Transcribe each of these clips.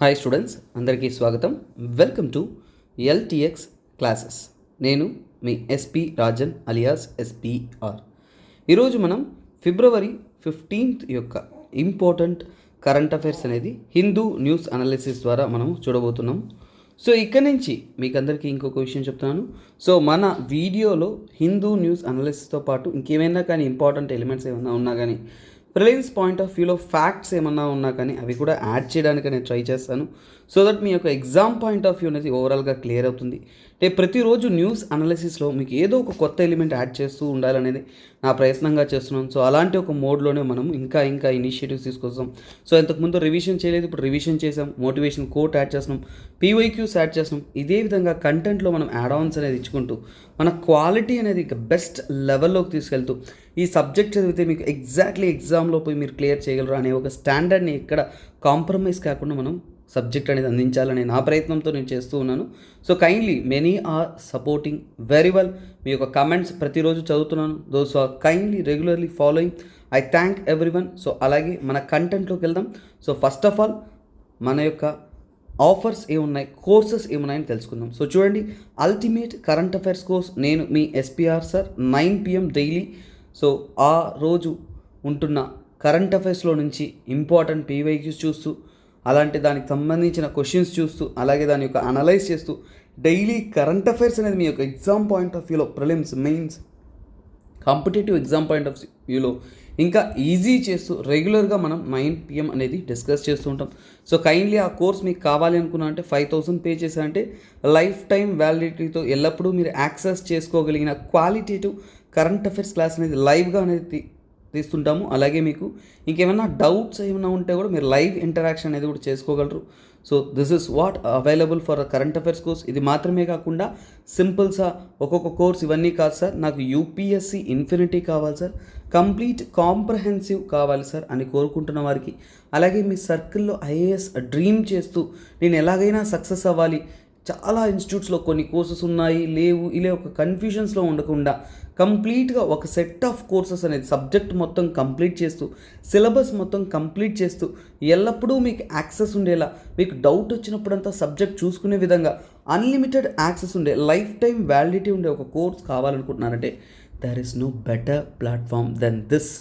Hi students, అందరికీ స్వాగతం. Welcome to LTX classes. నేను మీ ఎస్పి రాజన్ అలియాస్ ఎస్పిఆర్. ఈరోజు మనం ఫిబ్రవరి 15th యొక్క ఇంపార్టెంట్ కరెంట్ అఫైర్స్ అనేది హిందూ న్యూస్ అనాలిసిస్ ద్వారా మనం చూడబోతున్నాం. సో ఇక్కడ నుంచి మీకు అందరికీ ఇంకొక విషయం చెప్తున్నాను. సో మన వీడియోలో హిందూ న్యూస్ అనాలిసిస్తో పాటు ఇంకేమైనా కానీ ఇంపార్టెంట్ ఎలిమెంట్స్ ఏమైనా ఉన్నా కానీ ప్రిలిమ్స్ పాయింట్ ఆఫ్ వ్యూలో ఫ్యాక్ట్స్ ఏమన్నా ఉన్నా కానీ అవి కూడా యాడ్ చేయడానికి నేను ట్రై చేస్తాను. సో దట్ మీ యొక్క ఎగ్జామ్ పాయింట్ ఆఫ్ వ్యూ అనేది ఓవరాల్గా క్లియర్ అవుతుంది. అంటే ప్రతిరోజు న్యూస్ అనాలిసిస్లో మీకు ఏదో ఒక కొత్త ఎలిమెంట్ యాడ్ చేస్తూ ఉండాలనేది నా ప్రయత్నంగా చేస్తున్నాను. సో అలాంటి ఒక మోడ్లోనే మనం ఇంకా ఇనిషియేటివ్స్ తీసుకొస్తాం. సో ఇంతకుముందు రివిజన్ చేయలేదు, ఇప్పుడు రివిజన్ చేసాం. మోటివేషన్ కోట్ యాడ్ చేస్తున్నాం, పీవైక్యూస్ యాడ్ చేస్తున్నాం. ఇదే విధంగా కంటెంట్లో మనం యాడ్ ఆన్స్ అనేది ఇచ్చుకుంటూ మన క్వాలిటీ అనేది బెస్ట్ లెవెల్లోకి తీసుకెళ్తూ ఈ సబ్జెక్ట్ చదివితే మీకు ఎగ్జాక్ట్లీ ఎగ్జామ్లో పోయి మీరు క్లియర్ చేయగలరు అనే ఒక స్టాండర్డ్ని ఇక్కడ కాంప్రమైజ్ కాకుండా మనం సబ్జెక్ట్ అనేది అందించాలనే నా ప్రయత్నంతో నేను చేస్తూ ఉన్నాను. So kindly many are supporting very well. మీ యొక్క కమెంట్స్ ప్రతిరోజు చదువుతున్నాను. Those are kindly regularly following. I thank everyone. So అలాగే మన కంటెంట్లోకి వెళ్దాం. సో ఫస్ట్ ఆఫ్ ఆల్ మన యొక్క ఆఫర్స్ ఏమున్నాయి, కోర్సెస్ ఏమున్నాయని తెలుసుకుందాం. సో చూడండి, అల్టిమేట్ కరెంట్ అఫైర్స్ కోర్స్ నేను మీ SPR sir 9 PM daily. So ఆ రోజు ఉంటున్న కరెంట్ అఫైర్స్లో నుంచి ఇంపార్టెంట్ పీవైక్యూస్ చూస్తూ, అలాంటి దానికి సంబంధించిన క్వశ్చన్స్ చూస్తూ, అలాగే దాని యొక్క అనలైజ్ చేస్తూ డైలీ కరెంట్ అఫైర్స్ అనేది మీ యొక్క ఎగ్జామ్ పాయింట్ ఆఫ్ వ్యూలో prelims, mains, competitive exam point of వ్యూలో ఇంకా ఈజీ చేస్తూ రెగ్యులర్గా మనం 9 PM అనేది డిస్కస్ చేస్తూ ఉంటాం. సో కైండ్లీ ఆ కోర్స్ మీకు కావాలి అనుకున్నా అంటే 5,000 పే చేశారంటే లైఫ్ టైం వ్యాలిడిటీతో ఎల్లప్పుడూ మీరు యాక్సెస్ చేసుకోగలిగిన క్వాలిటేటివ్ కరెంట్ అఫైర్స్ క్లాస్ అనేది లైవ్గా అనేది తీస్తుంటాము. అలాగే మీకు ఇంకేమైనా డౌట్స్ ఏమైనా ఉంటే కూడా మీరు లైవ్ ఇంటరాక్షన్ అనేది కూడా చేసుకోగలరు. So this is what available for current affairs course. ఇది మాత్రమే కాకుండా సింపుల్సా ఒక్కొక్క కోర్స్ ఇవన్నీ కాదు సార్, నాకు యూపీఎస్సి ఇన్ఫినిటీ కావాలి సార్, కంప్లీట్ కాంప్రహెన్సివ్ కావాలి సార్ అని కోరుకుంటున్న వారికి, అలాగే మీ సర్కిల్లో ఐఏఎస్ డ్రీమ్ చేస్తూ నేను ఎలాగైనా సక్సెస్ అవ్వాలి, చాలా ఇన్స్టిట్యూట్స్లో కొన్ని కోర్సెస్ ఉన్నాయి లేవు ఇలా ఒక కన్ఫ్యూజన్స్లో ఉండకుండా కంప్లీట్గా ఒక సెట్ ఆఫ్ కోర్సెస్ అనేది సబ్జెక్ట్ మొత్తం కంప్లీట్ చేస్తూ, సిలబస్ మొత్తం కంప్లీట్ చేస్తూ, ఎల్లప్పుడూ మీకు యాక్సెస్ ఉండేలా, మీకు డౌట్ వచ్చినప్పుడంతా సబ్జెక్ట్ చూసుకునే విధంగా అన్లిమిటెడ్ యాక్సెస్ ఉండే, లైఫ్ టైం వ్యాలిడిటీ ఉండే ఒక కోర్స్ కావాలనుకుంటున్నారంటే there is no better platform than this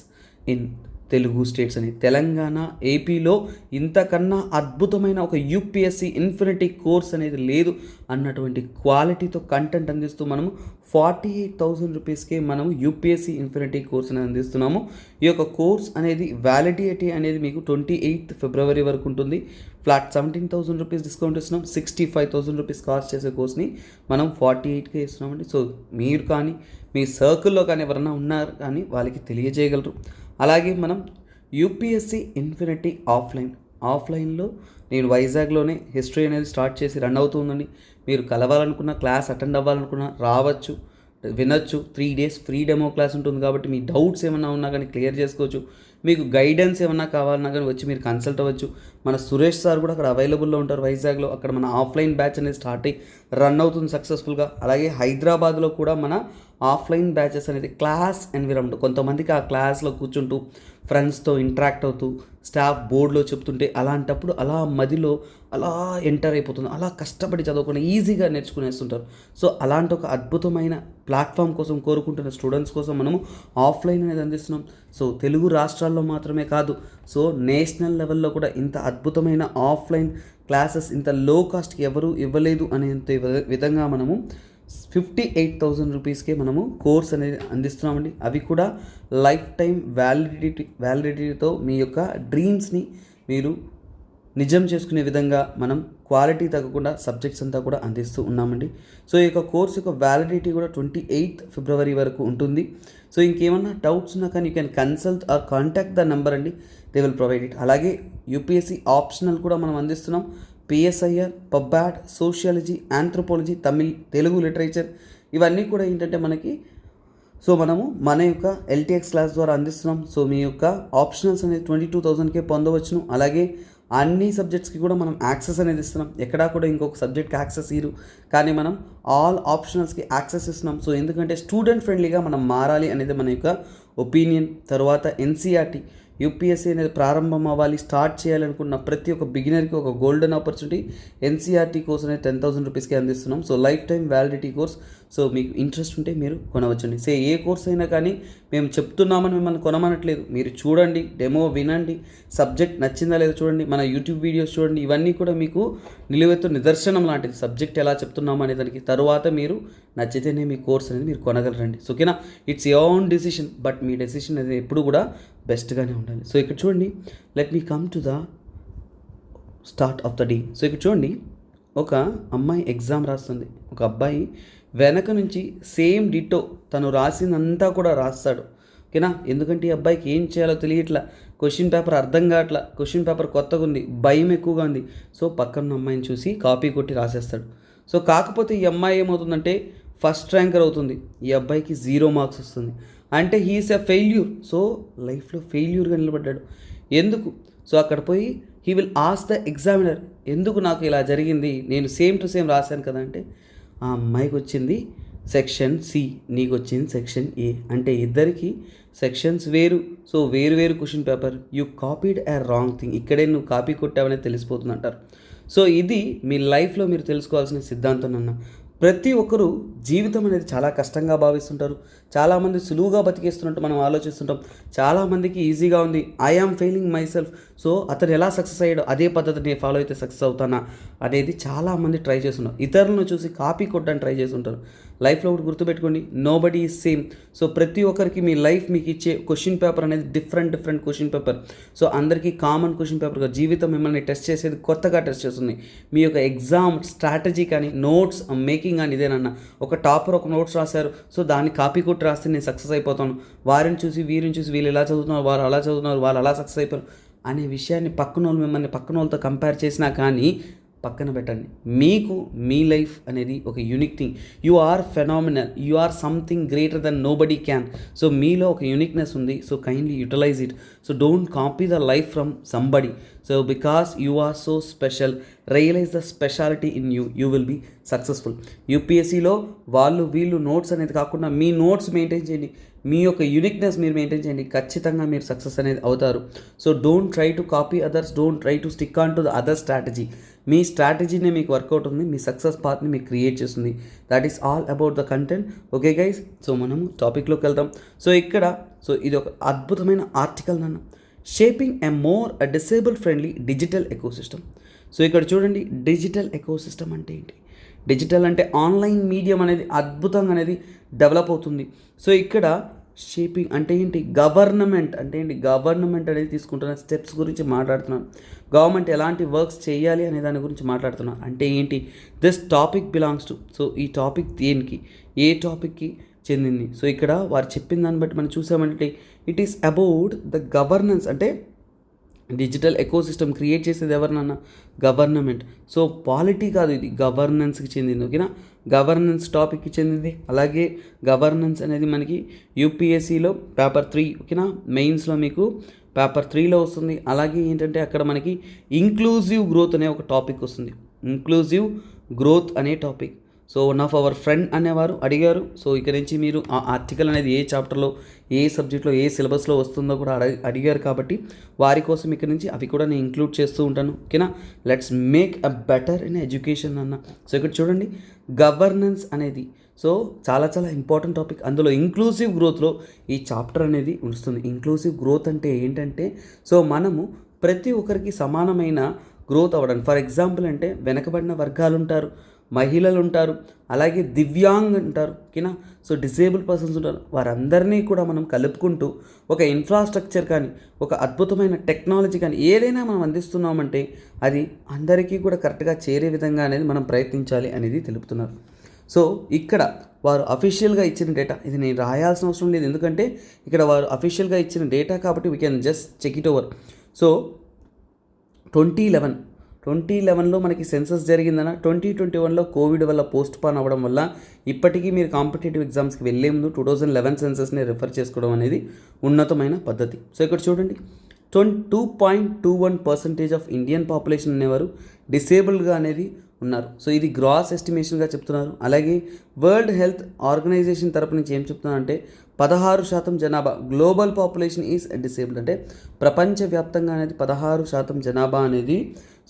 in Telugu states అని. తెలంగాణ, ఏపీలో ఇంతకన్నా అద్భుతమైన ఒక యూపీఎస్సి ఇన్ఫినిటీ కోర్స్ అనేది లేదు అన్నటువంటి క్వాలిటీతో కంటెంట్ అందిస్తూ మనము 48,000 రూపీస్కే మనము యూపీఎస్సి ఇన్ఫినిటీ కోర్స్ అనేది అందిస్తున్నాము. ఈ యొక్క కోర్స్ అనేది వ్యాలిడిటీ అనేది మీకు 28th ఫిబ్రవరి వరకు ఉంటుంది. ఫ్లాట్ 17,000 రూపీస్ డిస్కౌంట్ ఇస్తున్నాం. 65,000 రూపీస్ కాస్ట్ చేసే కోర్స్ని మనం 48కే ఇస్తున్నామండి. సో మీరు కానీ మీ సర్కిల్లో కానీ ఎవరైనా ఉన్నారు కానీ వాళ్ళకి తెలియజేయగలరు. అలాగే మనం యూపీఎస్సి ఇన్ఫినిటీ ఆఫ్లైన్లో నేను వైజాగ్లోనే హిస్టరీ అనేది స్టార్ట్ చేసి రన్ అవుతుందండి. మీరు కలవాలనుకున్న, క్లాస్ అటెండ్ అవ్వాలనుకున్న రావచ్చు, వినొచ్చు. 3 days ఫ్రీ డెమో క్లాస్ ఉంటుంది కాబట్టి మీ డౌట్స్ ఏమైనా ఉన్నా కానీ క్లియర్ చేసుకోవచ్చు. మీకు గైడెన్స్ ఏమన్నా కావాలన్నా కానీ వచ్చి మీరు కన్సల్ట్ అవ్వచ్చు. మన సురేష్ సార్ కూడా అక్కడ అవైలబుల్లో ఉంటారు వైజాగ్లో. అక్కడ మన ఆఫ్లైన్ బ్యాచ్ అనేది స్టార్ట్ అయ్యి రన్ అవుతుంది సక్సెస్ఫుల్గా. అలాగే హైదరాబాద్లో కూడా మన ఆఫ్లైన్ బ్యాచెస్ అనేది క్లాస్ ఎన్విరాన్మెంట్, కొంతమందికి ఆ క్లాస్లో కూర్చుంటూ ఫ్రెండ్స్తో ఇంటరాక్ట్ అవుతూ స్టాఫ్ బోర్డులో చెప్తుంటే అలాంటప్పుడు అలా మదిలో అలా ఎంటర్ అయిపోతుంది, అలా కష్టపడి చదువుకుని ఈజీగా నేర్చుకునేస్తుంటారు. సో అలాంటి ఒక అద్భుతమైన ప్లాట్ఫామ్ కోసం కోరుకుంటున్న స్టూడెంట్స్ కోసం మనము ఆఫ్లైన్ అనేది అందిస్తున్నాం. సో తెలుగు రాష్ట్రాల్లో మాత్రమే కాదు, సో నేషనల్ లెవెల్లో కూడా ఇంత అద్భుతమైన ఆఫ్లైన్ క్లాసెస్ ఇంత లో కాస్ట్కి ఎవరు ఇవ్వలేదు అనేంత విధంగా మనము 58,000 రూపీస్కే మనము కోర్స్ అనేది అందిస్తున్నామండి. అవి కూడా లైఫ్ టైం వ్యాలిడిటీతో మీ యొక్క డ్రీమ్స్ని మీరు నిజం చేసుకునే విధంగా మనం క్వాలిటీ తగ్గకుండా సబ్జెక్ట్స్ అంతా కూడా అందిస్తూ ఉన్నామండి. సో ఈ యొక్క కోర్స్ యొక్క వ్యాలిడిటీ కూడా 28th ఫిబ్రవరి వరకు ఉంటుంది. సో ఇంకేమన్నా డౌట్స్ ఉన్నా కానీ you can consult or contact the number అండి, దే విల్ ప్రొవైడ్ ఇట్. అలాగే యూపీఎస్సీ ఆప్షనల్ కూడా మనం అందిస్తున్నాం. PSIR, pub ad, sociology, anthropology, Telugu literature ఇవన్నీ కూడా ఏంటంటే మనకి సో మనము మన యొక్క ఎల్టీఎక్స్ క్లాస్ ద్వారా అందిస్తున్నాం. సో మీ యొక్క ఆప్షనల్స్ అనేది 22,000కే పొందవచ్చును. అలాగే అన్ని సబ్జెక్ట్స్కి కూడా మనం యాక్సెస్ అనేది ఇస్తున్నాం. ఎక్కడా కూడా ఇంకొక సబ్జెక్ట్కి యాక్సెస్ ఇరు, కానీ మనం ఆల్ ఆప్షనల్స్కి యాక్సెస్ ఇస్తున్నాం. సో ఎందుకంటే స్టూడెంట్ ఫ్రెండ్లీగా మనం మారాలి అనేది మన యొక్క ఒపీనియన్. తర్వాత ఎన్సీఆర్టీ యూపీఎస్సీ అనేది ప్రారంభం అవ్వాలి, స్టార్ట్ చేయాలనుకున్న ప్రతి ఒక్క బిగినర్కి ఒక గోల్డెన్ ఆపర్చునిటీ. ఎన్సీఆర్టీ కోర్స్ అనేది 10,000 రూపీస్కి అందిస్తున్నాం. So life time validity course. So మీకు ఇంట్రెస్ట్ ఉంటే మీరు కొనవచ్చండి. ఏ కోర్స్ అయినా కానీ మేము చెప్తున్నామని మిమ్మల్ని కొనమనట్లేదు. మీరు చూడండి, డెమో వినండి, సబ్జెక్ట్ నచ్చిందా లేదా చూడండి, మన యూట్యూబ్ వీడియోస్ చూడండి. ఇవన్నీ కూడా మీకు నిలువెత్తు నిదర్శనం లాంటిది. సబ్జెక్ట్ ఎలా చెప్తున్నాము అనే దానికి తరువాత మీరు నచ్చితేనే మీ కోర్స్ అనేది మీరు కొనగలరండి. సో ఓకేనా, it's your own decision, but me decision అనేది ఎప్పుడు కూడా బెస్ట్గానే ఉండాలి. సో ఇక్కడ చూడండి, let me come to the start of the day. So ఇక్కడ చూడండి, ఒక అమ్మాయి ఎగ్జామ్ రాస్తుంది, ఒక అబ్బాయి వెనక నుంచి సేమ్ డిటో తను రాసిందంతా కూడా రాస్తాడు. ఓకేనా, ఎందుకంటే ఈ అబ్బాయికి ఏం చేయాలో తెలియట్లా, క్వశ్చన్ పేపర్ అర్థం కావట్లా, క్వశ్చన్ పేపర్ కొత్తగా ఉంది, భయం ఎక్కువగా ఉంది. సో పక్కన అమ్మాయిని చూసి కాపీ కొట్టి రాసేస్తాడు. సో కాకపోతే ఈ అమ్మాయి ఏమవుతుందంటే ఫస్ట్ ర్యాంకర్ అవుతుంది, ఈ అబ్బాయికి 0 మార్క్స్ వస్తుంది. అంటే హీఈస్ ఎ ఫెయిల్యూర్. సో లైఫ్లో ఫెయిల్యూర్గా నిలబడ్డాడు. ఎందుకు? సో అక్కడ పోయి he will ask the examiner, ఎందుకు నాకు ఇలా జరిగింది, నేను సేమ్ టు సేమ్ రాశాను కదా అంటే, ఆ అమ్మాయికి వచ్చింది సెక్షన్ సి, నీకు వచ్చింది సెక్షన్ ఏ. అంటే ఇద్దరికి సెక్షన్స్ వేరు. సో వేరు వేరు question paper. You copied a wrong thing. ఇక్కడే నువ్వు కాపీ కొట్టావనేది తెలిసిపోతుంది అంటారు. సో ఇది మీ లైఫ్లో మీరు తెలుసుకోవాల్సిన సిద్ధాంతం అన్న. ప్రతి ఒక్కరూ జీవితం అనేది చాలా కష్టంగా భావిస్తుంటారు. చాలామంది సులువుగా బతికేస్తున్నట్టు మనం ఆలోచిస్తుంటాం. చాలామందికి ఈజీగా ఉంది, I am failing myself. So అతను ఎలా సక్సెస్ అయ్యాడో అదే పద్ధతిని ఫాలో అయితే సక్సెస్ అవుతానా అనేది చాలామంది ట్రై చేస్తున్నారు. ఇతరులను చూసి కాపీ కొట్టడానికి ట్రై చేస్తుంటారు. లైఫ్లో ఒకటి గుర్తుపెట్టుకోండి, నోబడీ ఈజ్ సేమ్. సో ప్రతి ఒక్కరికి మీ లైఫ్ మీకు ఇచ్చే క్వశ్చన్ పేపర్ అనేది డిఫరెంట్ క్వశ్చన్ పేపర్. సో అందరికీ కామన్ క్వశ్చన్ పేపర్గా జీవితం మిమ్మల్ని టెస్ట్ చేసేది కొత్తగా టెస్ట్ చేస్తుంది. మీ యొక్క ఎగ్జామ్ స్ట్రాటజీ కానీ నోట్స్ మేకింగ్ కానీ ఇదేనన్నా. ఒక టాపర్ ఒక నోట్స్ రాశారు, సో దాన్ని కాపీ కొట్టి రాస్తే నేను సక్సెస్ అయిపోతాను, వారిని చూసి వీరిని చూసి వీళ్ళు ఎలా చదువుతున్నారు, వారు అలా చదువుతున్నారు, వాళ్ళు అలా సక్సెస్ అయిపోయారు అనే విషయాన్ని మిమ్మల్ని పక్కన వాళ్ళతో కంపేర్ చేసినా కానీ పక్కన పెట్టండి. మీకు మీ లైఫ్ అనేది ఒక unique thing. You are phenomenal, you are something greater than nobody can. So మీలో ఒక యూనిక్నెస్ ఉంది. So kindly utilise it. So don't copy the life from somebody. So because you are so special, realise the speciality in you, you will be successful. యూపీఎస్సీలో వాళ్ళు వీళ్ళు notes అనేది కాకుండా మీ notes maintain చేయండి, మీ యొక్క యూనిక్నెస్ మీరు maintain చేయండి, ఖచ్చితంగా మీరు సక్సెస్ అనేది అవుతారు. So don't try to copy others, don't try to stick on to the other strategy. మీ స్ట్రాటజీనే మీకు వర్కౌట్ ఉంది, మీ సక్సెస్ పాత్ని మీకు క్రియేట్ చేస్తుంది. That is all about the content. Okay guys, so మనము టాపిక్లోకి వెళ్దాం. సో ఇది ఒక అద్భుతమైన ఆర్టికల్ నన్ను, shaping a more disable friendly digital ecosystem. So ఇక్కడ చూడండి, డిజిటల్ ఎకోసిస్టమ్ అంటే ఏంటి? డిజిటల్ అంటే ఆన్లైన్ మీడియం అనేది అద్భుతంగా అనేది డెవలప్ అవుతుంది. సో ఇక్కడ షేపింగ్ అంటే ఏంటి? గవర్నమెంట్ అంటే ఏంటి? గవర్నమెంట్ అనేది తీసుకుంటున్న స్టెప్స్ గురించి మాట్లాడుతున్నాను. గవర్నమెంట్ ఎలాంటి వర్క్స్ చేయాలి అనే దాని గురించి మాట్లాడుతున్నాను. అంటే ఏంటి? This topic belongs to. So ఈ టాపిక్ దేనికి, ఏ టాపిక్కి చెందింది? సో ఇక్కడ వారు చెప్పిన దాన్ని బట్టి మనం చూసామంటే it is about the governance. అంటే డిజిటల్ ఎకోసిస్టమ్ క్రియేట్ చేసేది ఎవరినన్నా? గవర్నమెంట్. సో పాలిటీ కాదు, ఇది గవర్నెన్స్కి చెందింది. ఓకేనా, గవర్నెన్స్ టాపిక్కి చెందింది. అలాగే గవర్నెన్స్ అనేది మనకి యూపీఎస్సీలో పేపర్ 3, ఓకేనా, మెయిన్స్లో మీకు పేపర్ 3లో వస్తుంది. అలాగే ఏంటంటే అక్కడ మనకి ఇంక్లూజివ్ గ్రోత్ అనే ఒక టాపిక్ వస్తుంది. ఇంక్లూజివ్ గ్రోత్ అనే topic. So one of our friend అనేవారు అడిగారు. సో ఇక్కడ నుంచి మీరు ఆ ఆర్టికల్ అనేది ఏ చాప్టర్లో, ఏ సబ్జెక్ట్లో, ఏ సిలబస్లో వస్తుందో కూడా అడిగారు. కాబట్టి వారి కోసం ఇక్కడ నుంచి అవి కూడా నేను ఇంక్లూడ్ చేస్తూ ఉంటాను. ఓకేనా, let's make a better in education అన్న. సో ఇక్కడ చూడండి, గవర్నెన్స్ అనేది సో చాలా ఇంపార్టెంట్ టాపిక్. అందులో ఇంక్లూజివ్ గ్రోత్లో ఈ చాప్టర్ అనేది వస్తుంది. ఇంక్లూజివ్ గ్రోత్ అంటే ఏంటంటే, సో మనము ప్రతి ఒక్కరికి సమానమైన గ్రోత్ అవ్వడానికి. ఫర్ ఎగ్జాంపుల్ అంటే వెనకబడిన వర్గాలు ఉంటారు, మహిళలు ఉంటారు, అలాగే దివ్యాంగ్ ఉంటారు, ఓకేనా. సో డిసేబుల్ పర్సన్స్ ఉంటారు. వారందరినీ కూడా మనం కలుపుకుంటూ ఒక ఇన్ఫ్రాస్ట్రక్చర్ కానీ, ఒక అద్భుతమైన టెక్నాలజీ కానీ ఏదైనా మనం అందిస్తున్నామంటే అది అందరికీ కూడా కరెక్ట్గా చేరే విధంగా అనేది మనం ప్రయత్నించాలి అనేది తెలుపుతున్నారు. సో ఇక్కడ వారు అఫీషియల్గా ఇచ్చిన డేటా, ఇది నేను రాయాల్సిన అవసరం లేదు, ఎందుకంటే ఇక్కడ వారు అఫీషియల్గా ఇచ్చిన డేటా కాబట్టి we can just check it over. So 2011లో మనకి సెన్సస్ జరిగిందన్న. 2021లో కోవిడ్ వల్ల పోస్ట్ పోన్ అవ్వడం వల్ల ఇప్పటికీ మీరు కాంపిటేటివ్ ఎగ్జామ్స్కి వెళ్ళే ముందు 2011 సెన్సస్ని రిఫర్ చేసుకోవడం అనేది ఉన్నతమైన పద్ధతి. సో ఇక్కడ చూడండి, 2.21% ఆఫ్ ఇండియన్ పాపులేషన్ అనేవారు డిసేబుల్డ్గా అనేది ఉన్నారు. సో ఇది గ్రాస్ ఎస్టిమేషన్గా చెప్తున్నారు. అలాగే వరల్డ్ హెల్త్ ఆర్గనైజేషన్ తరపు నుంచి ఏం చెప్తున్నారంటే 16% జనాభా గ్లోబల్ పాపులేషన్ ఈజ్ డిసేబుల్డ్, అంటే ప్రపంచవ్యాప్తంగా అనేది 16% జనాభా అనేది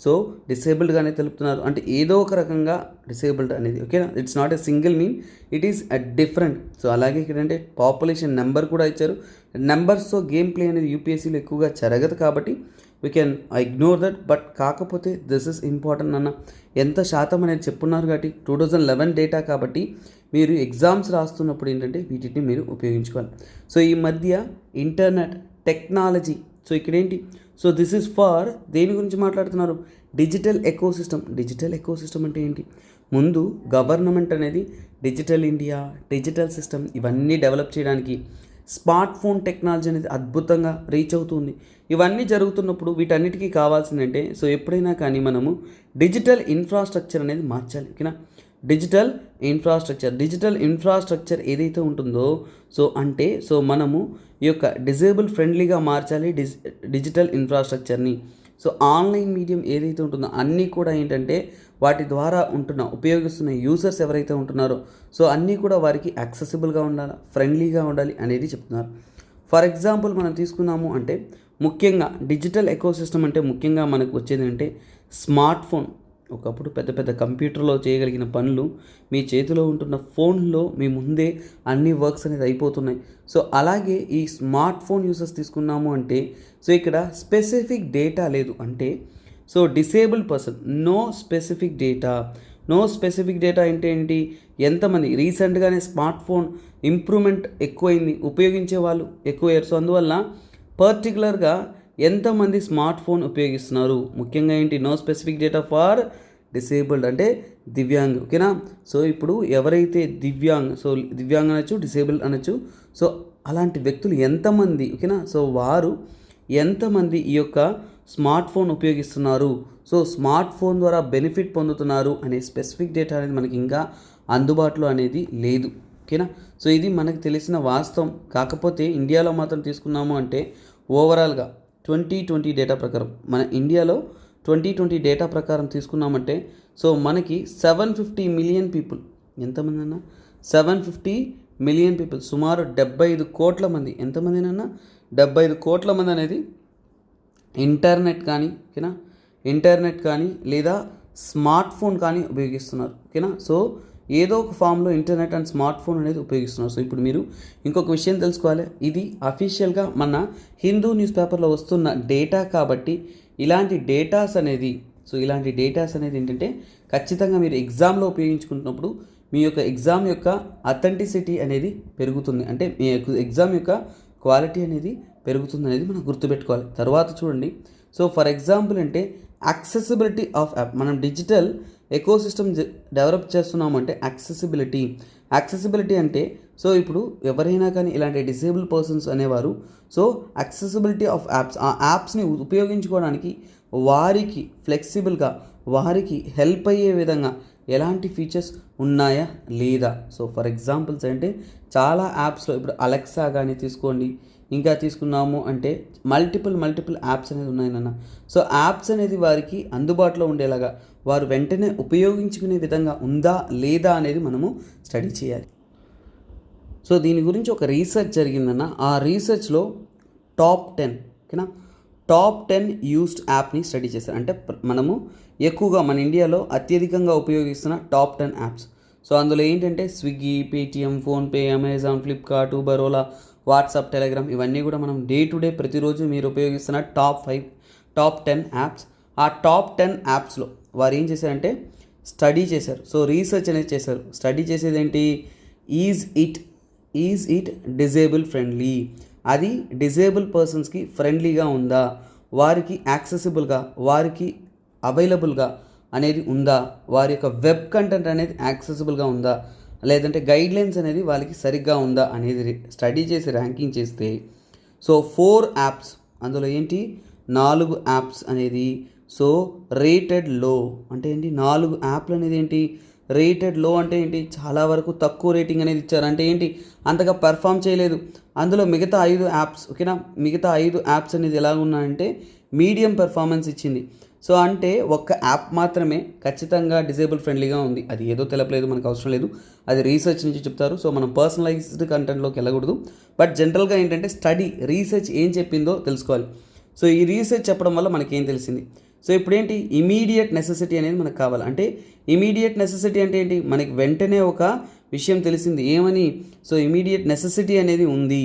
సో డిసేబుల్డ్గానే తెలుపుతున్నారు. అంటే ఏదో ఒక రకంగా డిసేబుల్డ్ అనేది, ఓకేనా, it's not a single mean, it is a different. So అలాగే ఇక్కడ అంటే పాపులేషన్ నెంబర్ కూడా ఇచ్చారు. నెంబర్స్తో గేమ్ ప్లే అనేది యూపీఎస్సీలో ఎక్కువగా జరగదు కాబట్టి we can ignore that. But కాకపోతే దిస్ ఇస్ ఇంపార్టెంట్ అన్న, ఎంత శాతం అనేది చెప్పున్నారు కాబట్టి 2011 డేటా కాబట్టి మీరు ఎగ్జామ్స్ రాస్తున్నప్పుడు ఏంటంటే వీటిని మీరు ఉపయోగించుకోవాలి. సో ఈ మధ్య ఇంటర్నెట్ టెక్నాలజీ, సో ఇక్కడేంటి, సో దిస్ ఈజ్ ఫార్ దేని గురించి మాట్లాడుతున్నారు, డిజిటల్ ఎకోసిస్టమ్. డిజిటల్ ఎకోసిస్టమ్ అంటే ఏంటి, ముందు గవర్నమెంట్ అనేది డిజిటల్ ఇండియా, డిజిటల్ సిస్టమ్ ఇవన్నీ డెవలప్ చేయడానికి స్మార్ట్ ఫోన్ టెక్నాలజీ అనేది అద్భుతంగా రీచ్ అవుతుంది. ఇవన్నీ జరుగుతున్నప్పుడు వీటన్నిటికీ కావాల్సిందంటే సో ఎప్పుడైనా కానీ మనము డిజిటల్ ఇన్ఫ్రాస్ట్రక్చర్ అనేది మార్చాలి, ఓకేనా. డిజిటల్ ఇన్ఫ్రాస్ట్రక్చర్ ఏదైతే ఉంటుందో సో అంటే సో మనము ఈ యొక్క డిజేబుల్ ఫ్రెండ్లీగా మార్చాలి డిజిటల్ ఇన్ఫ్రాస్ట్రక్చర్ని. సో ఆన్లైన్ మీడియం ఏదైతే ఉంటుందో అన్నీ కూడా ఏంటంటే వాటి ద్వారా ఉపయోగిస్తున్న యూజర్స్ ఎవరైతే ఉంటున్నారో సో అన్నీ కూడా వారికి యాక్సెసిబుల్గా ఉండాలి, ఫ్రెండ్లీగా ఉండాలి అనేది చెప్తున్నారు. ఫర్ ఎగ్జాంపుల్ మనం తీసుకున్నాము అంటే ముఖ్యంగా డిజిటల్ ఎకోసిస్టమ్ అంటే ముఖ్యంగా మనకు వచ్చేది అంటే స్మార్ట్ ఫోన్. ఒకప్పుడు పెద్ద పెద్ద కంప్యూటర్లో చేయగలిగిన పనులు మీ చేతిలో ఉంటున్న ఫోన్లో మీ ముందే అన్ని వర్క్స్ అనేది అయిపోతున్నాయి. సో అలాగే ఈ స్మార్ట్ ఫోన్ యూజర్స్ తీసుకున్నాము అంటే సో ఇక్కడ స్పెసిఫిక్ డేటా లేదు, అంటే so disabled person, no specific data అంటే ఏంటి, ఎంతమంది రీసెంట్గానే స్మార్ట్ ఫోన్ ఇంప్రూవ్మెంట్ ఎక్కువైంది, ఉపయోగించే వాళ్ళు ఎక్కువయ్యారు. సో అందువల్ల పర్టికులర్గా ఎంతమంది స్మార్ట్ ఫోన్ ఉపయోగిస్తున్నారు, ముఖ్యంగా ఏంటి, no specific data for disabled అంటే దివ్యాంగ్, ఓకేనా. సో ఇప్పుడు ఎవరైతే దివ్యాంగ్ అనొచ్చు, డిసేబుల్డ్ అనొచ్చు, సో అలాంటి వ్యక్తులు ఎంతమంది, ఓకేనా, సో వారు ఎంతమంది ఈ యొక్క స్మార్ట్ ఫోన్ ఉపయోగిస్తున్నారు, సో స్మార్ట్ ఫోన్ ద్వారా బెనిఫిట్ పొందుతున్నారు అనే స్పెసిఫిక్ డేటా అనేది మనకి ఇంకా అందుబాటులో అనేది లేదు, ఓకేనా. సో ఇది మనకు తెలిసిన వాస్తవం. కాకపోతే ఇండియాలో మాత్రం తీసుకున్నాము అంటే ఓవరాల్గా 2020 డేటా ప్రకారం మన ఇండియాలో 2020 డేటా ప్రకారం తీసుకున్నామంటే సో మనకి 750 మిలియన్ పీపుల్, ఎంతమంది అన్న 750 మిలియన్ పీపుల్, సుమారు 75 కోట్ల మంది, ఎంతమందినన్నా 75 కోట్ల మంది అనేది ఇంటర్నెట్ కానీ, ఓకేనా, ఇంటర్నెట్ కానీ లేదా స్మార్ట్ ఫోన్ కానీ ఉపయోగిస్తున్నారు, ఓకేనా. సో ఏదో ఒక ఫామ్లో ఇంటర్నెట్ అండ్ స్మార్ట్ ఫోన్ అనేది ఉపయోగిస్తున్నారు. సో ఇప్పుడు మీరు ఇంకొక విషయం తెలుసుకోవాలి, ఇది అఫీషియల్గా మన హిందూ న్యూస్ పేపర్లో వస్తున్న డేటా కాబట్టి ఇలాంటి డేటాస్ అనేది ఏంటంటే ఖచ్చితంగా మీరు ఎగ్జామ్లో ఉపయోగించుకుంటున్నప్పుడు మీ యొక్క ఎగ్జామ్ యొక్క అథెంటిసిటీ అనేది పెరుగుతుంది, అంటే మీ ఎగ్జామ్ యొక్క క్వాలిటీ అనేది పెరుగుతుంది అనేది మనం గుర్తుపెట్టుకోవాలి. తర్వాత చూడండి, సో ఫర్ ఎగ్జాంపుల్ అంటే యాక్సెసిబిలిటీ ఆఫ్ యాప్, మనం డిజిటల్ ఎకోసిస్టమ్ డెవలప్ చేస్తున్నామంటే యాక్సెసిబిలిటీ అంటే సో ఇప్పుడు ఎవరైనా కానీ ఇలాంటి డిసేబుల్ పర్సన్స్ అనేవారు సో యాక్సెసిబిలిటీ ఆఫ్ యాప్స్, ఆ యాప్స్ని ఉపయోగించుకోవడానికి వారికి ఫ్లెక్సిబుల్గా వారికి హెల్ప్ అయ్యే విధంగా ఎలాంటి ఫీచర్స్ ఉన్నాయా లేదా. సో ఫర్ ఎగ్జాంపుల్స్ అంటే చాలా యాప్స్లో ఇప్పుడు అలెక్సా కానీ తీసుకోండి, ఇంకా తీసుకున్నాము అంటే మల్టిపుల్ యాప్స్ అనేది ఉన్నాయన్న. సో యాప్స్ అనేది వారికి అందుబాటులో ఉండేలాగా వారు వెంటనే ఉపయోగించుకునే విధంగా ఉందా లేదా అనేది మనము స్టడీ చేయాలి. సో దీని గురించి ఒక రీసెర్చ్ జరిగిందన్న, ఆ రీసెర్చ్లో టాప్ 10 యూస్డ్ యాప్ని స్టడీ చేశారు. అంటే మనము ఎక్కువగా మన ఇండియాలో అత్యధికంగా ఉపయోగిస్తున్న టాప్ 10 యాప్స్. సో అందులో ఏంటంటే Swiggy, Paytm, PhonePe, Amazon, Flipkart, Uber, Ola, WhatsApp, Telegram ఇవన్నీ కూడా మనం డే టు డే ప్రతిరోజు మీరు ఉపయోగిస్తున్న టాప్ 10 యాప్స్. ఆ టాప్ 10 యాప్స్లో వారు ఏం చేశారంటే స్టడీ చేశారు. సో రీసెర్చ్ అనేది చేశారు. స్టడీ చేసేది ఏంటి, ఈజ్ ఇట్ డిజేబుల్ ఫ్రెండ్లీ, అది డిజేబుల్ పర్సన్స్కి ఫ్రెండ్లీగా ఉందా, వారికి యాక్సెసిబుల్గా వారికి అవైలబుల్గా అనేది ఉందా, వారి యొక్క వెబ్ కంటెంట్ అనేది యాక్సెసిబుల్గా ఉందా, లేదంటే గైడ్లైన్స్ అనేది వాళ్ళకి సరిగ్గా ఉందా అనేది స్టడీ చేసి ర్యాంకింగ్ చేస్తే సో 4 యాప్స్, అందులో ఏంటి 4 యాప్స్ అనేది సో రేటెడ్ లో, అంటే ఏంటి 4 యాప్లు అనేది ఏంటి రేటెడ్ లో, అంటే ఏంటి చాలా వరకు తక్కువ రేటింగ్ అనేది ఇచ్చారు, అంటే ఏంటి అంతగా పెర్ఫామ్ చేయలేదు. అందులో మిగతా 5 యాప్స్, ఓకేనా, మిగతా 5 యాప్స్ అనేది ఎలా ఉన్నాయంటే మీడియం పెర్ఫార్మెన్స్ ఇచ్చింది. సో అంటే ఒక్క యాప్ మాత్రమే ఖచ్చితంగా డిజేబుల్ ఫ్రెండ్లీగా ఉంది. అది ఏదో తెలపలేదు, మనకు అవసరం లేదు, అది రీసెర్చ్ నుంచి చెప్తారు. సో మనం పర్సనలైజ్డ్ కంటెంట్లోకి వెళ్ళకూడదు. బట్ జనరల్గా ఏంటంటే స్టడీ రీసెర్చ్ ఏం చెప్పిందో తెలుసుకోవాలి. సో ఈ రీసెర్చ్ చెప్పడం వల్ల మనకేం తెలిసింది? సో ఇప్పుడు ఏంటి, ఇమీడియట్ నెసెసిటీ అనేది మనకు కావాలి. అంటే ఇమీడియట్ నెసెసిటీ అంటే ఏంటి, మనకి వెంటనే ఒక విషయం తెలిసింది ఏమని, సో ఇమీడియట్ నెసెసిటీ అనేది ఉంది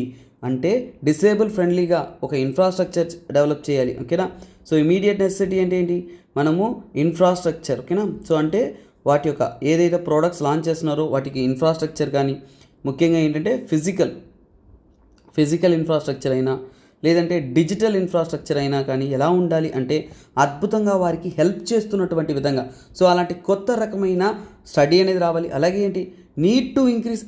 అంటే డిసేబుల్ ఫ్రెండ్లీగా ఒక ఇన్ఫ్రాస్ట్రక్చర్ డెవలప్ చేయాలి. ఓకేనా. సో ఇమీడియట్ నెసెసిటీ అంటే ఏంటి, మనము ఇన్ఫ్రాస్ట్రక్చర్, ఓకేనా. సో అంటే వాటి యొక్క ఏదైతే ప్రోడక్ట్స్ లాంచ్ చేస్తున్నారో వాటికి ఇన్ఫ్రాస్ట్రక్చర్ కానీ, ముఖ్యంగా ఏంటంటే ఫిజికల్ ఇన్ఫ్రాస్ట్రక్చర్ అయినా లేదంటే డిజిటల్ ఇన్ఫ్రాస్ట్రక్చర్ అయినా కానీ ఎలా ఉండాలి అంటే అద్భుతంగా వారికి హెల్ప్ చేస్తున్నటువంటి విధంగా. సో అలాంటి కొత్త రకమైన స్టడీ అనేది రావాలి. అలాగే ఏంటి, need to increase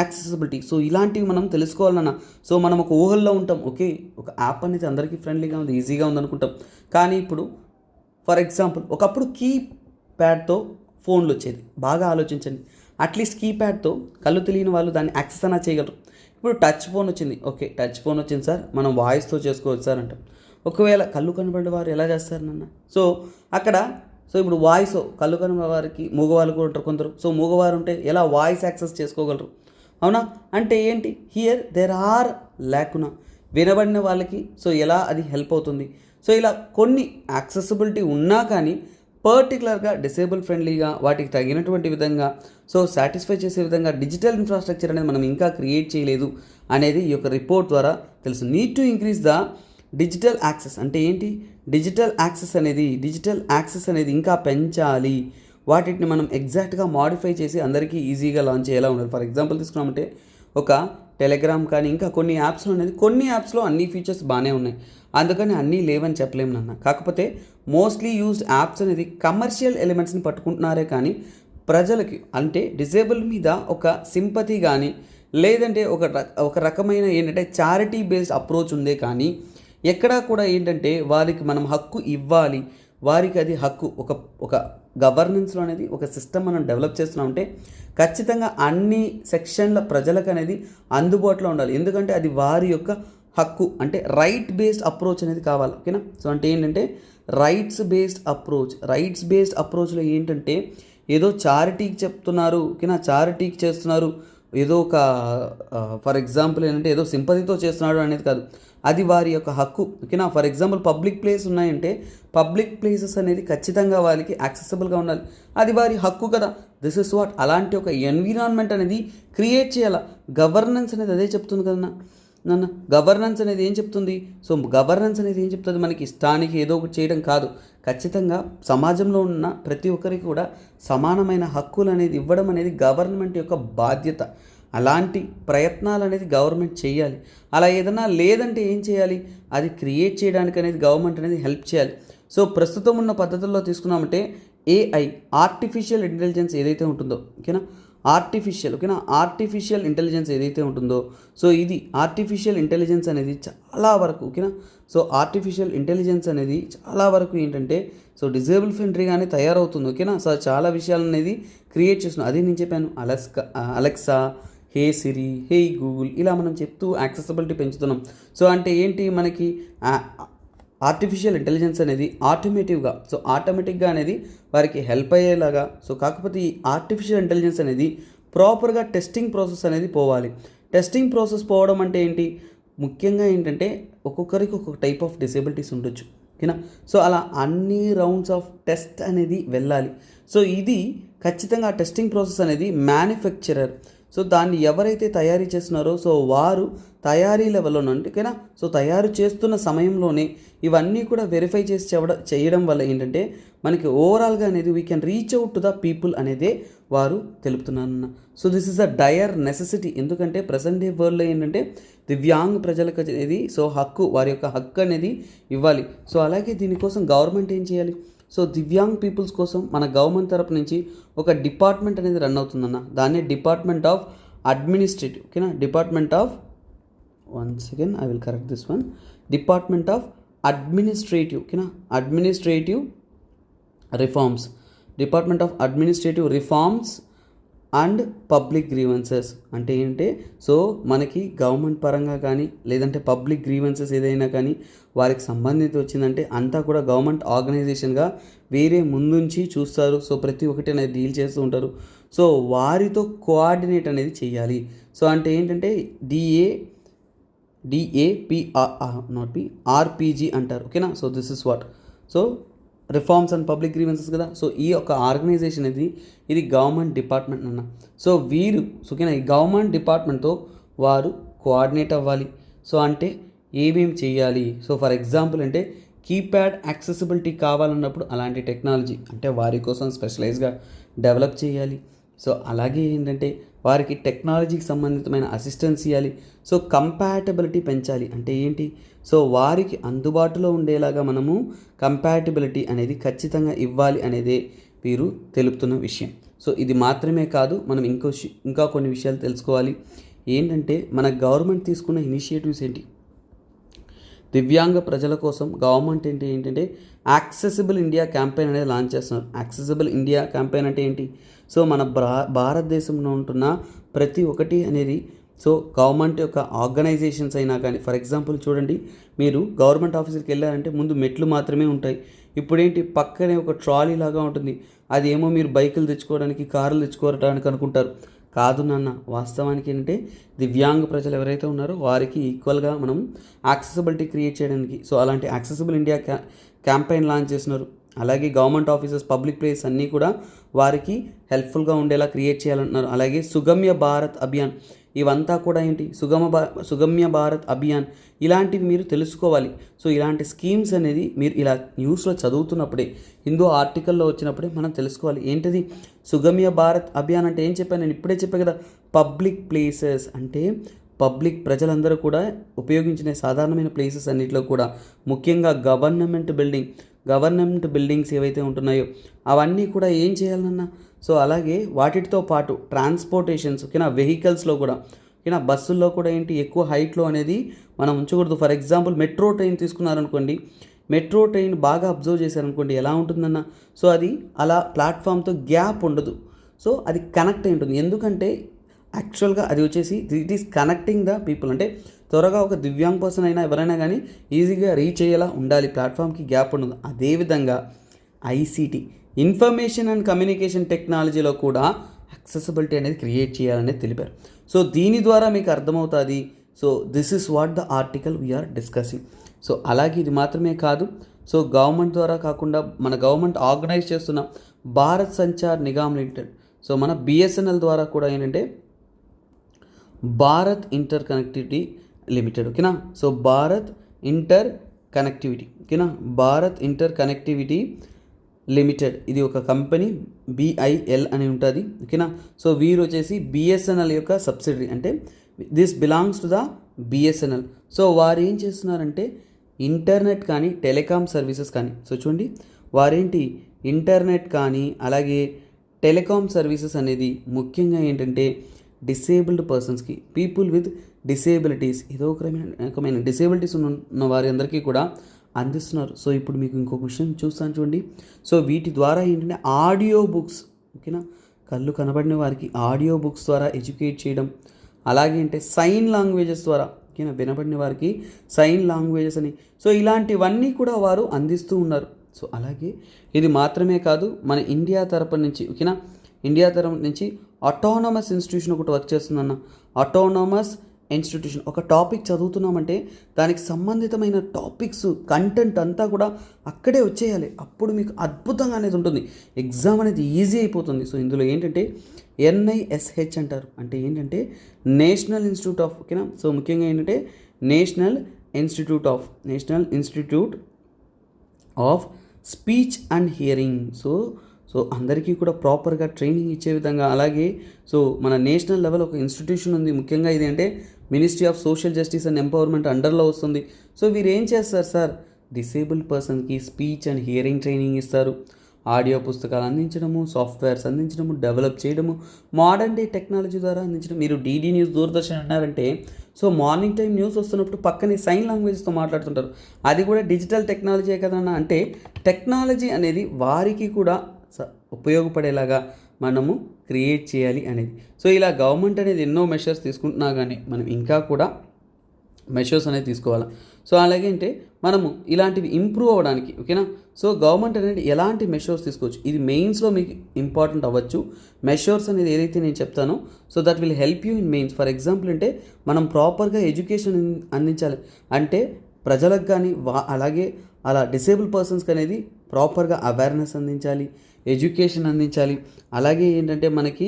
accessibility. So ఇలాంటివి మనం తెలుసుకోవాలన్నా, సో మనం ఒక ఊహల్లో ఉంటాం. ఓకే, ఒక యాప్ అనేది అందరికీ ఫ్రెండ్లీగా ఉంది, ఈజీగా ఉంది అనుకుంటాం. కానీ ఇప్పుడు ఫర్ ఎగ్జాంపుల్ ఒకప్పుడు కీప్యాడ్తో ఫోన్లు వచ్చేది. బాగా ఆలోచించండి, అట్లీస్ట్ కీప్యాడ్తో కళ్ళు తెలియని వాళ్ళు దాన్ని యాక్సెస్ అన్నా చేయగలరు. ఇప్పుడు టచ్ ఫోన్ వచ్చింది. ఓకే, టచ్ ఫోన్ వచ్చింది సార్, మనం వాయిస్తో చేసుకోవచ్చు సార్ అంటాం. ఒకవేళ కళ్ళు కనబడే వారు ఎలా చేస్తారు నాన్న? సో అక్కడ ఇప్పుడు వాయిస్ కళ్ళు కనబడే వారికి మూగవాళ్ళు కూడా ఉంటారు కొందరు. సో మూగవారు ఉంటే ఎలా వాయిస్ యాక్సెస్ చేసుకోగలరు? అవునా. అంటే ఏంటి, హియర్ దేర్ ఆర్ లేకున్నా వినబడిన వాళ్ళకి సో ఎలా అది హెల్ప్ అవుతుంది? సో ఇలా కొన్ని యాక్సెసిబిలిటీ ఉన్నా కానీ పర్టికులర్గా డిసేబుల్ ఫ్రెండ్లీగా వాటికి తగినటువంటి విధంగా సో సాటిస్ఫై చేసే విధంగా డిజిటల్ ఇన్ఫ్రాస్ట్రక్చర్ అనేది మనం ఇంకా క్రియేట్ చేయలేదు అనేది ఈ యొక్క రిపోర్ట్ ద్వారా తెలుసు. Need to increase the digital access అంటే ఏంటి, డిజిటల్ యాక్సెస్ అనేది ఇంకా పెంచాలి. వాటిని మనం ఎగ్జాక్ట్గా మాడిఫై చేసి అందరికీ ఈజీగా లాంచ్ చేయాలా ఉండాలి. ఫర్ ఎగ్జాంపుల్ తీసుకున్నామంటే ఒక టెలిగ్రామ్ కానీ ఇంకా కొన్ని యాప్స్లో అనేది, కొన్ని యాప్స్లో అన్ని ఫీచర్స్ బాగానే ఉన్నాయి, అందుకని అన్నీ లేవని చెప్పలేము నాన్న. కాకపోతే మోస్ట్లీ యూజ్డ్ యాప్స్ అనేది కమర్షియల్ ఎలిమెంట్స్ని పట్టుకుంటున్నారే కానీ ప్రజలకి అంటే డిజేబుల్ మీద ఒక సింపతి కానీ లేదంటే ఒక రకమైన ఏంటంటే చారిటీ బేస్డ్ అప్రోచ్ ఉందే కానీ ఎక్కడా కూడా ఏంటంటే వారికి మనం హక్కు ఇవ్వాలి, వారికి అది హక్కు ఒక గవర్నెన్స్లో అనేది ఒక సిస్టమ్ మనం డెవలప్ చేస్తున్నామంటే ఖచ్చితంగా అన్ని సెక్షన్ల ప్రజలకు అనేది అందుబాటులో ఉండాలి. ఎందుకంటే అది వారి యొక్క హక్కు, అంటే రైట్ బేస్డ్ అప్రోచ్ అనేది కావాలి. ఓకేనా. సో అంటే ఏంటంటే రైట్స్ బేస్డ్ అప్రోచ్లో ఏంటంటే ఏదో చారిటీకి చెప్తున్నారు, ఓకేనా, చారిటీకి చేస్తున్నారు, ఏదో ఒక ఫర్ ఎగ్జాంపుల్ ఏంటంటే ఏదో సింపతితో చేస్తున్నాడు అనేది కాదు, అది వారి యొక్క హక్కు. ఓకేనా. ఫర్ ఎగ్జాంపుల్ పబ్లిక్ ప్లేస్ ఉన్నాయంటే పబ్లిక్ ప్లేసెస్ అనేది ఖచ్చితంగా వారికి యాక్సెసిబుల్గా ఉండాలి, అది వారి హక్కు కదా. దిస్ ఇస్ వాట్, అలాంటి ఒక ఎన్విరాన్మెంట్ అనేది క్రియేట్ చేయాలి. గవర్నెన్స్ అనేది అదే చెప్తుంది కదా నాన్న. గవర్నెన్స్ అనేది ఏం చెప్తుంది? సో గవర్నెన్స్ అనేది ఏం చెప్తుంది? మనకి ఇష్టానికి ఏదో ఒకటి చేయడం కాదు, ఖచ్చితంగా సమాజంలో ఉన్న ప్రతి ఒక్కరికి కూడా సమానమైన హక్కులు అనేది ఇవ్వడం అనేది గవర్నమెంట్ యొక్క బాధ్యత. అలాంటి ప్రయత్నాలు అనేది గవర్నమెంట్ చేయాలి. అలా ఏదైనా లేదంటే ఏం చేయాలి, అది క్రియేట్ చేయడానికి అనేది గవర్నమెంట్ అనేది హెల్ప్ చేయాలి. సో ప్రస్తుతం ఉన్న పద్ధతుల్లో తీసుకున్నామంటే ఏఐ, ఆర్టిఫిషియల్ ఇంటెలిజెన్స్ ఏదైతే ఉంటుందో, ఓకేనా, ఆర్టిఫిషియల్ ఇంటెలిజెన్స్ ఏదైతే ఉంటుందో, సో ఇది ఆర్టిఫిషియల్ ఇంటెలిజెన్స్ అనేది చాలా వరకు, ఓకేనా, సో ఆర్టిఫిషియల్ ఇంటెలిజెన్స్ అనేది చాలా వరకు ఏంటంటే సో డిజేబుల్ ఫ్రెండ్లీగానే తయారవుతుంది. ఓకేనా. సో చాలా విషయాలు అనేది క్రియేట్ చేస్తున్నాం. అదే నేను చెప్పాను, అలెక్సా, హే సిరి, హే గూగుల్, ఇలా మనం చెప్తూ యాక్సెసిబిలిటీ పెంచుతున్నాం. సో అంటే ఏంటి, మనకి ఆర్టిఫిషియల్ ఇంటెలిజెన్స్ అనేది ఆటోమేటిక్గా అనేది వారికి హెల్ప్ అయ్యేలాగా. సో కాకపోతే ఈ ఆర్టిఫిషియల్ ఇంటెలిజెన్స్ అనేది ప్రాపర్గా టెస్టింగ్ ప్రాసెస్ అనేది పోవాలి. టెస్టింగ్ ప్రాసెస్ పోవడం అంటే ఏంటి, ముఖ్యంగా ఏంటంటే ఒక్కొక్కరికి ఒక్కొక్క టైప్ ఆఫ్ డిసేబిలిటీస్ ఉండొచ్చు. ఓకేనా. సో అలా అన్ని రౌండ్స్ ఆఫ్ టెస్ట్ అనేది వెళ్ళాలి. సో ఇది ఖచ్చితంగా టెస్టింగ్ ప్రాసెస్ అనేది మ్యానుఫ్యాక్చరర్, సో దాన్ని ఎవరైతే తయారీ చేస్తున్నారో సో వారు తయారీ లెవెల్లోనే, ఓకేనా, సో తయారు చేస్తున్న సమయంలోనే ఇవన్నీ కూడా వెరిఫై చేసి చేయడం వల్ల ఏంటంటే మనకి ఓవరాల్గా అనేది we can reach out to the people అనేదే వారు తెలుపుతున్నారన్న. So this is a dire necessity. ఎందుకంటే ప్రజెంట్ డే వరల్డ్లో ఏంటంటే దివ్యాంగ్ ప్రజలకు అనేది సో హక్కు, వారి యొక్క హక్కు అనేది ఇవ్వాలి. సో అలాగే దీనికోసం గవర్నమెంట్ ఏం చేయాలి, సో దివ్యాంగ్ పీపుల్స్ కోసం మన గవర్నమెంట్ తరపు నుంచి ఒక డిపార్ట్మెంట్ అనేది రన్ అవుతుందన్న. దాన్ని డిపార్ట్మెంట్ ఆఫ్ అడ్మినిస్ట్రేటివ్, ఓకేనా, డిపార్ట్మెంట్ ఆఫ్ అడ్మినిస్ట్రేటివ్, ఓకేనా, administrative reforms and public grievances అంటే ఏంటంటే సో మనకి గవర్నమెంట్ పరంగా కానీ లేదంటే పబ్లిక్ గ్రీవెన్సెస్ ఏదైనా కానీ వారికి సంబంధిత వచ్చిందంటే అంతా కూడా గవర్నమెంట్ ఆర్గనైజేషన్గా వేరే ముందుంచి చూస్తారు. సో ప్రతి ఒక్కటి అనేది డీల్ చేస్తూ ఉంటారు. సో వారితో కోఆర్డినేట్ అనేది చేయాలి. సో అంటే ఏంటంటే డిఏపిఆర్ నాట్ పి ఆర్పిజి అంటారు. ఓకేనా. So this is what. So reforms and public grievances కదా. సో ఈ యొక్క ఆర్గనైజేషన్ ఇది గవర్నమెంట్ డిపార్ట్మెంట్ అన్న. సో వీరు ఓకేనా ఈ గవర్నమెంట్ డిపార్ట్మెంట్తో వారు కోఆర్డినేట్ అవ్వాలి. సో అంటే ఏమేమి చేయాలి. సో ఫర్ ఎగ్జాంపుల్ అంటే కీప్యాడ్ యాక్సెసిబిలిటీ కావాలన్నప్పుడు అలాంటి టెక్నాలజీ అంటే వారి కోసం స్పెషలైజ్గా డెవలప్ చేయాలి. సో అలాగే ఏంటంటే వారికి టెక్నాలజీకి సంబంధితమైన అసిస్టెన్స్ ఇవ్వాలి. సో కంపాటబిలిటీ పెంచాలి అంటే ఏంటి. సో వారికి అందుబాటులో ఉండేలాగా మనము కంపాటబిలిటీ అనేది ఖచ్చితంగా ఇవ్వాలి అనేదే వీరు తెలుపుతున్న విషయం. సో ఇది మాత్రమే కాదు, మనం ఇంకా కొన్ని విషయాలు తెలుసుకోవాలి. ఏంటంటే మన గవర్నమెంట్ తీసుకున్న ఇనిషియేటివ్స్ ఏంటి. దివ్యాంగ ప్రజల కోసం గవర్నమెంట్ ఏంటంటే యాక్సెసిబుల్ ఇండియా క్యాంపెయిన్ అనేది లాంచ్ చేస్తున్నారు. యాక్సెసిబుల్ ఇండియా క్యాంపెయిన్ అంటే ఏంటి. సో మన భారతదేశంలో ఉంటున్న ప్రతి ఒక్కటి అనేది సో గవర్నమెంట్ యొక్క ఆర్గనైజేషన్స్ అయినా కానీ ఫర్ ఎగ్జాంపుల్ చూడండి, మీరు గవర్నమెంట్ ఆఫీస్కి వెళ్ళారంటే ముందు మెట్లు మాత్రమే ఉంటాయి. ఇప్పుడేంటి పక్కనే ఒక ట్రాలీ లాగా ఉంటుంది. అదేమో మీరు బైకులు తెచ్చుకోవడానికి కార్లు తెచ్చుకోవడానికి అనుకుంటారు. కాదు నాన్న, వాస్తవానికి ఏంటంటే దివ్యాంగ ప్రజలు ఎవరైతే ఉన్నారో వారికి ఈక్వల్గా మనం యాక్సెసిబిలిటీ క్రియేట్ చేయడానికి సో అలాంటి యాక్సెసిబుల్ ఇండియా క్యాంపెయిన్ లాంచ్ చేస్తున్నారు. అలాగే గవర్నమెంట్ ఆఫీసెస్ పబ్లిక్ ప్లేస్ అన్నీ కూడా వారికి హెల్ప్ఫుల్గా ఉండేలా క్రియేట్ చేయాలంటున్నారు. అలాగే సుగమ్య భారత్ అభియాన్ ఇవంతా కూడా ఏంటి సుగమ్య భారత్ అభియాన్ ఇలాంటివి మీరు తెలుసుకోవాలి. సో ఇలాంటి స్కీమ్స్ అనేది మీరు ఇలా న్యూస్లో చదువుతున్నప్పుడే హిందూ ఆర్టికల్లో వచ్చినప్పుడే మనం తెలుసుకోవాలి. ఏంటిది సుగమ్య భారత్ అభియాన్ అంటే ఏం చెప్పాను నేను ఇప్పుడే చెప్పాను కదా. పబ్లిక్ ప్లేసెస్ అంటే పబ్లిక్ ప్రజలందరూ కూడా ఉపయోగించిన సాధారణమైన ప్లేసెస్ అన్నింటిలో కూడా ముఖ్యంగా గవర్నమెంట్ బిల్డింగ్స్ ఏవైతే ఉంటున్నాయో అవన్నీ కూడా ఏం చేయాలన్నా సో అలాగే వాటితో పాటు ట్రాన్స్పోర్టేషన్స్ ఓకేనా వెహికల్స్లో కూడా ఓకేనా బస్సుల్లో కూడా ఏంటి ఎక్కువ హైట్లో అనేది మనం ఉంచకూడదు. ఫర్ ఎగ్జాంపుల్ మెట్రో ట్రైన్ తీసుకున్నారనుకోండి, మెట్రో ట్రైన్ బాగా అబ్జర్వ్ చేశారనుకోండి ఎలా ఉంటుందన్న సో అది అలా ప్లాట్ఫామ్తో గ్యాప్ ఉండదు. సో అది కనెక్ట్ అయి ఉంటుంది. ఎందుకంటే యాక్చువల్గా అది వచ్చేసి it is connecting the people అంటే త్వరగా ఒక దివ్యాంగ్ పర్సన్ అయినా ఎవరైనా కానీ ఈజీగా రీచ్ అయ్యేలా ఉండాలి. ప్లాట్ఫామ్కి గ్యాప్ ఉండదు. అదేవిధంగా ఐసీటీ ఇన్ఫర్మేషన్ అండ్ కమ్యూనికేషన్ టెక్నాలజీలో కూడా యాక్సెసిబిలిటీ అనేది క్రియేట్ చేయాలనేది తెలిపారు. సో దీని ద్వారా మీకు అర్థమవుతుంది. So this is what the article we're discussing. So అలాగే ఇది మాత్రమే కాదు, సో గవర్నమెంట్ ద్వారా కాకుండా మన గవర్నమెంట్ ఆర్గనైజ్ చేస్తున్న భారత్ సంచార్ నిగమ్ లిమిటెడ్ సో మన బిఎస్ఎన్ఎల్ ద్వారా కూడా ఏంటంటే భారత్ ఇంటర్ కనెక్టివిటీ లిమిటెడ్ ఓకేనా. So Bharat inter connectivity limited ఇది ఒక కంపెనీ బిఐఎల్ అని ఉంటుంది ఓకేనా. సో వీరు వచ్చేసి బిఎస్ఎన్ఎల్ యొక్క సబ్సిడరీ అంటే this belongs to the BSNL. So వారు ఏం చేస్తున్నారంటే ఇంటర్నెట్ కానీ టెలికాం సర్వీసెస్ కానీ సో చూడండి వారేంటి ఇంటర్నెట్ కానీ అలాగే టెలికాం సర్వీసెస్ అనేది ముఖ్యంగా ఏంటంటే డిసేబుల్డ్ పర్సన్స్కి పీపుల్ విత్ డిసేబిలిటీస్ ఏదో ఒక రకమైన డిసేబిలిటీస్ ఉన్న వారి అందరికీ కూడా అందిస్తున్నారు. సో ఇప్పుడు మీకు ఇంకో క్వశ్చన్ చూస్తాను చూడండి. సో వీటి ద్వారా ఏంటంటే ఆడియో బుక్స్ ఓకేనా కళ్ళు కనబడిన వారికి ఆడియో బుక్స్ ద్వారా ఎడ్యుకేట్ చేయడం, అలాగే అంటే సైన్ లాంగ్వేజెస్ ద్వారా ఓకేనా వినబడిన వారికి సైన్ లాంగ్వేజెస్ అని సో ఇలాంటివన్నీ కూడా వారు అందిస్తూ ఉన్నారు. సో అలాగే ఇది మాత్రమే కాదు, మన ఇండియా తరపు నుంచి ఆటోనమస్ ఇన్స్టిట్యూషన్ ఒకటి వర్క్ చేస్తుందన్న. ఆటోనమస్ ఇన్స్టిట్యూషన్ ఒక టాపిక్ చదువుతున్నామంటే దానికి సంబంధితమైన టాపిక్స్ కంటెంట్ అంతా కూడా అక్కడే వచ్చేయాలి. అప్పుడు మీకు అద్భుతంగా అనేది ఉంటుంది, ఎగ్జామ్ అనేది ఈజీ అయిపోతుంది. సో ఇందులో ఏంటంటే NISH అంటారు. అంటే ఏంటంటే నేషనల్ ఇన్స్టిట్యూట్ ఆఫ్ ఓకేనా. సో ముఖ్యంగా ఏంటంటే national institute of speech and hearing. So అందరికీ కూడా ప్రాపర్గా ట్రైనింగ్ ఇచ్చే విధంగా, అలాగే సో మన నేషనల్ లెవెల్ ఒక ఇన్స్టిట్యూషన్ ఉంది. ముఖ్యంగా ఇది అంటే ministry of social justice and empowerment అండర్లో వస్తుంది. సో వీరు ఏం చేస్తారు సార్, డిసేబుల్డ్ పర్సన్కి స్పీచ్ అండ్ హియరింగ్ ట్రైనింగ్ ఇస్తారు. ఆడియో పుస్తకాలు అందించడము, సాఫ్ట్వేర్స్ అందించడము, డెవలప్ చేయడము, మోడర్న్ డే టెక్నాలజీ ద్వారా అందించడం. మీరు DD న్యూస్, దూరదర్శన్ అన్నారంటే సో మార్నింగ్ టైం న్యూస్ వస్తున్నప్పుడు పక్కనే సైన్ లాంగ్వేజ్తో మాట్లాడుతుంటారు. అది కూడా డిజిటల్ టెక్నాలజీ కదన్నా. అంటే టెక్నాలజీ అనేది వారికి కూడా ఉపయోగపడేలాగా మనము క్రియేట్ చేయాలి అనేది. సో ఇలా గవర్నమెంట్ అనేది ఎన్నో మెషర్స్ తీసుకుంటున్నా కానీ మనం ఇంకా కూడా మెషర్స్ అనేది తీసుకోవాలి. సో అలాగే అంటే మనము ఇలాంటివి ఇంప్రూవ్ అవ్వడానికి ఓకేనా. సో గవర్నమెంట్ అనేది ఎలాంటి మెషర్స్ తీసుకోవచ్చు, ఇది మెయిన్స్లో మీకు ఇంపార్టెంట్ అవ్వచ్చు. మెషర్స్ అనేది ఏదైతే నేను చెప్తానో so that will help you in mains. For example అంటే మనం ప్రాపర్గా ఎడ్యుకేషన్ అందించాలి అంటే ప్రజలకు కానీ అలాగే అలా డిసేబుల్ పర్సన్స్కి అనేది ప్రాపర్గా అవేర్నెస్ అందించాలి, ఎడ్యుకేషన్ అందించాలి. అలాగే ఏంటంటే మనకి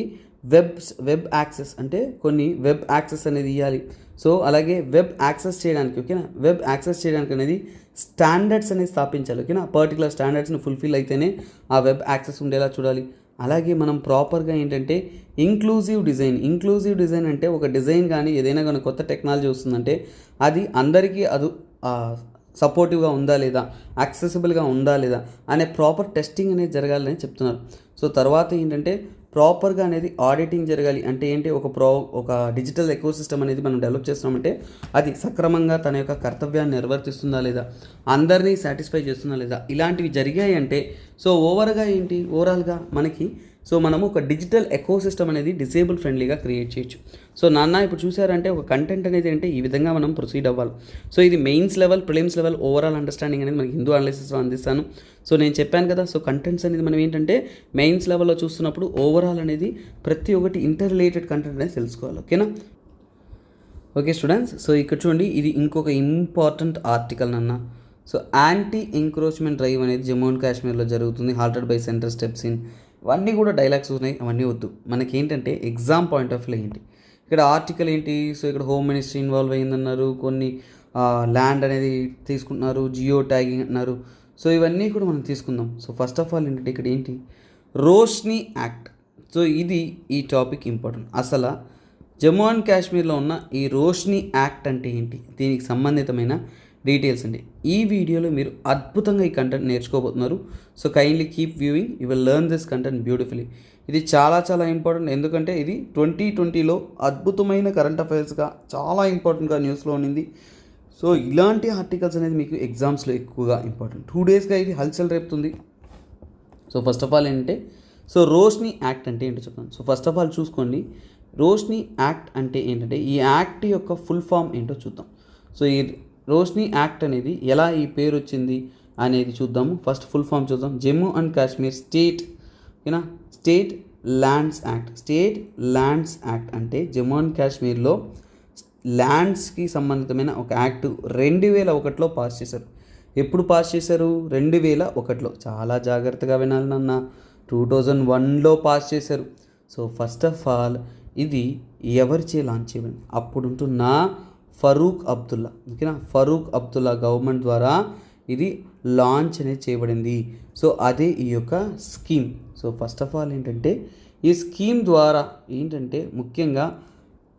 వెబ్ యాక్సెస్ అంటే కొన్ని వెబ్ యాక్సెస్ అనేది ఇవ్వాలి. సో అలాగే వెబ్ యాక్సెస్ చేయడానికి ఓకేనా, వెబ్ యాక్సెస్ చేయడానికి అనేది స్టాండర్డ్స్ అనేది స్థాపించాలి ఓకేనా. పర్టికులర్ స్టాండర్డ్స్ని ఫుల్ఫిల్ అయితేనే ఆ వెబ్ యాక్సెస్ ఉండేలా చూడాలి. అలాగే మనం ప్రాపర్గా ఏంటంటే ఇంక్లూజివ్ డిజైన్ అంటే ఒక డిజైన్ కానీ ఏదైనా కానీ కొత్త టెక్నాలజీ వస్తుందంటే అది అందరికీ సపోర్టివ్గా ఉందా లేదా, యాక్సెసిబుల్గా ఉందా లేదా అనే ప్రాపర్ టెస్టింగ్ అనేది జరగాలని చెప్తున్నారు. సో తర్వాత ఏంటంటే ప్రాపర్గా అనేది ఆడిటింగ్ జరగాలి. అంటే ఏంటి, ఒక డిజిటల్ ఎకోసిస్టమ్ అనేది మనం డెవలప్ చేస్తున్నామంటే అది సక్రమంగా తన యొక్క కర్తవ్యాన్ని నిర్వర్తిస్తుందా లేదా, అందరినీ సాటిస్ఫై చేస్తుందా లేదా, ఇలాంటివి జరిగాయి అంటే సో ఓవరాల్గా మనకి సో మనము ఒక డిజిటల్ ఎకోసిస్టమ్ అనేది డిసేబుల్ ఫ్రెండ్లీగా క్రియేట్ చేయొచ్చు. సో ఇప్పుడు చూసారంటే ఒక కంటెంట్ అనేది అంటే ఈ విధంగా మనం ప్రొసీడ్ అవ్వాలి. సో ఇది mains level, prelims level overall understanding అనేది మనకి హిందూ అనాలిసిస్లో అందిస్తాను. సో నేను చెప్పాను కదా, సో కంటెంట్స్ అనేది మనం ఏంటంటే మెయిన్స్ లెవెల్లో చూస్తున్నప్పుడు ఓవరాల్ అనేది ప్రతి ఒక్కటి ఇంటర్ రిలేటెడ్ కంటెంట్ అనేది తెలుసుకోవాలి ఓకేనా. ఓకే స్టూడెంట్స్, సో ఇక్కడ చూడండి, ఇది ఇంకొక ఇంపార్టెంట్ ఆర్టికల్ అన్న. సో యాంటీ ఎంక్రోచ్మెంట్ డ్రైవ్ అనేది జమ్మూ అండ్ కాశ్మీర్లో జరుగుతుంది, halted by centre steps in. ఇవన్నీ కూడా డైలాగ్స్ ఉన్నాయి, అవన్నీ వద్దు. మనకి ఏంటంటే ఎగ్జామ్ పాయింట్ ఆఫ్ వ్యూ ఏంటి, ఇక్కడ ఆర్టికల్ ఏంటి. సో ఇక్కడ హోమ్ మినిస్ట్రీ ఇన్వాల్వ్ అయ్యిందన్నారు, కొన్ని ల్యాండ్ అనేది తీసుకుంటున్నారు, జియో ట్యాగింగ్ అన్నారు. సో ఇవన్నీ కూడా మనం తీసుకుందాం. సో ఫస్ట్ ఆఫ్ ఆల్ ఏంటంటే ఇక్కడ ఏంటి, రోష్ని యాక్ట్. సో ఇది ఈ టాపిక్ ఇంపార్టెంట్. అసలు జమ్మూ అండ్ కాశ్మీర్లో ఉన్న ఈ రోష్ని యాక్ట్ అంటే ఏంటి, దీనికి సంబంధితమైన డీటెయిల్స్ అండి. ఈ వీడియోలో మీరు అద్భుతంగా ఈ కంటెంట్ నేర్చుకోబోతున్నారు. So kindly keep viewing, you will learn this content beautifully. ఇది చాలా చాలా ఇంపార్టెంట్, ఎందుకంటే ఇది 2020లో అద్భుతమైన కరెంట్ అఫైర్స్గా చాలా ఇంపార్టెంట్గా న్యూస్లో ఉన్నింది. సో ఇలాంటి ఆర్టికల్స్ అనేది మీకు ఎగ్జామ్స్లో ఎక్కువగా ఇంపార్టెంట్. 2 డేస్గా ఇది హల్చల్ రేపుతుంది. సో ఫస్ట్ ఆఫ్ ఆల్ ఏంటంటే సో రోష్ని యాక్ట్ అంటే ఏంటో చెప్తాను. సో ఫస్ట్ ఆఫ్ ఆల్ చూసుకోండి, రోష్ని యాక్ట్ అంటే ఏంటంటే ఈ యాక్ట్ యొక్క ఫుల్ ఫామ్ ఏంటో చూద్దాం. సో ఈ రోష్ని యాక్ట్ అనేది ఎలా ఈ పేరు వచ్చింది అనేది చూద్దాము. ఫస్ట్ ఫుల్ ఫామ్ చూద్దాం. Jammu and Kashmir state lands act అంటే జమ్మూ అండ్ కాశ్మీర్లో ల్యాండ్స్కి సంబంధితమైన ఒక యాక్ట్ 2001లో పాస్ చేశారు. ఎప్పుడు పాస్ చేశారు, 2001లో. చాలా జాగ్రత్తగా వినాలి నాన్న, 2001లో పాస్ చేశారు. సో ఫస్ట్ ఆఫ్ ఆల్ ఇది ఎవరిచే లాంచ్ చేయబడింది, అప్పుడుంటున్న ఫరూక్ అబ్దుల్లా గవర్నమెంట్ ద్వారా ఇది లాంచ్ అనేది చేయబడింది. సో అదే ఈ యొక్క scheme. So first of all ఏంటంటే ఈ స్కీమ్ ద్వారా ఏంటంటే ముఖ్యంగా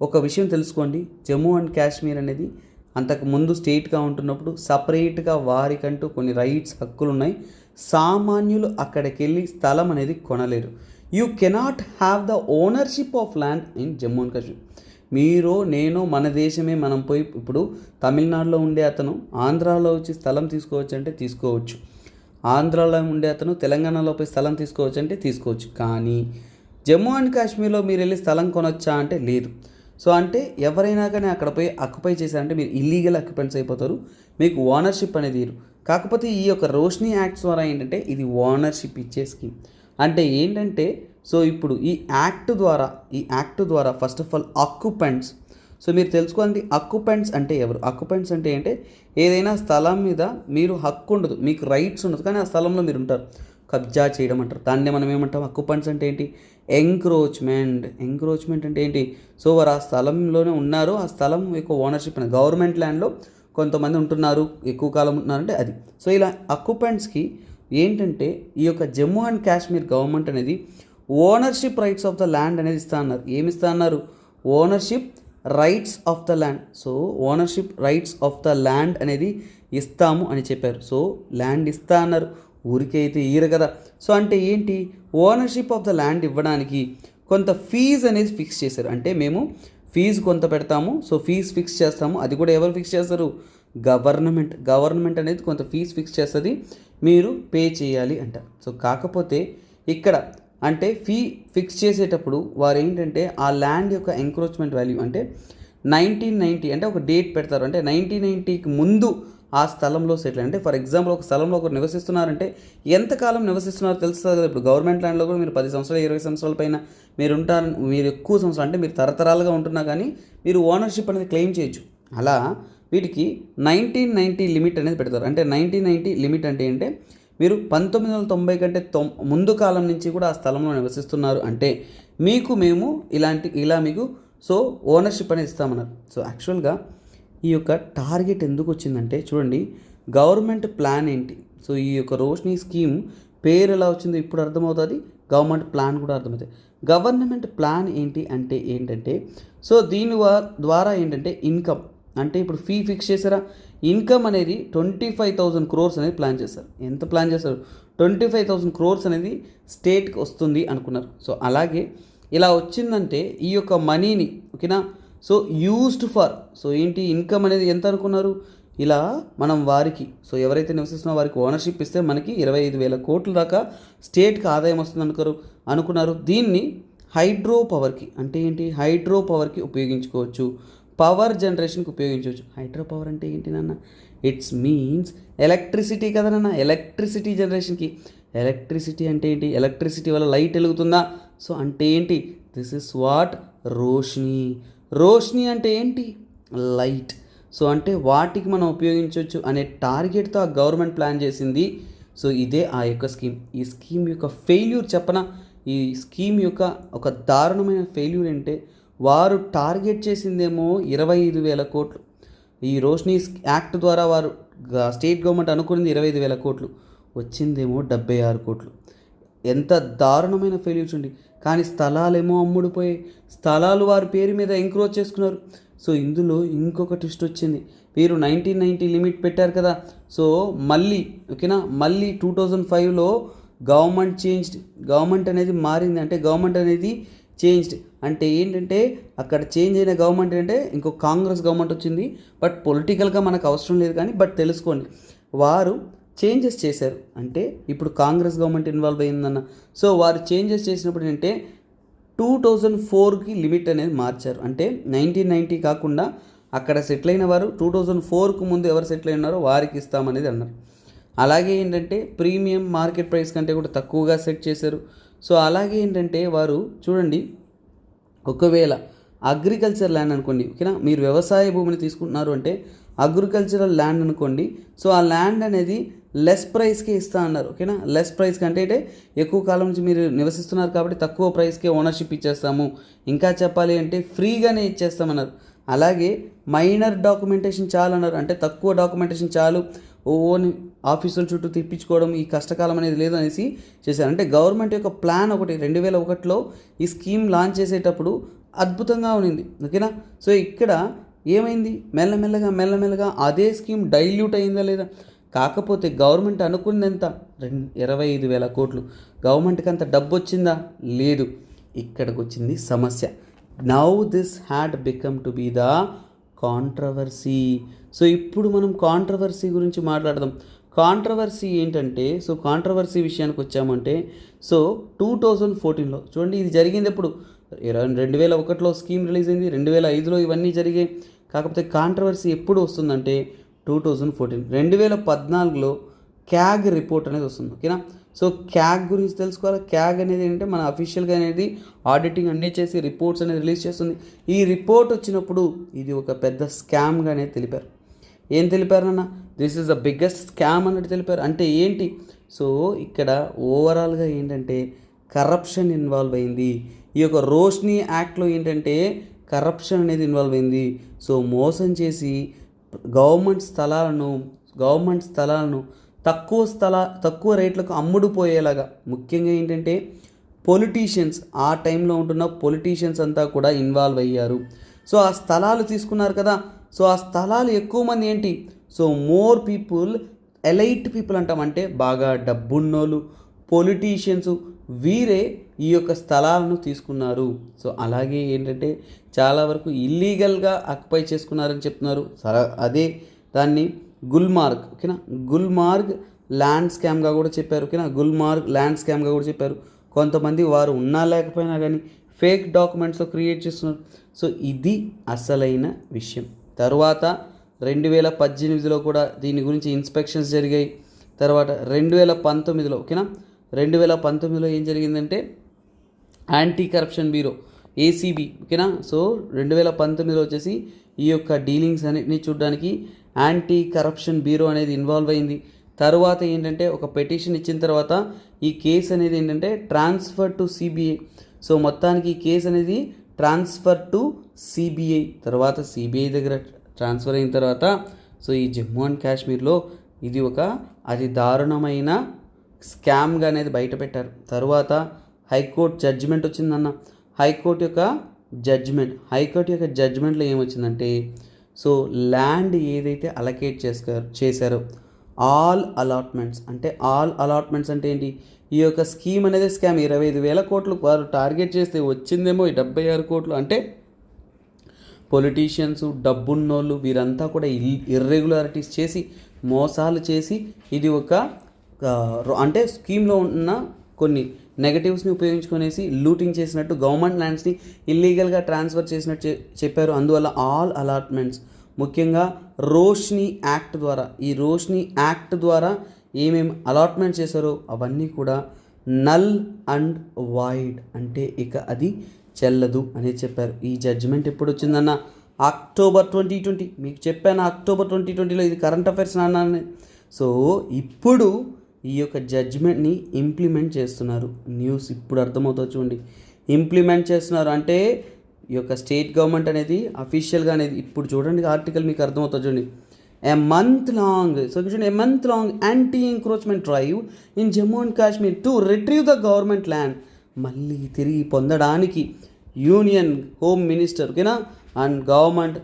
ఒక విషయం తెలుసుకోండి, జమ్మూ అండ్ కాశ్మీర్ అనేది అంతకుముందు స్టేట్గా ఉంటున్నప్పుడు సపరేట్గా వారికంటూ కొన్ని రైట్స్, హక్కులు ఉన్నాయి. సామాన్యులు అక్కడికి వెళ్ళి స్థలం అనేది కొనలేరు. You cannot have the ownership of land in Jammu and Kashmir. మీరు, నేను, మన దేశమే, మనం పోయి ఇప్పుడు తమిళనాడులో ఉండే అతను ఆంధ్రాలో వచ్చి స్థలం తీసుకోవచ్చు అంటే తీసుకోవచ్చు, ఆంధ్రాలో ఉండే అతను తెలంగాణలో పోయి స్థలం తీసుకోవచ్చు అంటే తీసుకోవచ్చు. కానీ జమ్మూ అండ్ కాశ్మీర్లో మీరు వెళ్ళి స్థలం కొనొచ్చా అంటే లేదు. సో అంటే ఎవరైనా కానీ అక్కడ పోయి ఆక్యుపై చేశారంటే మీరు ఇల్లీగల్ ఆక్యుపెంట్స్ అయిపోతారు, మీకు ఓనర్షిప్ అనేది ఇరు. కాకపోతే ఈ యొక్క రోష్ని యాక్ట్స్ ద్వారా ఏంటంటే ఇది ఓనర్షిప్ ఇచ్చే స్కీమ్. అంటే ఏంటంటే సో ఇప్పుడు ఈ యాక్ట్ ద్వారా first of all occupants. So మీరు తెలుసుకోవాలంటే ఆక్యుపెంట్స్ అంటే ఎవరు, ఆక్యుపెంట్స్ అంటే ఏంటంటే ఏదైనా స్థలం మీద మీరు హక్కు ఉండదు, మీకు రైట్స్ ఉండదు, కానీ ఆ స్థలంలో మీరు ఉంటారు, కబ్జా చేయడం అంటారు. దాన్నే మనం ఏమంటాం, ఆక్యుపెంట్స్ అంటే ఏంటి, ఎంక్రోచ్మెంట్ అంటే ఏంటి, సో వారు ఆ స్థలంలోనే ఉన్నారు, ఆ స్థలం యొక్క ఓనర్షిప్ అనేది గవర్నమెంట్ ల్యాండ్లో కొంతమంది ఉంటున్నారు, ఎక్కువ కాలం ఉంటున్నారంటే అది. సో ఇలా ఆక్యుపెంట్స్కి ఏంటంటే ఈ యొక్క జమ్మూ అండ్ కాశ్మీర్ గవర్నమెంట్ అనేది ownership rights of the land అనేది ఇస్తా అన్నారు. ఏమి ఇస్తా అన్నారు, ownership rights of the land. So ownership rights of the land అనేది ఇస్తాము అని చెప్పారు. సో ల్యాండ్ ఇస్తా అన్నారు, ఊరికే అయితే ఇయ్యరు కదా. సో అంటే ఏంటి, ఓనర్షిప్ ఆఫ్ ద ల్యాండ్ ఇవ్వడానికి కొంత ఫీజు అనేది ఫిక్స్ చేశారు. అంటే మేము ఫీజు కొంత పెడతాము, సో ఫీజు ఫిక్స్ చేస్తాము. అది కూడా ఎవరు ఫిక్స్ చేస్తారు, గవర్నమెంట్ అనేది కొంత ఫీజు ఫిక్స్ చేస్తుంది, మీరు పే చేయాలి అంటారు. సో కాకపోతే ఇక్కడ అంటే ఫీ ఫిక్స్ చేసేటప్పుడు వారు ఏంటంటే ఆ ల్యాండ్ యొక్క ఎంక్రోచ్మెంట్ వాల్యూ అంటే 1990 అంటే ఒక డేట్ పెడతారు. అంటే 1990కి ముందు ఆ స్థలంలో సెటిల్. అంటే ఫర్ ఎగ్జాంపుల్ ఒక స్థలంలో ఒకరు నివసిస్తున్నారంటే ఎంతకాలం నివసిస్తున్నారో తెలుస్తుంది కదా. ఇప్పుడు గవర్నమెంట్ ల్యాండ్లో కూడా మీరు 10 సంవత్సరాలు 20 సంవత్సరాల పైన మీరు ఉంటారు, మీరు ఎక్కువ సంవత్సరాలు అంటే మీరు తరతరాలుగా ఉంటున్నా కానీ మీరు ఓనర్షిప్ అనేది క్లెయిమ్ చేయొచ్చు. అలా వీటికి 1990 లిమిట్ అనేది పెడతారు. అంటే 1990 లిమిట్ అంటే ఏంటంటే మీరు 1990 కంటే ముందు కాలం నుంచి కూడా ఆ స్థలంలో నివసిస్తున్నారు అంటే మేము ఇలా మీకు సో ఓనర్షిప్ అనేది ఇస్తామన్నారు. సో యాక్చువల్గా ఈ యొక్క టార్గెట్ ఎందుకు వచ్చిందంటే చూడండి, గవర్నమెంట్ ప్లాన్ ఏంటి. సో ఈ యొక్క రోష్ని స్కీమ్ పేరు ఎలా వచ్చిందో ఇప్పుడు అర్థమవుతుంది, గవర్నమెంట్ ప్లాన్ కూడా అర్థమవుతుంది. గవర్నమెంట్ ప్లాన్ ఏంటంటే సో దీని ద్వారా ఏంటంటే ఇన్కమ్ అంటే ఇప్పుడు ఫీ ఫిక్స్ చేసారా, ఇన్కమ్ అనేది 25,000 crores అనేది ప్లాన్ చేస్తారు. ఎంత ప్లాన్ చేస్తారు? 25,000 crores అనేది స్టేట్కి వస్తుంది అనుకున్నారు. సో అలాగే ఇలా వచ్చిందంటే ఈ యొక్క మనీని ఓకేనా సో యూజ్డ్ ఫర్ సో ఏంటి ఇన్కమ్ అనేది ఎంత అనుకున్నారు, ఇలా మనం వారికి సో ఎవరైతే నివసిస్తున్నారో వారికి ఓనర్షిప్ ఇస్తే మనకి 25,000 కోట్ల దాకా స్టేట్కి ఆదాయం వస్తుంది అనుకున్నారు. దీన్ని హైడ్రో పవర్కి అంటే ఏంటి, హైడ్రో పవర్కి ఉపయోగించుకోవచ్చు, పవర్ జనరేషన్కి ఉపయోగించవచ్చు. హైడ్రో పవర్ అంటే ఏంటి నాన్న, ఇట్స్ మీన్స్ ఎలక్ట్రిసిటీ కదా నాన్న, ఎలక్ట్రిసిటీ జనరేషన్కి. ఎలక్ట్రిసిటీ అంటే ఏంటి, ఎలక్ట్రిసిటీ వల్ల లైట్ వెలుగుతుందా, సో అంటే ఏంటి, this is what Roshni. Roshni అంటే ఏంటి, లైట్. సో అంటే వాటికి మనం ఉపయోగించవచ్చు అనే టార్గెట్తో ఆ గవర్నమెంట్ ప్లాన్ చేసింది. సో ఇదే ఆ యొక్క స్కీమ్. ఈ స్కీమ్ యొక్క ఫెయిల్యూర్ చెప్పనా, ఈ స్కీమ్ యొక్క ఒక దారుణమైన ఫెయిల్యూర్ అంటే వారు టార్గెట్ చేసిందేమో 25,000 కోట్లు. ఈ రోష్ని యాక్ట్ ద్వారా వారు స్టేట్ గవర్నమెంట్ అనుకున్నది 25,000 కోట్లు, వచ్చిందేమో 76 కోట్లు. ఎంత దారుణమైన ఫెయిల్యూర్ చూడండి. కానీ స్థలాలేమో అమ్ముడుపోయాయి, స్థలాలు వారి పేరు మీద ఎంక్రోచ్ చేసుకున్నారు. సో ఇందులో ఇంకొక ట్విస్ట్ వచ్చింది. మీరు 1990 లిమిట్ పెట్టారు కదా, సో మళ్ళీ ఓకేనా, మళ్ళీ 2005లో గవర్నమెంట్ అనేది మారింది. అంటే గవర్నమెంట్ అనేది చేంజ్డ్ అంటే ఏంటంటే అక్కడ చేంజ్ అయిన గవర్నమెంట్ అంటే ఇంకో కాంగ్రెస్ గవర్నమెంట్ వచ్చింది. బట్ పొలిటికల్గా మనకు అవసరం లేదు కానీ బట్ తెలుసుకోండి, వారు చేంజెస్ చేశారు. అంటే ఇప్పుడు కాంగ్రెస్ గవర్నమెంట్ ఇన్వాల్వ్ అయిందన్న. సో వారు చేంజెస్ చేసినప్పుడు ఏంటంటే 2004కి లిమిట్ అనేది మార్చారు. అంటే 1990 కాకుండా అక్కడ సెటిల్ అయిన వారు 2004కు ముందు ఎవరు సెటిల్ అయినారో వారికి ఇస్తామనేది అన్నారు. అలాగే ఏంటంటే ప్రీమియం మార్కెట్ ప్రైస్ కంటే కూడా తక్కువగా సెట్ చేశారు. సో అలాగే ఏంటంటే వారు చూడండి, ఒకవేళ అగ్రికల్చర్ ల్యాండ్ అనుకోండి ఓకేనా, మీరు వ్యవసాయ భూమిని తీసుకుంటున్నారు అంటే అగ్రికల్చరల్ ల్యాండ్ అనుకోండి, సో ఆ ల్యాండ్ అనేది లెస్ ప్రైస్కే ఇస్తా అన్నారు ఓకేనా. లెస్ ప్రైస్ కంటే ఎక్కువ కాలం నుంచి మీరు నివసిస్తున్నారు కాబట్టి తక్కువ ప్రైస్కే ఓనర్షిప్ ఇచ్చేస్తాము, ఇంకా చెప్పాలి అంటే ఫ్రీగానే ఇచ్చేస్తామన్నారు. అలాగే మైనర్ డాక్యుమెంటేషన్ చాలు అన్నారు. అంటే తక్కువ డాక్యుమెంటేషన్ చాలు, ఓన్ ఆఫీసుల చుట్టూ తిప్పించుకోవడం ఈ కష్టకాలం అనేది లేదు అనేసి చేశారు. అంటే గవర్నమెంట్ యొక్క ప్లాన్ ఒకటి 2001లో ఈ స్కీమ్ లాంచ్ చేసేటప్పుడు అద్భుతంగా ఉన్నింది ఓకేనా. సో ఇక్కడ ఏమైంది, మెల్లమెల్లగా అదే స్కీమ్ డైల్యూట్ అయిందా లేదా, కాకపోతే గవర్నమెంట్ అనుకున్నది ఎంత 25,000 కోట్లు, గవర్నమెంట్కి అంత డబ్బు వచ్చిందా, లేదు. ఇక్కడికి వచ్చింది సమస్య. Now this had become to be the controversy. So ఇప్పుడు మనం కాంట్రవర్సీ గురించి మాట్లాడదాం. కాంట్రవర్సీ ఏంటంటే, సో కాంట్రవర్సీ విషయానికి వచ్చామంటే సో 2014లో చూడండి, ఇది జరిగింది ఎప్పుడు, 2001లో స్కీమ్ రిలీజ్ అయింది, 2005లో ఇవన్నీ జరిగాయి. కాకపోతే కాంట్రవర్సీ ఎప్పుడు వస్తుందంటే 2014. 2014లో క్యాగ్ రిపోర్ట్ అనేది వస్తుంది ఓకేనా. సో క్యాగ్ గురించి తెలుసుకోవాలి. క్యాగ్ అనేది ఏంటంటే మన అఫీషియల్గా అనేది ఆడిటింగ్ అన్నీ చేసి రిపోర్ట్స్ అనేది రిలీజ్ చేస్తుంది. ఈ రిపోర్ట్ వచ్చినప్పుడు ఇది ఒక పెద్ద స్కామ్గా అనేది తెలిపారు. ఏం తెలిపారన్న, this is the biggest scam అన్నట్టు తెలిపారు. అంటే ఏంటి, సో ఇక్కడ ఓవరాల్గా ఏంటంటే కరప్షన్ ఇన్వాల్వ్ అయింది. ఈ యొక్క రోష్ని యాక్ట్లో ఏంటంటే కరప్షన్ అనేది ఇన్వాల్వ్ అయింది. సో మోసం చేసి గవర్నమెంట్ స్థలాలను తక్కువ రేట్లకు అమ్ముడుపోయేలాగా, ముఖ్యంగా ఏంటంటే పొలిటీషియన్స్, ఆ టైంలో ఉంటున్న పొలిటీషియన్స్ అంతా కూడా ఇన్వాల్వ్ అయ్యారు. సో ఆ స్థలాలు తీసుకున్నారు కదా, సో ఆ స్థలాలు ఎక్కువ మంది ఏంటి, so more people, elite people అంటాం, అంటే బాగా డబ్బున్నోళ్ళు, పొలిటీషియన్స్, వీరే ఈ యొక్క స్థలాలను తీసుకున్నారు. సో అలాగే ఏంటంటే చాలా వరకు ఇల్లీగల్గా ఆక్యుపై చేసుకున్నారని చెప్తున్నారు. అదే దాన్ని గుల్మార్గ్ ఓకేనా, గుల్మార్గ్ ల్యాండ్ స్కామ్గా కూడా చెప్పారు ఓకేనా, గుల్మార్గ్ ల్యాండ్ స్కామ్గా కూడా చెప్పారు. కొంతమంది వారు ఉన్నా లేకపోయినా కానీ ఫేక్ డాక్యుమెంట్స్ క్రియేట్ చేస్తున్నారు. సో ఇది అసలైన విషయం. తర్వాత 2018లో కూడా దీని గురించి ఇన్స్పెక్షన్స్ జరిగాయి. తర్వాత 2019లో ఓకేనా, 2019లో ఏం జరిగిందంటే యాంటీ కరప్షన్ బ్యూరో ఏసీబీ ఓకేనా. సో 2019లో వచ్చేసి ఈ యొక్క డీలింగ్స్ అన్నిటిని చూడడానికి యాంటీ కరప్షన్ బ్యూరో అనేది ఇన్వాల్వ్ అయింది. తర్వాత ఏంటంటే ఒక పెటిషన్ ఇచ్చిన తర్వాత ఈ కేసు అనేది ఏంటంటే ట్రాన్స్ఫర్ టు సిబిఐ. సో మొత్తానికి ఈ కేసు అనేది ట్రాన్స్ఫర్ టు సిబిఐ. తర్వాత సిబిఐ దగ్గర ట్రాన్స్ఫర్ అయిన తర్వాత సో ఈ జమ్మూ అండ్ కాశ్మీర్లో ఇది ఒక అతి దారుణమైన స్కామ్గా అనేది బయట పెట్టారు. తర్వాత హైకోర్టు జడ్జిమెంట్ వచ్చిందన్న. హైకోర్టు యొక్క జడ్జిమెంట్లో ఏమొచ్చిందంటే సో ల్యాండ్ ఏదైతే అలకేట్ చేశారో ఆల్ అలాట్మెంట్స్ అంటే ఏంటి, ఈ యొక్క స్కీమ్ అనేది స్కామ్ 25,000 కోట్లు వారు టార్గెట్ చేస్తే వచ్చిందేమో 76 కోట్లు. అంటే పొలిటీషియన్స్, డబ్బున్నోళ్ళు వీరంతా కూడా ఇర్రెగ్యులారిటీస్ చేసి మోసాలు చేసి ఇది ఒక అంటే స్కీమ్లో ఉన్న కొన్ని నెగటివ్స్ని ఉపయోగించుకునేసి లూటింగ్ చేసినట్టు గవర్నమెంట్ ల్యాండ్స్ని ఇల్లీగల్గా ట్రాన్స్ఫర్ చేసినట్టు చెప్పారు. అందువల్ల ఆల్ అలాట్మెంట్స్ ముఖ్యంగా రోష్ని యాక్ట్ ద్వారా ఏమేమి అలాట్మెంట్ చేశారో అవన్నీ కూడా నల్ అండ్ వాయిడ్, అంటే ఇక అది చెల్లదు అనేది చెప్పారు. ఈ జడ్జిమెంట్ ఎప్పుడు వచ్చిందన్న అక్టోబర్ 2020. మీకు చెప్పాను అక్టోబర్ 2020లో ఇది కరెంట్ అఫైర్స్ నాన్న. సో ఇప్పుడు ఈ యొక్క జడ్జిమెంట్ని ఇంప్లిమెంట్ చేస్తున్నారు. న్యూస్ ఇప్పుడు అర్థమవుతుంది చూడండి, ఇంప్లిమెంట్ చేస్తున్నారు అంటే ఈ యొక్క స్టేట్ గవర్నమెంట్ అనేది అఫీషియల్గా అనేది ఇప్పుడు చూడండి ఆర్టికల్ మీకు అర్థమవుతుంది చూడండి. A month long anti encroachment drive in Jammu and Kashmir to retrieve the government land. మళ్ళీ తిరిగి పొందడానికి యూనియన్ హోమ్ మినిస్టర్ ఓకేనా and government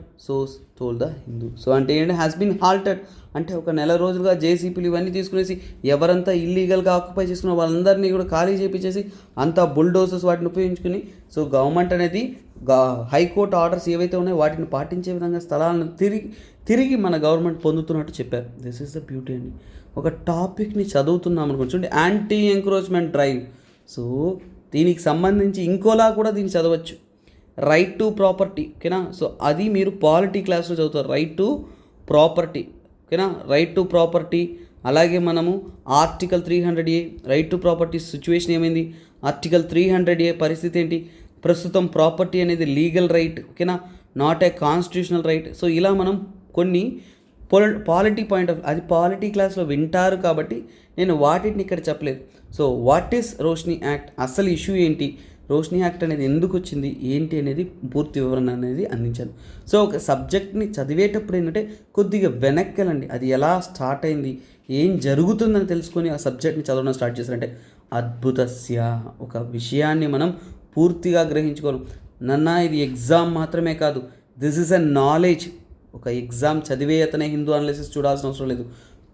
told the Hindu. So అంటే ఏంటంటే హ్యాస్ బీన్ హాల్టెడ్, అంటే ఒక నెల రోజులుగా జేసీపీలు ఇవన్నీ తీసుకునేసి ఎవరంతా ఇల్లీగల్గా ఆక్యుపై చేసుకున్న వాళ్ళందరినీ కూడా ఖాళీ చేయించేసి అంతా బుల్డోజర్స్ వాటిని ఉపయోగించుకుని సో గవర్నమెంట్ అనేది హైకోర్టు ఆర్డర్స్ ఏవైతే ఉన్నాయో వాటిని పాటించే విధంగా స్థలాలను తిరిగి మన గవర్నమెంట్ పొందుతున్నట్టు చెప్పారు. దిస్ ఈస్ ద బ్యూటీ అండి. ఒక టాపిక్ని చదువుతున్నాం అనుకోండి చూడండి, యాంటీ ఎంక్రోచ్మెంట్ డ్రైవ్. సో దీనికి సంబంధించి ఇంకోలా కూడా దీన్ని చదవచ్చు, రైట్ టు ప్రాపర్టీ ఓకేనా. సో అది మీరు పాలిటీ క్లాస్లో చదువుతారు, రైట్ టు ప్రాపర్టీ ఓకేనా, రైట్ టు ప్రాపర్టీ. అలాగే మనము article 300A right to property situation ఏమైంది, ఆర్టికల్ 300A పరిస్థితి ఏంటి, ప్రస్తుతం ప్రాపర్టీ అనేది లీగల్ రైట్ ఓకేనా, not a constitutional right. So ఇలా మనం కొన్ని పాలిటీ పాయింట్ ఆఫ్ అది పాలిటీ క్లాస్లో వింటారు కాబట్టి నేను వాటిని ఇక్కడ చెప్పలేదు. So what is Roshni act, అసలు ఇష్యూ ఏంటి, రోష్ని యాక్ట్ అనేది ఎందుకు వచ్చింది ఏంటి అనేది పూర్తి వివరణ అనేది అందించాను. సో ఒక సబ్జెక్ట్ని చదివేటప్పుడు ఏంటంటే కొద్దిగా వెనక్కెళ్ళండి, అది ఎలా స్టార్ట్ అయింది, ఏం జరుగుతుందని తెలుసుకొని ఆ సబ్జెక్ట్ని చదవడం స్టార్ట్ చేశారంటే అద్భుతస్య, ఒక విషయాన్ని మనం పూర్తిగా గ్రహించుకోవాలి. ఇది ఎగ్జామ్ మాత్రమే కాదు, దిస్ ఈజ్ అ నాలెడ్జ్. ఒక ఎగ్జామ్ చదివే అతనే హిందూ అనాలిసిస్ చూడాల్సిన అవసరం లేదు.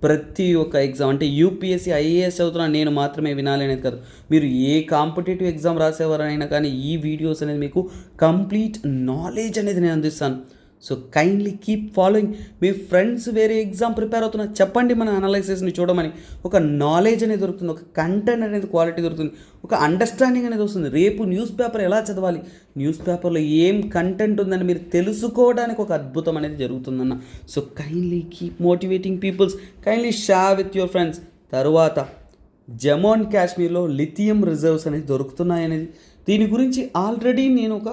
ప్రతి ఒక్క ఎగ్జామ్ అంటే యూపీఎస్సీ ఐఏఎస్ చదువుతున్నా నేను మాత్రమే వినాలి అనేది కాదు, మీరు ఏ కాంపిటేటివ్ ఎగ్జామ్ రాసేవారైనా కానీ ఈ వీడియోస్ అనేది మీకు కంప్లీట్ నాలెడ్జ్ అనేది నేను అందిస్తాను. So kindly keep following. మీ ఫ్రెండ్స్ వేరే ఎగ్జామ్ ప్రిపేర్ అవుతున్నా చెప్పండి మన అనాలిసిస్ని చూడమని. ఒక నాలెడ్జ్ అనేది దొరుకుతుంది, ఒక కంటెంట్ అనేది క్వాలిటీ దొరుకుతుంది, ఒక అండర్స్టాండింగ్ అనేది వస్తుంది. రేపు న్యూస్ పేపర్ ఎలా చదవాలి, న్యూస్ పేపర్లో ఏం కంటెంట్ ఉందని మీరు తెలుసుకోవడానికి ఒక అద్భుతం అనేది జరుగుతుందన్న. So kindly keep motivating peoples, kindly share with your friends. తర్వాత జమ్మూ అండ్ కాశ్మీర్లో లిథియం రిజర్వ్స్ అనేది దొరుకుతున్నాయి అనేది, దీని గురించి ఆల్రెడీ నేను ఒక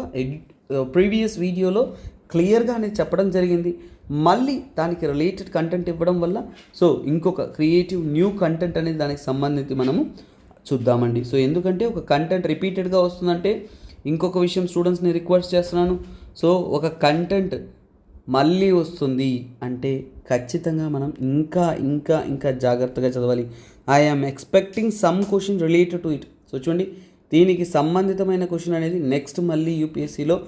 ప్రీవియస్ వీడియోలో క్లియర్గా అనేది చెప్పడం జరిగింది. మళ్ళీ దానికి రిలేటెడ్ కంటెంట్ ఇవ్వడం వల్ల సో ఇంకొక క్రియేటివ్ న్యూ కంటెంట్ అనేది దానికి సంబంధించి మనము చూద్దామండి. సో ఎందుకంటే ఒక కంటెంట్ రిపీటెడ్గా వస్తుందంటే ఇంకొక విషయం స్టూడెంట్స్ని రిక్వెస్ట్ చేస్తున్నాను. సో ఒక కంటెంట్ మళ్ళీ వస్తుంది అంటే ఖచ్చితంగా మనం ఇంకా ఇంకా ఇంకా జాగ్రత్తగా చదవాలి. I am expecting some question related to it. So చూడండి, దీనికి సంబంధితమైన క్వశ్చన్ అనేది నెక్స్ట్ మళ్ళీ యూపీఎస్సీలో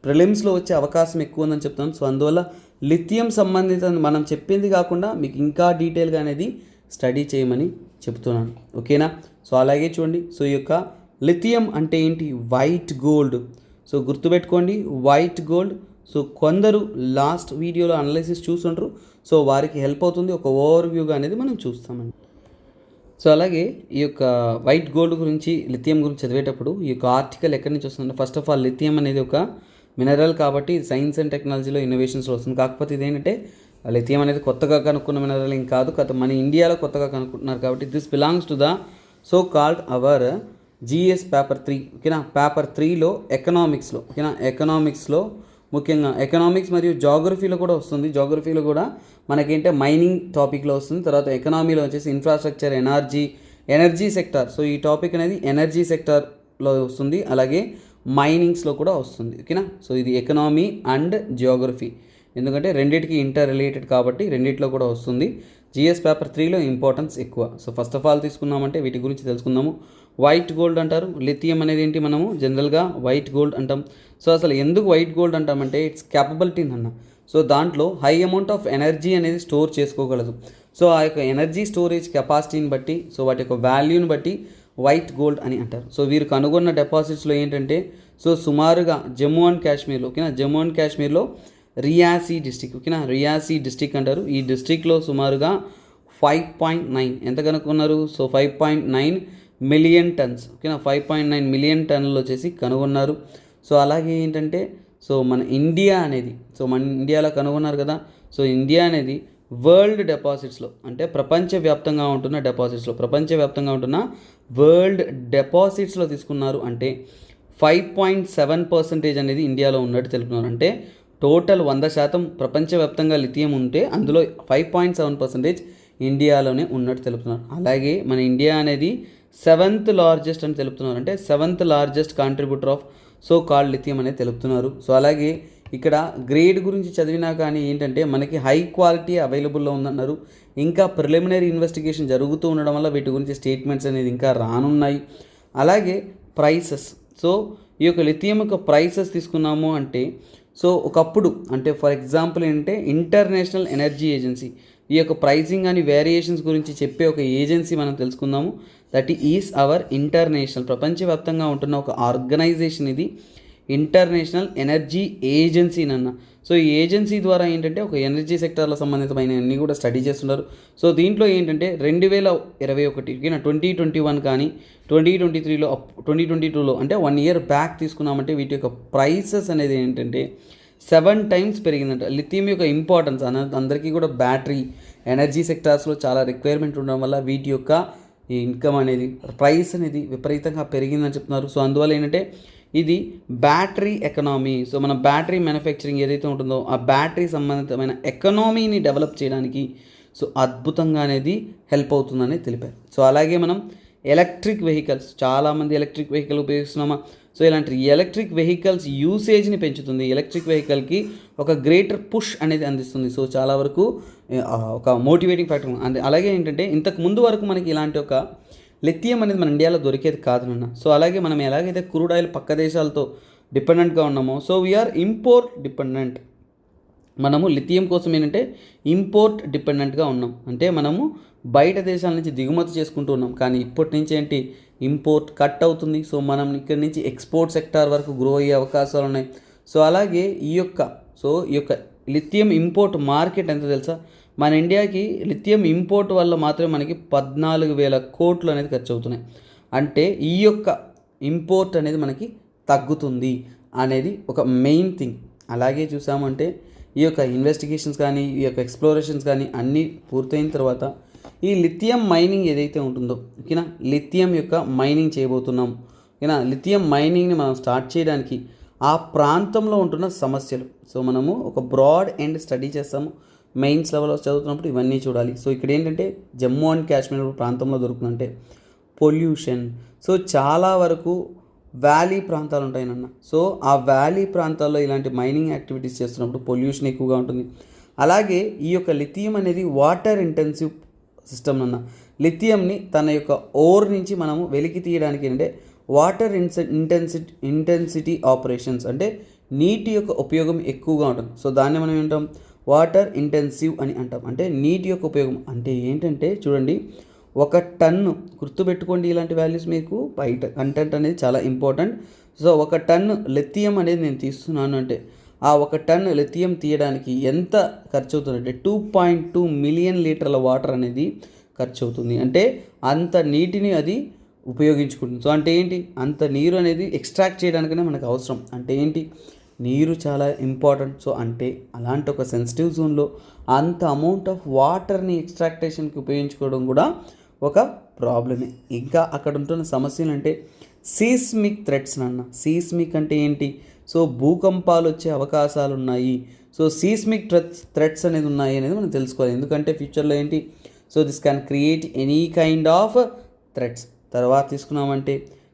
ప్రిలిమ్స్లో వచ్చే అవకాశం ఎక్కువ ఉందని చెప్తాను. సో అందువల్ల లిథియం సంబంధిత మనం చెప్పింది కాకుండా మీకు ఇంకా డీటెయిల్గా అనేది స్టడీ చేయమని చెప్తున్నాను ఓకేనా. సో అలాగే చూడండి, సో ఈ యొక్క లిథియం అంటే ఏంటి, వైట్ గోల్డ్. సో గుర్తుపెట్టుకోండి వైట్ గోల్డ్. సో కొందరు లాస్ట్ వీడియోలో అనాలిసిస్ చూస్తుంటారు, సో వారికి హెల్ప్ అవుతుంది, ఒక ఓవర్ వ్యూగా అనేది మనం చూస్తామండి. సో అలాగే ఈ యొక్క వైట్ గోల్డ్ గురించి, లిథియం గురించి చదివేటప్పుడు ఈ యొక్క ఆర్టికల్ ఎక్కడి నుంచి వస్తుందంటే, ఫస్ట్ ఆఫ్ ఆల్ లిథియం అనేది ఒక మినరల్ కాబట్టి సైన్స్ అండ్ టెక్నాలజీలో ఇన్నోవేషన్స్లో వస్తుంది. కాకపోతే ఇదేంటంటే లిథియం అనేది కొత్తగా కనుక్కున్న మినరల్ ఏం కాదు, మన ఇండియాలో కొత్తగా కనుక్కుంటున్నారు కాబట్టి this belongs to the so called our GS paper 3. ఓకేనా, పేపర్ 3లో ఎకనామిక్స్లో, ఓకేనా, ఎకనామిక్స్లో ముఖ్యంగా ఎకనామిక్స్ మరియు జాగ్రఫీలో కూడా వస్తుంది. జాగ్రఫీలో కూడా మనకేంటే మైనింగ్ టాపిక్లో వస్తుంది. తర్వాత ఎకనామీలో వచ్చేసి ఇన్ఫ్రాస్ట్రక్చర్, ఎనర్జీ సెక్టార్. సో ఈ టాపిక్ అనేది ఎనర్జీ సెక్టార్లో వస్తుంది, అలాగే మైనింగ్స్లో కూడా వస్తుంది. ఓకేనా, సో ఇది ఎకనామీ అండ్ జియోగ్రఫీ, ఎందుకంటే రెండింటికి ఇంటర్ రిలేటెడ్ కాబట్టి రెండింటిలో కూడా వస్తుంది. జిఎస్ పేపర్ 3లో ఇంపార్టెన్స్ ఎక్కువ. సో ఫస్ట్ ఆఫ్ ఆల్ తీసుకున్నామంటే వీటి గురించి తెలుసుకుందాము. వైట్ గోల్డ్ అంటారు, లిథియం అనేది ఏంటి, మనము జనరల్గా వైట్ గోల్డ్ అంటాం. సో అసలు ఎందుకు వైట్ గోల్డ్ అంటామంటే ఇట్స్ క్యాపబిలిటీ అన్న. సో దాంట్లో హై అమౌంట్ ఆఫ్ ఎనర్జీ అనేది స్టోర్ చేసుకోగలదు. సో ఆ యొక్క ఎనర్జీ స్టోరేజ్ కెపాసిటీని బట్టి, సో వాటి యొక్క వాల్యూని బట్టి వైట్ గోల్డ్ అని అంటారు. సో వీరు కనుగొన్న డిపాజిట్స్లో ఏంటంటే, సో సుమారుగా జమ్మూ అండ్ కాశ్మీర్లో, ఓకేనా, జమ్మూ అండ్ కాశ్మీర్లో రియాసీ డిస్టిక్, ఓకేనా, రియాసీ డిస్టిక్ అంటారు. ఈ డిస్టిక్లో సుమారుగా 5.9 ఎంత కనుక్కున్నారు, సో 5.9 మిలియన్ టన్స్, ఓకేనా, 5.9 మిలియన్ టన్నులు వచ్చేసి కనుగొన్నారు. సో అలాగే ఏంటంటే, సో మన ఇండియా అనేది, సో మన ఇండియాలో కనుగొన్నారు కదా. సో ఇండియా అనేది వరల్డ్ డిపాజిట్స్లో, అంటే ప్రపంచవ్యాప్తంగా ఉంటున్న వరల్డ్ డిపాజిట్స్లో తీసుకున్నారు. అంటే 5.7% అనేది ఇండియాలో ఉన్నట్టు తెలుపుతున్నారు. అంటే టోటల్ 100% ప్రపంచవ్యాప్తంగా లిథియం ఉంటే అందులో 5.7% ఇండియాలోనే ఉన్నట్టు తెలుపుతున్నారు. అలాగే మన ఇండియా అనేది 7th లార్జెస్ట్ అని తెలుపుతున్నారు. అంటే 7th largest contributor of so called lithium అనేది తెలుపుతున్నారు. సో అలాగే ఇక్కడ గ్రేడ్ గురించి చదివినా కానీ ఏంటంటే మనకి హై క్వాలిటీ అవైలబుల్లో ఉందన్నారు. ఇంకా ప్రిలిమినరీ ఇన్వెస్టిగేషన్ జరుగుతూ ఉండడం వల్ల వీటి గురించి స్టేట్మెంట్స్ అనేది ఇంకా రానున్నాయి. అలాగే ప్రైసెస్, సో ఈ యొక్క లిథియం యొక్క ప్రైసెస్ తీసుకున్నాము అంటే, సో ఒకప్పుడు అంటే ఫర్ ఎగ్జాంపుల్ ఏంటంటే ఇంటర్నేషనల్ ఎనర్జీ ఏజెన్సీ ఈ యొక్క ప్రైసింగ్ అని వేరియేషన్స్ గురించి చెప్పే ఒక ఏజెన్సీ మనం తెలుసుకుందాము. దట్ ఈస్ అవర్ ఇంటర్నేషనల్, ప్రపంచవ్యాప్తంగా ఉంటున్న ఒక ఆర్గనైజేషన్ ఇది, ఇంటర్నేషనల్ ఎనర్జీ ఏజెన్సీ అన్న. సో ఈ ఏజెన్సీ ద్వారా ఏంటంటే ఒక ఎనర్జీ సెక్టార్లో సంబంధితమైన అన్నీ కూడా స్టడీ చేస్తున్నారు. సో దీంట్లో ఏంటంటే 2021 2021 కానీ 2023లో 2022లో అంటే 1 year బ్యాక్ తీసుకున్నామంటే వీటి యొక్క ప్రైసెస్ అనేది ఏంటంటే 7 times పెరిగిందంట. లిథియం యొక్క ఇంపార్టెన్స్ అందరికీ కూడా బ్యాటరీ ఎనర్జీ సెక్టార్స్లో చాలా రిక్వైర్మెంట్ ఉండడం వల్ల వీటి యొక్క ఇన్కమ్ అనేది, ప్రైస్ అనేది విపరీతంగా పెరిగిందని చెప్తున్నారు. సో అందువల్ల ఏంటంటే ఇది బ్యాటరీ ఎకనామీ, సో మన బ్యాటరీ మ్యానుఫ్యాక్చరింగ్ ఏదైతే ఉంటుందో ఆ బ్యాటరీ సంబంధితమైన ఎకనామీని డెవలప్ చేయడానికి సో అద్భుతంగా అనేది హెల్ప్ అవుతుందని తెలిపారు. సో అలాగే మనం ఎలక్ట్రిక్ వెహికల్స్, చాలామంది ఎలక్ట్రిక్ వెహికల్ ఉపయోగిస్తున్నామా. సో ఇలాంటి ఎలక్ట్రిక్ వెహికల్స్ యూసేజ్ని పెంచుతుంది, ఎలక్ట్రిక్ వెహికల్కి ఒక గ్రేటర్ పుష్ అనేది అందిస్తుంది. సో చాలా వరకు ఒక మోటివేటింగ్ ఫ్యాక్టర్. అలాగే ఏంటంటే ఇంతకు ముందు వరకు మనకి ఇలాంటి ఒక లిథియం అనేది మన ఇండియాలో దొరికేది కాదు నాన్న. సో అలాగే మనం ఎలాగైతే క్రూడ్ ఆయిల్ పక్క దేశాలతో డిపెండెంట్గా ఉన్నామో, సో వీఆర్ ఇంపోర్ట్ డిపెండెంట్. మనము లిథియం కోసం ఏంటంటే ఇంపోర్ట్ డిపెండెంట్గా ఉన్నాం, అంటే మనము బయట దేశాల నుంచి దిగుమతి చేసుకుంటూ ఉన్నాం. కానీ ఇప్పటి నుంచి ఏంటి, ఇంపోర్ట్ కట్ అవుతుంది. సో మనం ఇక్కడి నుంచి ఎక్స్పోర్ట్ సెక్టార్ వరకు గ్రో అయ్యే అవకాశాలు ఉన్నాయి. సో అలాగే ఈ యొక్క లిథియం ఇంపోర్ట్ మార్కెట్ ఎంత తెలుసా, మన ఇండియాకి లిథియం ఇంపోర్ట్ వల్ల మాత్రమే మనకి 14,000 కోట్లు అనేది ఖర్చు అవుతున్నాయి. అంటే ఈ యొక్క ఇంపోర్ట్ అనేది మనకి తగ్గుతుంది అనేది ఒక మెయిన్ థింగ్. అలాగే చూసామంటే ఈ యొక్క ఇన్వెస్టిగేషన్స్ కానీ ఈ యొక్క ఎక్స్ప్లోరేషన్స్ కానీ అన్నీ పూర్తయిన తర్వాత ఈ లిథియం మైనింగ్ ఏదైతే ఉంటుందో, ఓకేనా, లిథియం యొక్క మైనింగ్ చేయబోతున్నాం. ఓకేనా, లిథియం మైనింగ్ని మనం స్టార్ట్ చేయడానికి ఆ ప్రాంతంలో ఉంటున్న సమస్యలు, సో మనము ఒక బ్రాడ్ ఎండ్ స్టడీ చేస్తాము. మెయిన్స్ లెవెల్లో చదువుతున్నప్పుడు ఇవన్నీ చూడాలి. సో ఇక్కడ ఏంటంటే జమ్మూ అండ్ కాశ్మీర్ ప్రాంతంలో దొరుకుతుందంటే పొల్యూషన్. సో చాలా వరకు వ్యాలీ ప్రాంతాలు ఉంటాయనన్న. సో ఆ వ్యాలీ ప్రాంతాల్లో ఇలాంటి మైనింగ్ యాక్టివిటీస్ చేస్తున్నప్పుడు పొల్యూషన్ ఎక్కువగా ఉంటుంది. అలాగే ఈ యొక్క లిథియం అనేది వాటర్ ఇంటెన్సివ్ సిస్టమ్ అన్న. లిథియంని తన యొక్క ఓర్ నుంచి మనము వెలికి తీయడానికి ఏంటంటే వాటర్ ఇంటెన్సిటీ ఆపరేషన్స్, అంటే నీటి యొక్క ఉపయోగం ఎక్కువగా ఉంటుంది. సో దాన్ని మనం ఏంటాం, వాటర్ ఇంటెన్సివ్ అని అంటాం. అంటే నీటి యొక్క ఉపయోగం అంటే ఏంటంటే చూడండి, 1 టన్ను, గుర్తుపెట్టుకోండి ఇలాంటి వాల్యూస్ మీకు, బయట కంటెంట్ అనేది చాలా ఇంపార్టెంట్. సో 1 టన్ను లిథియం అనేది నేను తీస్తున్నాను అంటే ఆ 1 టన్ను లిథియం తీయడానికి ఎంత ఖర్చు అవుతుందంటే 2.2 మిలియన్ లీటర్ల వాటర్ అనేది ఖర్చు అవుతుంది. అంటే అంత నీటిని అది ఉపయోగించుకుంటుంది. సో అంటే ఏంటి, అంత నీరు అనేది ఎక్స్ట్రాక్ట్ చేయడానికనే మనకు అవసరం. అంటే ఏంటి, నీరు చాలా ఇంపార్టెంట్. సో అంటే అలాంటి ఒక సెన్సిటివ్ జోన్లో అంత అమౌంట్ ఆఫ్ వాటర్ని ఎక్స్ట్రాక్టేషన్కి ఉపయోగించుకోవడం కూడా ఒక ప్రాబ్లమే. ఇంకా అక్కడ ఉంటున్న సమస్యలు అంటే సీస్మిక్ థ్రెట్స్ అన్న. సీస్మిక్ అంటే ఏంటి, సో భూకంపాలు వచ్చే అవకాశాలు ఉన్నాయి. సో సీస్మిక్ థ్రెట్స్ అనేది ఉన్నాయి అనేది మనం తెలుసుకోవాలి. ఎందుకంటే ఫ్యూచర్లో ఏంటి, so this can create any kind of threats. తర్వాత తీసుకున్నామంటే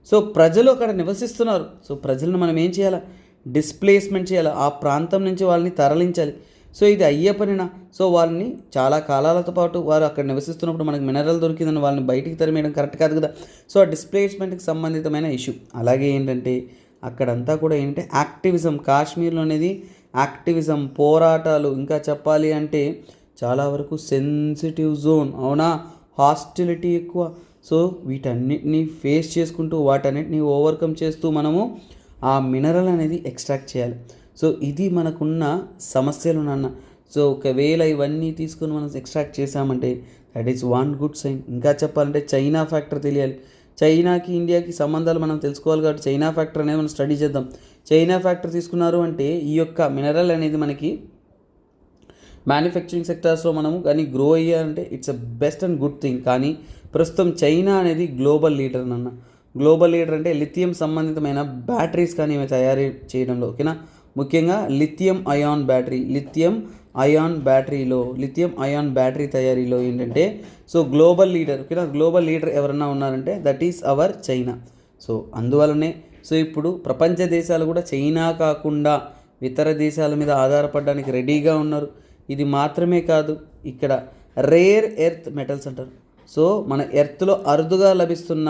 సో ప్రజలు అక్కడ నివసిస్తున్నారు. సో ప్రజలను మనం ఏం చేయాలి, డిస్ప్లేస్మెంట్ చేయాలి, ఆ ప్రాంతం నుంచి వాళ్ళని తరలించాలి. సో ఇది అయ్యే పనినా, సో వాళ్ళని చాలా కాలాలతో పాటు వారు అక్కడ నివసిస్తున్నప్పుడు మనకు మినరల్ దొరికిందని వాళ్ళని బయటికి తరిమేయడం కరెక్ట్ కాదు కదా. సో ఆ డిస్ప్లేస్మెంట్కి సంబంధితమైన ఇష్యూ. అలాగే ఏంటంటే అక్కడంతా కూడా ఏంటంటే యాక్టివిజం, కాశ్మీర్లో అనేది యాక్టివిజం, పోరాటాలు, ఇంకా చెప్పాలి అంటే చాలా వరకు సెన్సిటివ్ జోన్, అవునా, హాస్టిలిటీ ఎక్కువ. సో వీటన్నిటిని ఫేస్ చేసుకుంటూ వాటన్నిటిని ఓవర్కమ్ చేస్తూ మనము ఆ మినరల్ అనేది ఎక్స్ట్రాక్ట్ చేయాలి. సో ఇది మనకున్న సమస్యలు నాన్న. సో ఒకవేళ ఇవన్నీ తీసుకొని మనం ఎక్స్ట్రాక్ట్ చేసామంటే that is one good sign. ఇంకా చెప్పాలంటే చైనా ఫ్యాక్టర్ తెలియాలి. చైనాకి ఇండియాకి సంబంధాలు మనం తెలుసుకోవాలి కాబట్టి చైనా ఫ్యాక్టర్ అనేది మనం స్టడీ చేద్దాం. చైనా ఫ్యాక్టర్ తీసుకున్నారు అంటే ఈ యొక్క మినరల్ అనేది మనకి మ్యానుఫ్యాక్చరింగ్ సెక్టార్స్లో మనము కానీ గ్రో అయ్యారంటే it's a best and good thing. కానీ ప్రస్తుతం చైనా అనేది గ్లోబల్ లీడర్ అన్న. గ్లోబల్ లీడర్ అంటే లిథియం సంబంధితమైన బ్యాటరీస్ కానీ ఇవి తయారీ చేయడంలో, ఓకేనా, ముఖ్యంగా లిథియం అయాన్ బ్యాటరీ తయారీలో ఏంటంటే సో గ్లోబల్ లీడర్, ఓకేనా, గ్లోబల్ లీడర్ ఎవరన్నా ఉన్నారంటే that is our China. So అందువలనే సో ఇప్పుడు ప్రపంచ దేశాలు కూడా చైనా కాకుండా ఇతర దేశాల మీద ఆధారపడడానికి రెడీగా ఉన్నారు. ఇది మాత్రమే కాదు, ఇక్కడ రేర్ ఎర్త్ మెటల్స్ అంటారు. సో మన ఎర్త్లో అరుదుగా లభిస్తున్న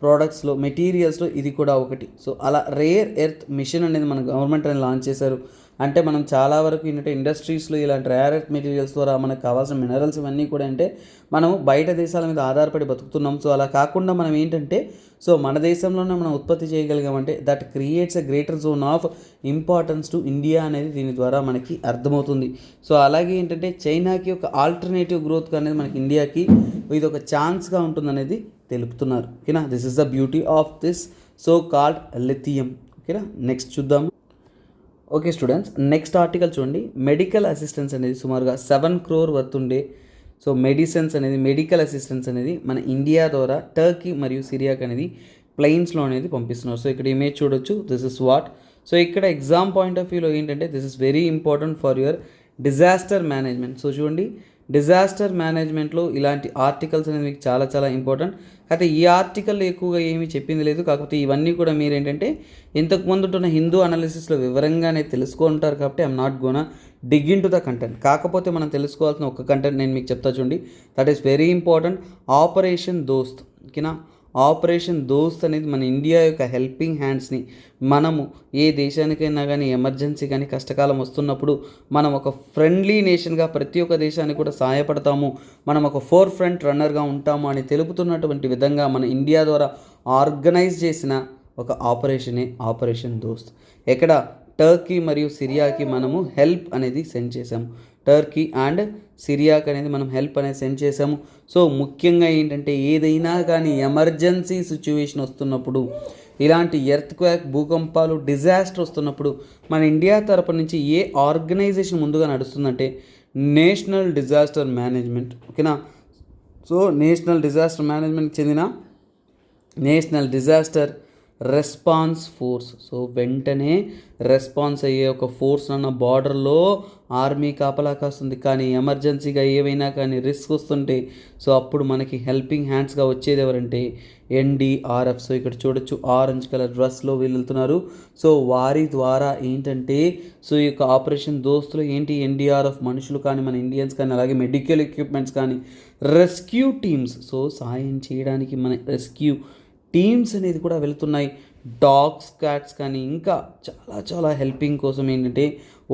ప్రోడక్ట్స్లో, మెటీరియల్స్లో ఇది కూడా ఒకటి. సో అలా రేర్ ఎర్త్ మిషన్ అనేది మన గవర్నమెంట్ అనేది లాంచ్ చేశారు. అంటే మనం చాలా వరకు ఏంటంటే ఇండస్ట్రీస్లో ఇలాంటి రేర్ ఎర్త్ మెటీరియల్స్ ద్వారా మనకు కావాల్సిన మినరల్స్ ఇవన్నీ కూడా అంటే మనము బయట దేశాల మీద ఆధారపడి బతుకుతున్నాం. సో అలా కాకుండా మనం ఏంటంటే సో మన దేశంలోనే మనం ఉత్పత్తి చేయగలిగామంటే that creates a greater zone of importance to India అనేది దీని ద్వారా మనకి అర్థమవుతుంది. సో అలాగే ఏంటంటే చైనాకి ఒక ఆల్టర్నేటివ్ గ్రోత్ అనేది మనకి ఇండియాకి ఇది ఒక ఛాన్స్గా ఉంటుందనేది తెలుపుతున్నారు. ఓకేనా, this is the beauty of this so called lithium. ఓకేనా, నెక్స్ట్ చూద్దాం. ఓకే స్టూడెంట్స్, నెక్స్ట్ ఆర్టికల్ చూడండి. మెడికల్ అసిస్టెన్స్ అనేది సుమారుగా 7 crore వర్త్ ఉండే సో మెడికల్ అసిస్టెన్స్ అనేది మన ఇండియా ద్వారా టర్కీ మరియు సిరియాకి అనేది ప్లెయిన్స్లో అనేది పంపిస్తున్నారు. సో ఇక్కడ ఇమేజ్ చూడొచ్చు, దిస్ ఇస్ వాట్. సో ఇక్కడ ఎగ్జామ్ పాయింట్ ఆఫ్ వ్యూలో ఏంటంటే this is very important for your disaster management. So చూడండి, డిజాస్టర్ మేనేజ్మెంట్లో ఇలాంటి ఆర్టికల్స్ అనేది మీకు చాలా చాలా ఇంపార్టెంట్. అయితే ఈ ఆర్టికల్లో ఎక్కువగా ఏమీ చెప్పింది లేదు, కాకపోతే ఇవన్నీ కూడా మీరు ఏంటంటే ఇంతకుముందు ఉంటున్న హిందూ అనాలిసిస్లో వివరంగానే తెలుసుకుంటారు కాబట్టి I'm not gonna dig in to the content. కాకపోతే మనం తెలుసుకోవాల్సిన ఒక కంటెంట్ నేను మీకు చెప్తా చూడండి, that is very important. Operation దోస్త్, ఓకేనా. ఆపరేషన్ దోస్త్ అనేది మన ఇండియా యొక్క హెల్పింగ్ హ్యాండ్స్ని మనము ఏ దేశానికైనా కానీ ఎమర్జెన్సీ కానీ కష్టకాలం వస్తున్నప్పుడు మనం ఒక ఫ్రెండ్లీ నేషన్గా ప్రతి ఒక్క దేశానికి కూడా సహాయపడతాము, మనం ఒక ఫోర్ ఫ్రంట్ రన్నర్గా ఉంటాము అని తెలుపుతున్నటువంటి విధంగా మన ఇండియా ద్వారా ఆర్గనైజ్ చేసిన ఒక ఆపరేషనే ఆపరేషన్ దోస్త్. ఎక్కడ టర్కీ మరియు సిరియాకి మనము హెల్ప్ అనేది సెండ్ చేసాము. టర్కీ అండ్ సిరియాకి అనేది మనం హెల్ప్ అనేది సెండ్ చేసాము. సో ముఖ్యంగా ఏంటంటే ఏదైనా కానీ ఎమర్జెన్సీ సిచ్యువేషన్ వస్తున్నప్పుడు, ఇలాంటి ఎర్త్క్వేక్, భూకంపాలు, డిజాస్టర్ వస్తున్నప్పుడు మన ఇండియా తరపు నుంచి ఏ ఆర్గనైజేషన్ ముందుగా నడుస్తుందంటే నేషనల్ డిజాస్టర్ మేనేజ్మెంట్, ఓకేనా. సో నేషనల్ డిజాస్టర్ మేనేజ్మెంట్కి చెందిన national disaster response force. So వెంటనే రెస్పాన్స్ అయ్యే ఒక ఫోర్స్ అన్న బార్డర్లో ఆర్మీ కాపలా కాస్తుంది. కానీ ఎమర్జెన్సీగా ఏవైనా కానీ రిస్క్ వస్తుంటే సో అప్పుడు మనకి హెల్పింగ్ హ్యాండ్స్గా వచ్చేది ఎవరంటే ఎన్డీఆర్ఎఫ్. సో ఇక్కడ చూడొచ్చు ఆరెంజ్ కలర్ డ్రెస్లో వెళ్తున్నారు. సో వారి ద్వారా ఏంటంటే సో ఈ యొక్క ఆపరేషన్ దోస్తులు ఏంటి, ఎన్డీఆర్ఎఫ్ మనుషులు కానీ మన ఇండియన్స్ కానీ అలాగే మెడికల్ ఎక్విప్మెంట్స్ కానీ రెస్క్యూ టీమ్స్, సో సాయం చేయడానికి మన రెస్క్యూ టీమ్స్ అనేది కూడా వెళ్తున్నాయి. డాగ్స్, క్యాట్స్ కానీ ఇంకా చాలా చాలా హెల్పింగ్ కోసం ఏంటంటే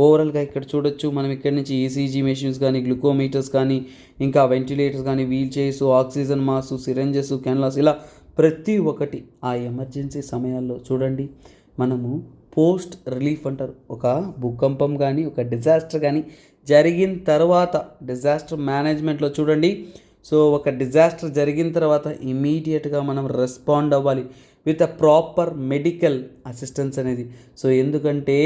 ఓవరాల్గా ఇక్కడ చూడొచ్చు మనం ఇక్కడ నుంచి ఈసీజీ మెషిన్స్ కానీ, గ్లూకోమీటర్స్ కానీ, ఇంకా వెంటిలేటర్స్ కానీ, wheelchairs, oxygen mask, syringes, కెన్లాస్, ఇలా ప్రతి ఒక్కటి ఆ ఎమర్జెన్సీ సమయాల్లో చూడండి మనము పోస్ట్ రిలీఫ్ అంటారు. ఒక భూకంపం కానీ ఒక డిజాస్టర్ కానీ జరిగిన తర్వాత డిజాస్టర్ మేనేజ్మెంట్లో చూడండి సో ఒక డిజాస్టర్ జరిగిన తర్వాత ఇమీడియట్గా మనం రెస్పాండ్ అవ్వాలి with a proper medical assistance అనేది. సో ఎందుకంటే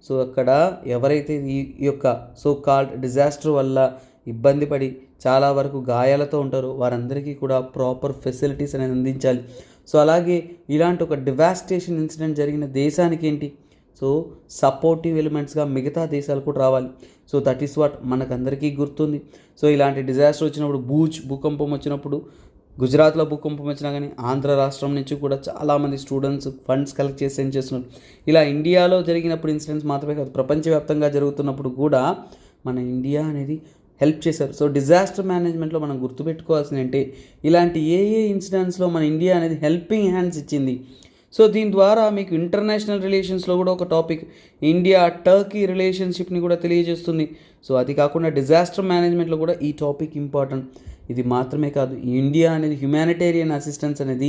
సో అక్కడ ఎవరైతే ఈ యొక్క సో కాల్డ్ డిజాస్టర్ వల్ల ఇబ్బంది పడి చాలా వరకు గాయాలతో ఉంటారో వారందరికీ కూడా ప్రాపర్ ఫెసిలిటీస్ అనేది అందించాలి. సో అలాగే ఇలాంటి ఒక డివాస్టేషన్ ఇన్సిడెంట్ జరిగిన దేశానికి ఏంటి, సో సపోర్టివ్ ఎలిమెంట్స్గా మిగతా దేశాలు కూడా రావాలి. సో దట్ ఈస్ వాట్ మనకందరికీ గుర్తుంది. సో ఇలాంటి డిజాస్టర్ వచ్చినప్పుడు భూకంపం వచ్చినప్పుడు గుజరాత్లో భూకంపం వచ్చినా కానీ ఆంధ్ర రాష్ట్రం నుంచి కూడా చాలామంది స్టూడెంట్స్ ఫండ్స్ కలెక్ట్ చేసి సెండ్ చేస్తున్నారు. ఇలా ఇండియాలో జరిగినప్పుడు ఇన్సిడెంట్స్ మాత్రమే కాదు, ప్రపంచవ్యాప్తంగా జరుగుతున్నప్పుడు కూడా మన ఇండియా అనేది హెల్ప్ చేశారు. సో డిజాస్టర్ మేనేజ్మెంట్లో మనం గుర్తుపెట్టుకోవాల్సింది అంటే ఇలాంటి ఏ ఇన్సిడెంట్స్లో మన ఇండియా అనేది హెల్పింగ్ హ్యాండ్స్ ఇచ్చింది. సో దీని ద్వారా మీకు ఇంటర్నేషనల్ రిలేషన్స్లో కూడా ఒక టాపిక్ ఇండియా టర్కీ రిలేషన్షిప్ని కూడా తెలియజేస్తుంది. సో అది కాకుండా డిజాస్టర్ మేనేజ్మెంట్లో కూడా ఈ టాపిక్ ఇంపార్టెంట్. ఇది మాత్రమే కాదు, ఇండియా అనేది హ్యుమానిటేరియన్ అసిస్టెన్స్ అనేది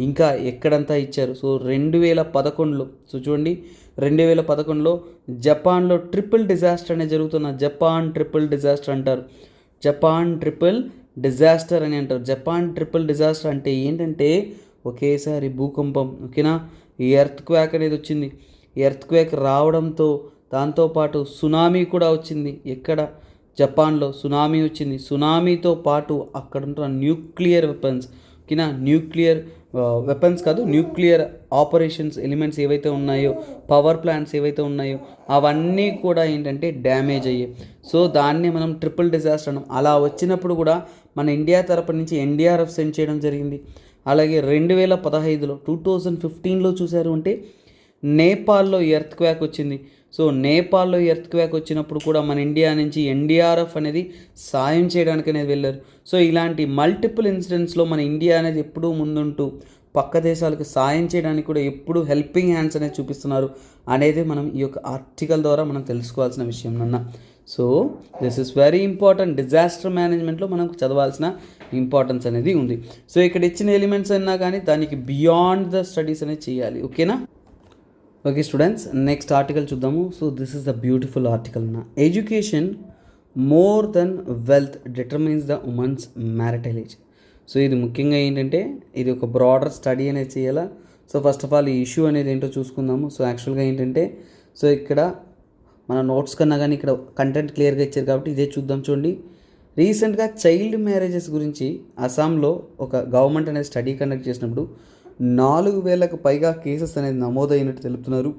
ఇంకా ఎక్కడంతా ఇచ్చారు. సో 2011లో సో చూడండి 2011లో జపాన్లో ట్రిపుల్ డిజాస్టర్ అనేది జరుగుతున్న జపాన్ ట్రిపుల్ డిజాస్టర్ అంటారు. జపాన్ ట్రిపుల్ డిజాస్టర్ అని అంటారు. జపాన్ ట్రిపుల్ డిజాస్టర్ అంటే ఏంటంటే ఒకేసారి భూకంపం, ఓకేనా, ఈ ఎర్త్ క్వాక్ అనేది వచ్చింది. ఈ ఎర్త్ క్వాక్ రావడంతో దాంతోపాటు సునామీ కూడా వచ్చింది. ఎక్కడ జపాన్లో సునామీ వచ్చింది. సునామీతో పాటు అక్కడ ఉంటున్న న్యూక్లియర్ వెపన్స్, ఓకేనా, న్యూక్లియర్ వెపన్స్ కాదు, న్యూక్లియర్ ఆపరేషన్స్ ఎలిమెంట్స్ ఏవైతే ఉన్నాయో, పవర్ ప్లాంట్స్ ఏవైతే ఉన్నాయో అవన్నీ కూడా ఏంటంటే డ్యామేజ్ అయ్యాయి. సో దాన్ని మనం ట్రిపుల్ డిజాస్టర్ అన్నాం. అలా వచ్చినప్పుడు కూడా మన ఇండియా తరపు నుంచి ఎన్డీఆర్ఎఫ్ సెండ్ చేయడం జరిగింది. అలాగే 2015లో 2015లో చూశారు అంటే నేపాల్లో ఎర్త్ క్వాక్ వచ్చింది. సో నేపాల్లో ఎర్త్ క్వాక్ వచ్చినప్పుడు కూడా మన ఇండియా నుంచి ఎన్డీఆర్ఎఫ్ అనేది సాయం చేయడానికి అనేది వెళ్ళారు. సో ఇలాంటి మల్టిపుల్ ఇన్సిడెంట్స్లో మన ఇండియా అనేది ఎప్పుడూ ముందుంటూ పక్క దేశాలకు సాయం చేయడానికి కూడా ఎప్పుడు హెల్పింగ్ హ్యాండ్స్ అనేది చూపిస్తున్నారు అనేది మనం ఈ యొక్క ఆర్టికల్ ద్వారా మనం తెలుసుకోవాల్సిన విషయం నాన్న. So this is very important. Disaster మేనేజ్మెంట్లో మనం చదవాల్సిన ఇంపార్టెన్స్ అనేది ఉంది. సో ఇక్కడ ఇచ్చిన ఎలిమెంట్స్ అయినా కానీ దానికి బియాండ్ ద స్టడీస్ అనేది చేయాలి, ఓకేనా. ఓకే స్టూడెంట్స్, నెక్స్ట్ ఆర్టికల్ చూద్దాము. So this is the beautiful article నా. Education more than wealth determines the women's marital age. So ఇది ముఖ్యంగా ఏంటంటే ఇది ఒక బ్రాడర్ స్టడీ అనేది చేయాలా. సో ఫస్ట్ ఆఫ్ ఆల్ ఈ ఇష్యూ అనేది ఏంటో చూసుకుందాము. సో యాక్చువల్గా ఏంటంటే సో ఇక్కడ మన నోట్స్ కన్నా కానీ ఇక్కడ కంటెంట్ క్లియర్గా ఇచ్చారు కాబట్టి ఇదే చూద్దాం. చూడండి, రీసెంట్గా చైల్డ్ మ్యారేజెస్ గురించి అస్సాంలో ఒక గవర్నమెంట్ అనేది స్టడీ కండక్ట్ చేసినప్పుడు 4,000కు పైగా కేసెస్ అనేది నమోదైనట్టు తెలుపుతున్నారు.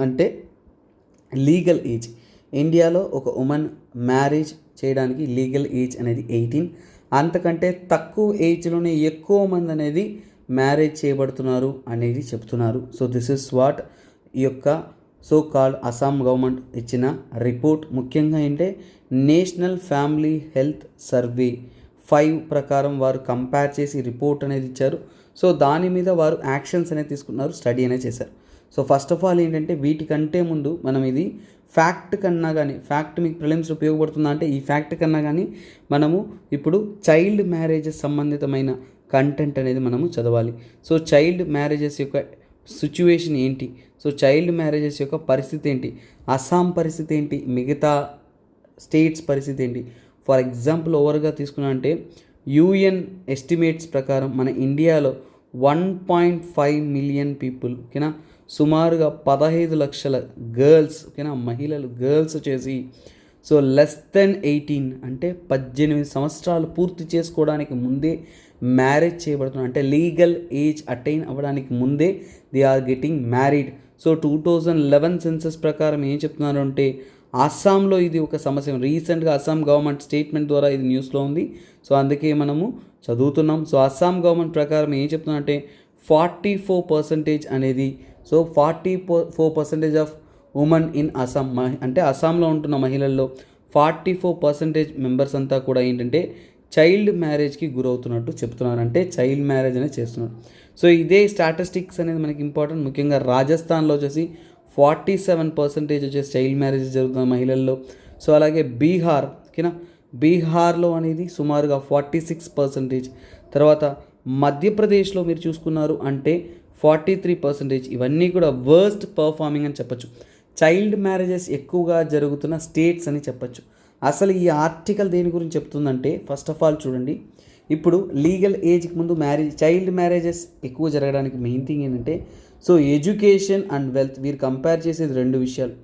అంటే లీగల్ ఏజ్ ఇండియాలో ఒక ఉమెన్ మ్యారేజ్ చేయడానికి లీగల్ ఏజ్ అనేది 18. అంతకంటే తక్కువ ఏజ్లోనే ఎక్కువ మంది అనేది మ్యారేజ్ చేయబడుతున్నారు అనేది చెప్తున్నారు. సో దిస్ ఇస్ వాట్ ఈ యొక్క సో కాల్డ్ అస్సాం గవర్నమెంట్ ఇచ్చిన రిపోర్ట్. ముఖ్యంగా ఏంటంటే నేషనల్ ఫ్యామిలీ హెల్త్ సర్వే 5 ప్రకారం వారు కంపేర్ చేసి రిపోర్ట్ అనేది ఇచ్చారు. సో దాని మీద వారు యాక్షన్స్ అనేది తీసుకున్నారు, స్టడీ అనేది చేశారు. సో ఫస్ట్ ఆఫ్ ఆల్ ఏంటంటే వీటికంటే ముందు మనం ఇది ఫ్యాక్ట్ కన్నా కానీ, ఫ్యాక్ట్ మీకు ప్రిలిమ్స్ ఉపయోగపడుతుందా అంటే ఈ ఫ్యాక్ట్ కన్నా కానీ మనము ఇప్పుడు చైల్డ్ మ్యారేజెస్ సంబంధితమైన కంటెంట్ అనేది మనము చదవాలి. సో చైల్డ్ మ్యారేజెస్ యొక్క సిచ్యువేషన్ ఏంటి, సో చైల్డ్ మ్యారేజెస్ యొక్క పరిస్థితి ఏంటి, అస్సాం పరిస్థితి ఏంటి, మిగతా స్టేట్స్ పరిస్థితి ఏంటి. ఫర్ ఎగ్జాంపుల్ ఓవర్గా తీసుకున్నా అంటే యూఎన్ ఎస్టిమేట్స్ ప్రకారం మన ఇండియాలో 1.5 మిలియన్ పీపుల్, ఓకేనా, సుమారుగా 15 లక్షల గర్ల్స్, ఓకేనా, మహిళలు గర్ల్స్ వచ్చేసి సో లెస్ దెన్ 18 అంటే 18 సంవత్సరాలు పూర్తి చేసుకోవడానికి ముందే మ్యారేజ్ చేయబడుతున్నారు. అంటే లీగల్ ఏజ్ అటైన్ అవ్వడానికి ముందే they are getting married. So 2011 census ప్రకారం ఏం చెప్తున్నారు అంటే అస్సాంలో ఇది ఒక సమస్య. రీసెంట్గా అస్సాం గవర్నమెంట్ స్టేట్మెంట్ ద్వారా ఇది న్యూస్లో ఉంది. సో అందుకే మనము చదువుతున్నాం. సో అస్సాం గవర్నమెంట్ ప్రకారం ఏం చెప్తున్నారంటే 44% అనేది, so 44% of women in Assam, అంటే అస్సాంలో ఉంటున్న మహిళల్లో 44% మెంబర్స్ అంతా కూడా ఏంటంటే చైల్డ్ మ్యారేజ్కి గురవుతున్నట్టు చెప్తున్నారు. అంటే చైల్డ్ మ్యారేజ్ అనేది చేస్తున్నారు. సో ఇదే స్టాటిస్టిక్స్ అనేది మనకి ఇంపార్టెంట్. ముఖ్యంగా రాజస్థాన్లో వచ్చేసి 47% వచ్చేసి చైల్డ్ మ్యారేజెస్ జరుగుతున్న మహిళల్లో. సో అలాగే బీహార్, ఓకేనా, బీహార్లో అనేది సుమారుగా 46%. తర్వాత మధ్యప్రదేశ్లో మీరు చూసుకున్నారు అంటే 43%. ఇవన్నీ కూడా వర్స్ట్ పర్ఫార్మింగ్ అని చెప్పచ్చు. చైల్డ్ మ్యారేజెస్ ఎక్కువగా జరుగుతున్న స్టేట్స్ అని చెప్పచ్చు. అసలు ఈ ఆర్టికల్ దేని గురించి చెప్తుందంటే ఫస్ట్ ఆఫ్ ఆల్ చూడండి, ఇప్పుడు లీగల్ ఏజ్కి ముందు చైల్డ్ మ్యారేజెస్ ఎక్కువ జరగడానికి మెయిన్ థింగ్ ఏంటంటే సో ఎడ్యుకేషన్ అండ్ వెల్త్. వీరు కంపేర్ చేసేది రెండు విషయాలు,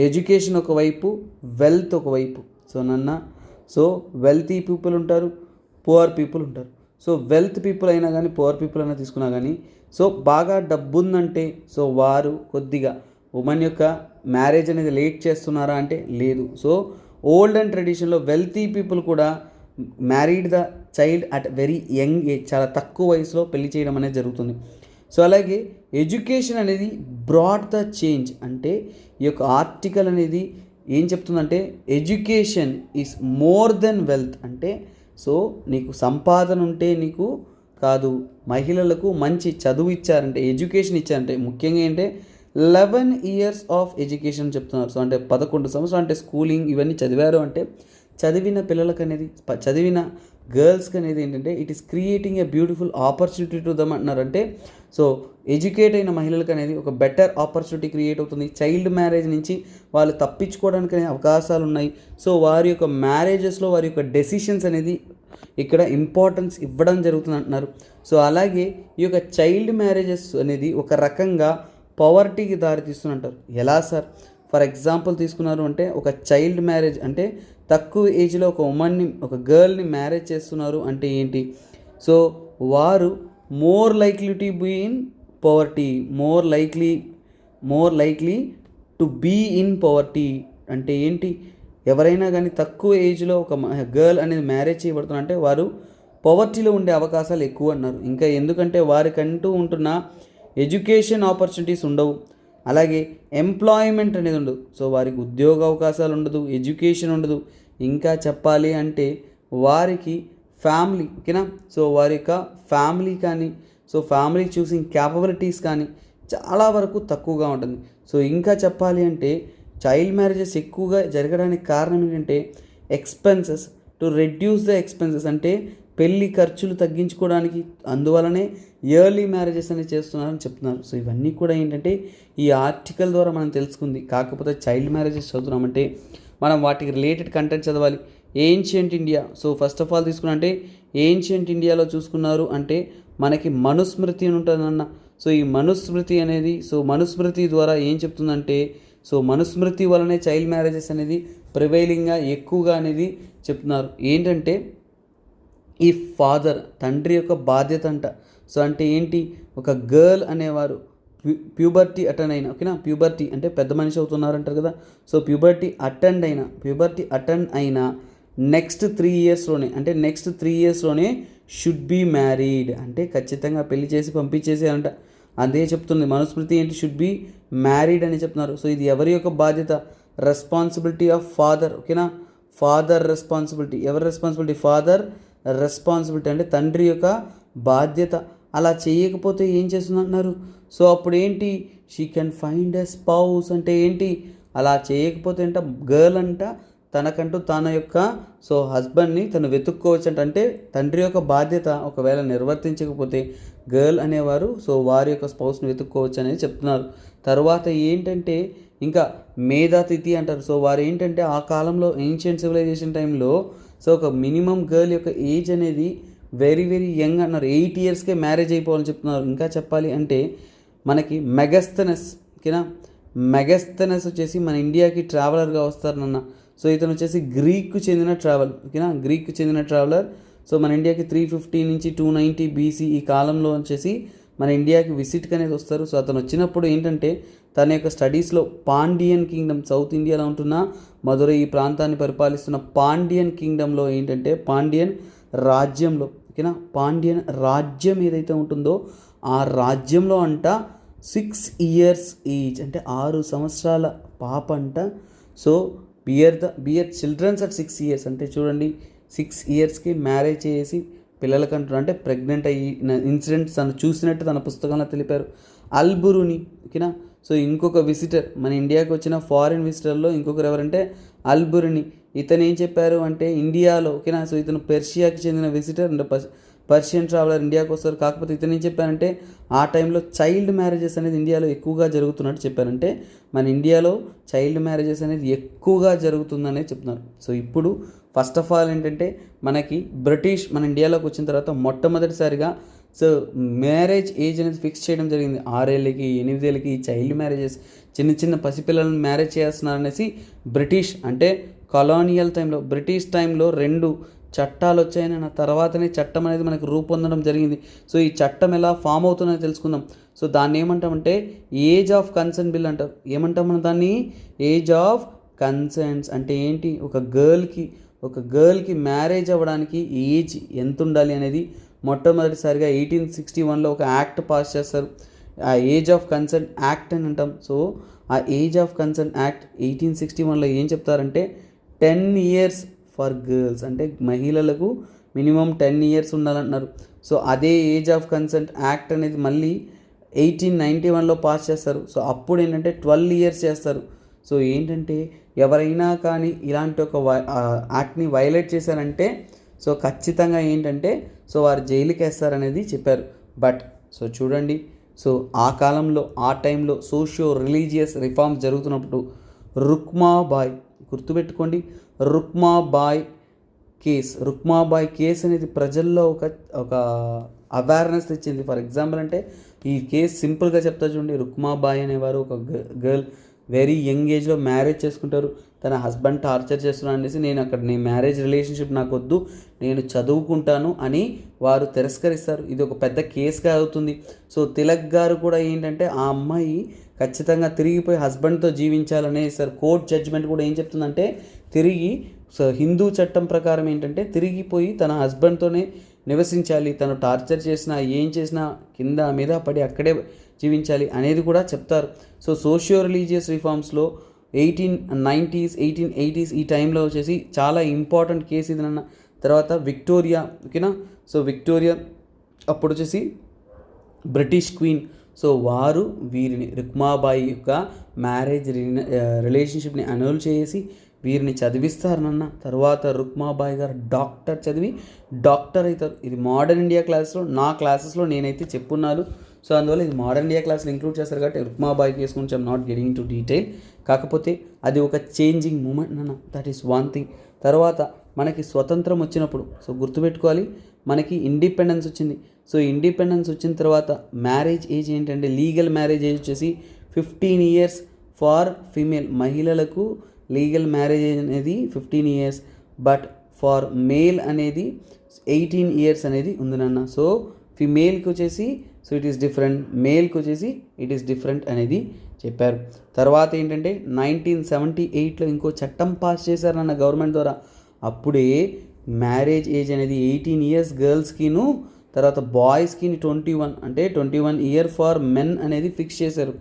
ఎడ్యుకేషన్ ఒకవైపు, వెల్త్ ఒకవైపు. సో వెల్తీ పీపుల్ ఉంటారు, పువర్ పీపుల్ ఉంటారు. సో వెల్త్ పీపుల్ అయినా కానీ పువర్ పీపుల్ అయినా తీసుకున్నా కానీ సో బాగా డబ్బు ఉందంటే సో వారు కొద్దిగా ఉమెన్ యొక్క మ్యారేజ్ అనేది లేట్ చేస్తున్నారా అంటే లేదు. సో ఓల్డ్ అండ్ ట్రెడిషన్లో వెల్తీ పీపుల్ కూడా married the child at very young age, చాలా తక్కువ వయసులో పెళ్లి చేయడం అనేది జరుగుతుంది. సో అలాగే ఎడ్యుకేషన్ అనేది బ్రాడ్ ద చేంజ్. అంటే ఈ యొక్క ఆర్టికల్ అనేది ఏం చెప్తుందంటే education is more than wealth. అంటే సో నీకు సంపాదన ఉంటే నీకు కాదు, మహిళలకు మంచి చదువు ఇచ్చారంటే, ఎడ్యుకేషన్ ఇచ్చారంటే, ముఖ్యంగా ఏంటంటే 11 years ఆఫ్ ఎడ్యుకేషన్ చెప్తున్నారు. సో అంటే 11 సంవత్సరాలు అంటే స్కూలింగ్ ఇవన్నీ చదివారు అంటే చదివిన పిల్లలకు అనేది, చదివిన గర్ల్స్కి అనేది ఏంటంటే it is creating a beautiful opportunity to them అంటున్నారంటే సో ఎడ్యుకేట్ అయిన మహిళలకు అనేది ఒక బెటర్ ఆపర్చునిటీ క్రియేట్ అవుతుంది. చైల్డ్ మ్యారేజ్ నుంచి వాళ్ళు తప్పించుకోవడానికి అవకాశాలు ఉన్నాయి. సో వారి యొక్క మ్యారేజెస్లో వారి యొక్క డెసిషన్స్ అనేది ఇక్కడ ఇంపార్టెన్స్ ఇవ్వడం జరుగుతుంది అంటున్నారు. సో అలాగే ఈ యొక్క చైల్డ్ మ్యారేజెస్ అనేది ఒక రకంగా పవర్టీకి దారితీస్తుంటారు. ఎలా సార్? ఫర్ ఎగ్జాంపుల్ తీసుకున్నారు అంటే ఒక చైల్డ్ మ్యారేజ్ అంటే తక్కువ ఏజ్లో ఒక ఉమెన్ని, ఒక గర్ల్ని మ్యారేజ్ చేస్తున్నారు అంటే ఏంటి? సో వారు more likely to be in poverty, more likely to be in poverty అంటే ఏంటి? ఎవరైనా కానీ తక్కువ ఏజ్లో ఒక గర్ల్ అనేది మ్యారేజ్ చేయబడుతున్నారంటే వారు పవర్టీలో ఉండే అవకాశాలు ఎక్కువ అన్నారు. ఇంకా ఎందుకంటే వారికంటూ ఉంటున్న ఎడ్యుకేషన్ ఆపర్చునిటీస్ ఉండవు, అలాగే ఎంప్లాయ్మెంట్ అనేది ఉండదు. సో వారికి ఉద్యోగ అవకాశాలు ఉండదు, ఎడ్యుకేషన్ ఉండదు. ఇంకా చెప్పాలి అంటే వారికి ఫ్యామిలీ, ఓకేనా, సో వారి యొక్క ఫ్యామిలీ కానీ, సో ఫ్యామిలీ చూసింగ్ క్యాపబిలిటీస్ కానీ చాలా వరకు తక్కువగా ఉంటుంది. సో ఇంకా చెప్పాలి అంటే చైల్డ్ మ్యారేజెస్ ఎక్కువగా జరగడానికి కారణం ఏంటంటే expenses, to reduce the expenses అంటే పెళ్లి ఖర్చులు తగ్గించుకోవడానికి, అందువలనే ఇయర్లీ మ్యారేజెస్ అనేది చేస్తున్నారని చెప్తున్నారు. సో ఇవన్నీ కూడా ఏంటంటే ఈ ఆర్టికల్ ద్వారా మనం తెలుసుకుంది. కాకపోతే చైల్డ్ మ్యారేజెస్ చదువుతున్నామంటే మనం వాటికి రిలేటెడ్ కంటెంట్ చదవాలి. Ancient India, so first of all తీసుకున్నంటే ఏన్షియంట్ ఇండియాలో చూసుకున్నారు అంటే మనకి మనుస్మృతి అని ఉంటుందన్న. సో ఈ మనుస్మృతి అనేది, సో మనుస్మృతి ద్వారా ఏం చెప్తుందంటే సో మనుస్మృతి వలనే చైల్డ్ మ్యారేజెస్ అనేది ప్రివైలింగ్గా ఎక్కువగా అనేది చెప్తున్నారు. ఏంటంటే ఈ ఫాదర్, తండ్రి యొక్క బాధ్యత అంట. సో అంటే ఏంటి? ఒక గర్ల్ అనేవారు ప్యూబర్టీ అటెండ్ అయినా, ఓకేనా, ప్యూబర్టీ అంటే పెద్ద మనిషి అవుతున్నారు అంటారు కదా. సో ప్యూబర్టీ అటెండ్ అయినా నెక్స్ట్ 3 yearsలోనే, అంటే నెక్స్ట్ 3 yearsలోనే షుడ్ బీ మ్యారీడ్ అంటే ఖచ్చితంగా పెళ్లి చేసి పంపించేసేయాలంట. అదే చెప్తుంది మనుస్మృతి ఏంటి? షుడ్ బీ మ్యారీడ్ అని చెప్తున్నారు. సో ఇది ఎవరి యొక్క బాధ్యత? రెస్పాన్సిబిలిటీ ఆఫ్ ఫాదర్, ఓకేనా, ఫాదర్ రెస్పాన్సిబిలిటీ. ఎవరి రెస్పాన్సిబిలిటీ? ఫాదర్ రెస్పాన్సిబిలిటీ అంటే తండ్రి యొక్క బాధ్యత. అలా చేయకపోతే ఏం చేస్తుందంటున్నారు? సో అప్పుడు ఏంటి? She can find a spouse అంటే ఏంటి? అలా చేయకపోతే అంట గర్ల్ అంట తనకంటూ తన యొక్క సో హస్బెండ్ని తను వెతుక్కోవచ్చు అంట. అంటే తండ్రి యొక్క బాధ్యత ఒకవేళ నిర్వర్తించకపోతే గర్ల్ అనేవారు సో వారి యొక్క స్పౌస్ని వెతుక్కోవచ్చు అనేది చెప్తున్నారు. తర్వాత ఏంటంటే ఇంకా మేధాతిథి అంటారు. సో వారు ఏంటంటే ఆ కాలంలో ఏన్షియంట్ సివిలైజేషన్ టైంలో సో ఒక మినిమం గర్ల్ యొక్క ఏజ్ అనేది వెరీ యంగ్ అన్నారు. 8 yearsకే మ్యారేజ్ అయిపోవాలని చెప్తున్నారు. ఇంకా చెప్పాలి అంటే మనకి మెగస్తనస్, ఓకేనా, మెగస్తనస్ వచ్చేసి మన ఇండియాకి ట్రావెలర్గా వస్తారు నాన్న. సో ఇతను వచ్చేసి గ్రీక్కు చెందిన ట్రావెలర్. సో మన ఇండియాకి 350 నుంచి 290 BC ఈ కాలంలో వచ్చేసి మన ఇండియాకి విజిట్కి అనేది వస్తారు. సో అతను వచ్చినప్పుడు ఏంటంటే తన యొక్క స్టడీస్లో పాండియన్ కింగ్డమ్, సౌత్ ఇండియాలో ఉంటున్న మధురై ఈ ప్రాంతాన్ని పరిపాలిస్తున్న పాండియన్ కింగ్డమ్లో ఏంటంటే పాండియన్ రాజ్యంలో, ఓకేనా, పాండియన్ రాజ్యం ఏదైతే ఉంటుందో ఆ రాజ్యంలో అంట 6 years ఏజ్ అంటే 6 సంవత్సరాల పాప అంట. So bear childrens at 6 years అంటే చూడండి 6 yearsకి మ్యారేజ్ చేసి పిల్లలకంటారు. అంటే ప్రెగ్నెంట్ అయిన ఇన్సిడెంట్ తను చూసినట్టు తన పుస్తకంలో తెలిపారు. అల్బురుని, ఓకేనా. సో ఇంకొక విజిటర్ మన ఇండియాకి వచ్చిన ఫారిన్ విజిటర్లో ఇంకొకరు ఎవరంటే అల్బురుని. ఇతను ఏం చెప్పారు అంటే ఇండియాలో, ఓకేనా, సో ఇతను పెర్షియాకి చెందిన విజిటర్ అంటే పర్షియన్ ట్రావెలర్ ఇండియాకి వస్తారు. కాకపోతే ఇతను ఏం చెప్పారంటే ఆ టైంలో చైల్డ్ మ్యారేజెస్ అనేది ఇండియాలో ఎక్కువగా జరుగుతున్నట్టు చెప్పారంటే మన ఇండియాలో చైల్డ్ మ్యారేజెస్ అనేది ఎక్కువగా జరుగుతుందనే చెప్తున్నారు. సో ఇప్పుడు ఫస్ట్ ఆఫ్ ఆల్ ఏంటంటే మనకి బ్రిటిష్ మన ఇండియాలోకి వచ్చిన తర్వాత మొట్టమొదటిసారిగా సో మ్యారేజ్ ఏజ్ అనేది ఫిక్స్ చేయడం జరిగింది. 6 ఏళ్ళకి 8 ఏళ్ళకి చైల్డ్ మ్యారేజెస్, చిన్న చిన్న పసిపిల్లలను మ్యారేజ్ చేస్తున్నారు అనేసి బ్రిటిష్ అంటే కొలానియల్ టైంలో బ్రిటిష్ టైంలో 2 చట్టాలు వచ్చాయని తర్వాతనే చట్టం అనేది మనకు రూపొందడం జరిగింది. సో ఈ చట్టం ఎలా ఫామ్ అవుతుందో తెలుసుకుందాం. సో దాన్ని ఏమంటామంటే ఏజ్ ఆఫ్ కన్సెంట్ బిల్ అంటారు. ఏమంటాం మనం దాన్ని? ఏజ్ ఆఫ్ కన్సెంట్స్ అంటే ఏంటి? ఒక గర్ల్కి మ్యారేజ్ అవ్వడానికి ఏజ్ ఎంత ఉండాలి అనేది మొట్టమొదటిసారిగా 1861లో ఒక యాక్ట్ పాస్ చేస్తారు. ఆ ఏజ్ ఆఫ్ కన్సెంట్ యాక్ట్ అని అంటాం. సో ఆ ఏజ్ ఆఫ్ కన్సెంట్ యాక్ట్ 1861లో ఏం చెప్తారంటే 10 ఇయర్స్ ఫర్ గర్ల్స్ అంటే మహిళలకు మినిమం 10 ఇయర్స్ ఉండాలంటున్నారు. సో అదే ఏజ్ ఆఫ్ కన్సెంట్ యాక్ట్ అనేది మళ్ళీ 1891లో పాస్ చేస్తారు. సో అప్పుడు ఏంటంటే 12 ఇయర్స్ చేస్తారు. సో ఏంటంటే ఎవరైనా కానీ ఇలాంటి ఒక యాక్ట్ని వైలేట్ చేశారంటే సో ఖచ్చితంగా ఏంటంటే సో వారు జైలుకి వేస్తారనేది చెప్పారు. బట్ సో చూడండి, సో ఆ కాలంలో ఆ టైంలో సోషియో రిలీజియస్ రిఫార్మ్స్ జరుగుతున్నప్పుడు రుక్మాబాయ్, గుర్తుపెట్టుకోండి, రుక్మాబాయ్ కేస్ అనేది ప్రజల్లో ఒక అవేర్నెస్ తెచ్చింది. ఫర్ ఎగ్జాంపుల్ అంటే ఈ కేసు సింపుల్గా చెప్తా చూడండి. రుక్మాబాయ్ అనేవారు ఒక గర్ల్ వెరీ యంగ్ ఏజ్లో మ్యారేజ్ చేసుకుంటారు. తన హస్బెండ్ టార్చర్ చేస్తున్నాడు అనేసి నేను మ్యారేజ్ రిలేషన్షిప్ నాకు వద్దు, నేను చదువుకుంటాను అని వారు తిరస్కరిస్తారు. ఇది ఒక పెద్ద కేసుగా అవుతుంది. సో తిలక్ గారు కూడా ఏంటంటే ఆ అమ్మాయి ఖచ్చితంగా తిరిగిపోయి హస్బెండ్తో జీవించాలనే సార్ కోర్ట్ జడ్జిమెంట్ కూడా ఏం చెప్తుందంటే తిరిగి సో హిందూ చట్టం ప్రకారం ఏంటంటే తిరిగిపోయి తన హస్బెండ్తోనే నివసించాలి, తను టార్చర్ చేసినా ఏం చేసినా కింద మీద పడి అక్కడే జీవించాలి అనేది కూడా చెప్తారు. So socio religious రిఫార్మ్స్లో 1890s 1880s ఈ టైంలో వచ్చేసి చాలా ఇంపార్టెంట్ కేసు ఇది అన్న. తర్వాత విక్టోరియా, ఓకేనా. సో విక్టోరియా అప్పుడు వచ్చేసి బ్రిటిష్ క్వీన్, సో వారు వీరిని రుక్మాబాయి యొక్క మ్యారేజ్ రిలేషన్షిప్ని అనౌల్ చేసి వీరిని చదివిస్తారనన్న. తర్వాత రుక్మాబాయి గారు డాక్టర్ అవుతారు. ఇది మోడర్న్ ఇండియా క్లాస్లో నా క్లాసెస్లో నేనైతే చెప్పున్నాను. సో అందువల్ల ఇది మోడర్న్ ఇండియా క్లాస్లో ఇంక్లూడ్ చేస్తారు కాబట్టి రుక్మాబాయి కేసు గురించి I'm not getting to detail. కాకపోతే అది ఒక చేంజింగ్ మూమెంట్ అన్న, దట్ ఈస్ వన్ థింగ్. తర్వాత మనకి స్వతంత్రం వచ్చినప్పుడు సో గుర్తుపెట్టుకోవాలి, మనకి ఇండిపెండెన్స్ వచ్చింది. సో ఇండిపెండెన్స్ వచ్చిన తర్వాత మ్యారేజ్ ఏజ్ ఏంటంటే లీగల్ మ్యారేజ్ ఏజ్ వచ్చేసి 15 ఇయర్స్ ఫార్ ఫీమేల్. మహిళలకు లీగల్ మ్యారేజ్ ఏజ్ అనేది 15 ఇయర్స్, బట్ ఫార్ మేల్ అనేది 18 ఇయర్స్ అనేది ఉంది నాన్న. సో ఫీమేల్కి వచ్చేసి సో ఇట్ ఈస్ డిఫరెంట్, మేల్కి వచ్చేసి ఇట్ ఈస్ డిఫరెంట్ అనేది చెప్పారు. తర్వాత ఏంటంటే 1978లో ఇంకో చట్టం పాస్ చేశారన్న గవర్నమెంట్ ద్వారా. అప్పుడే మ్యారేజ్ ఏజ్ అనేది 18 ఇయర్స్ గర్ల్స్కిను, తర్వాత బాయ్స్కి 21 ఇయర్ ఫార్ మెన్ అనేది ఫిక్స్ చేశారు.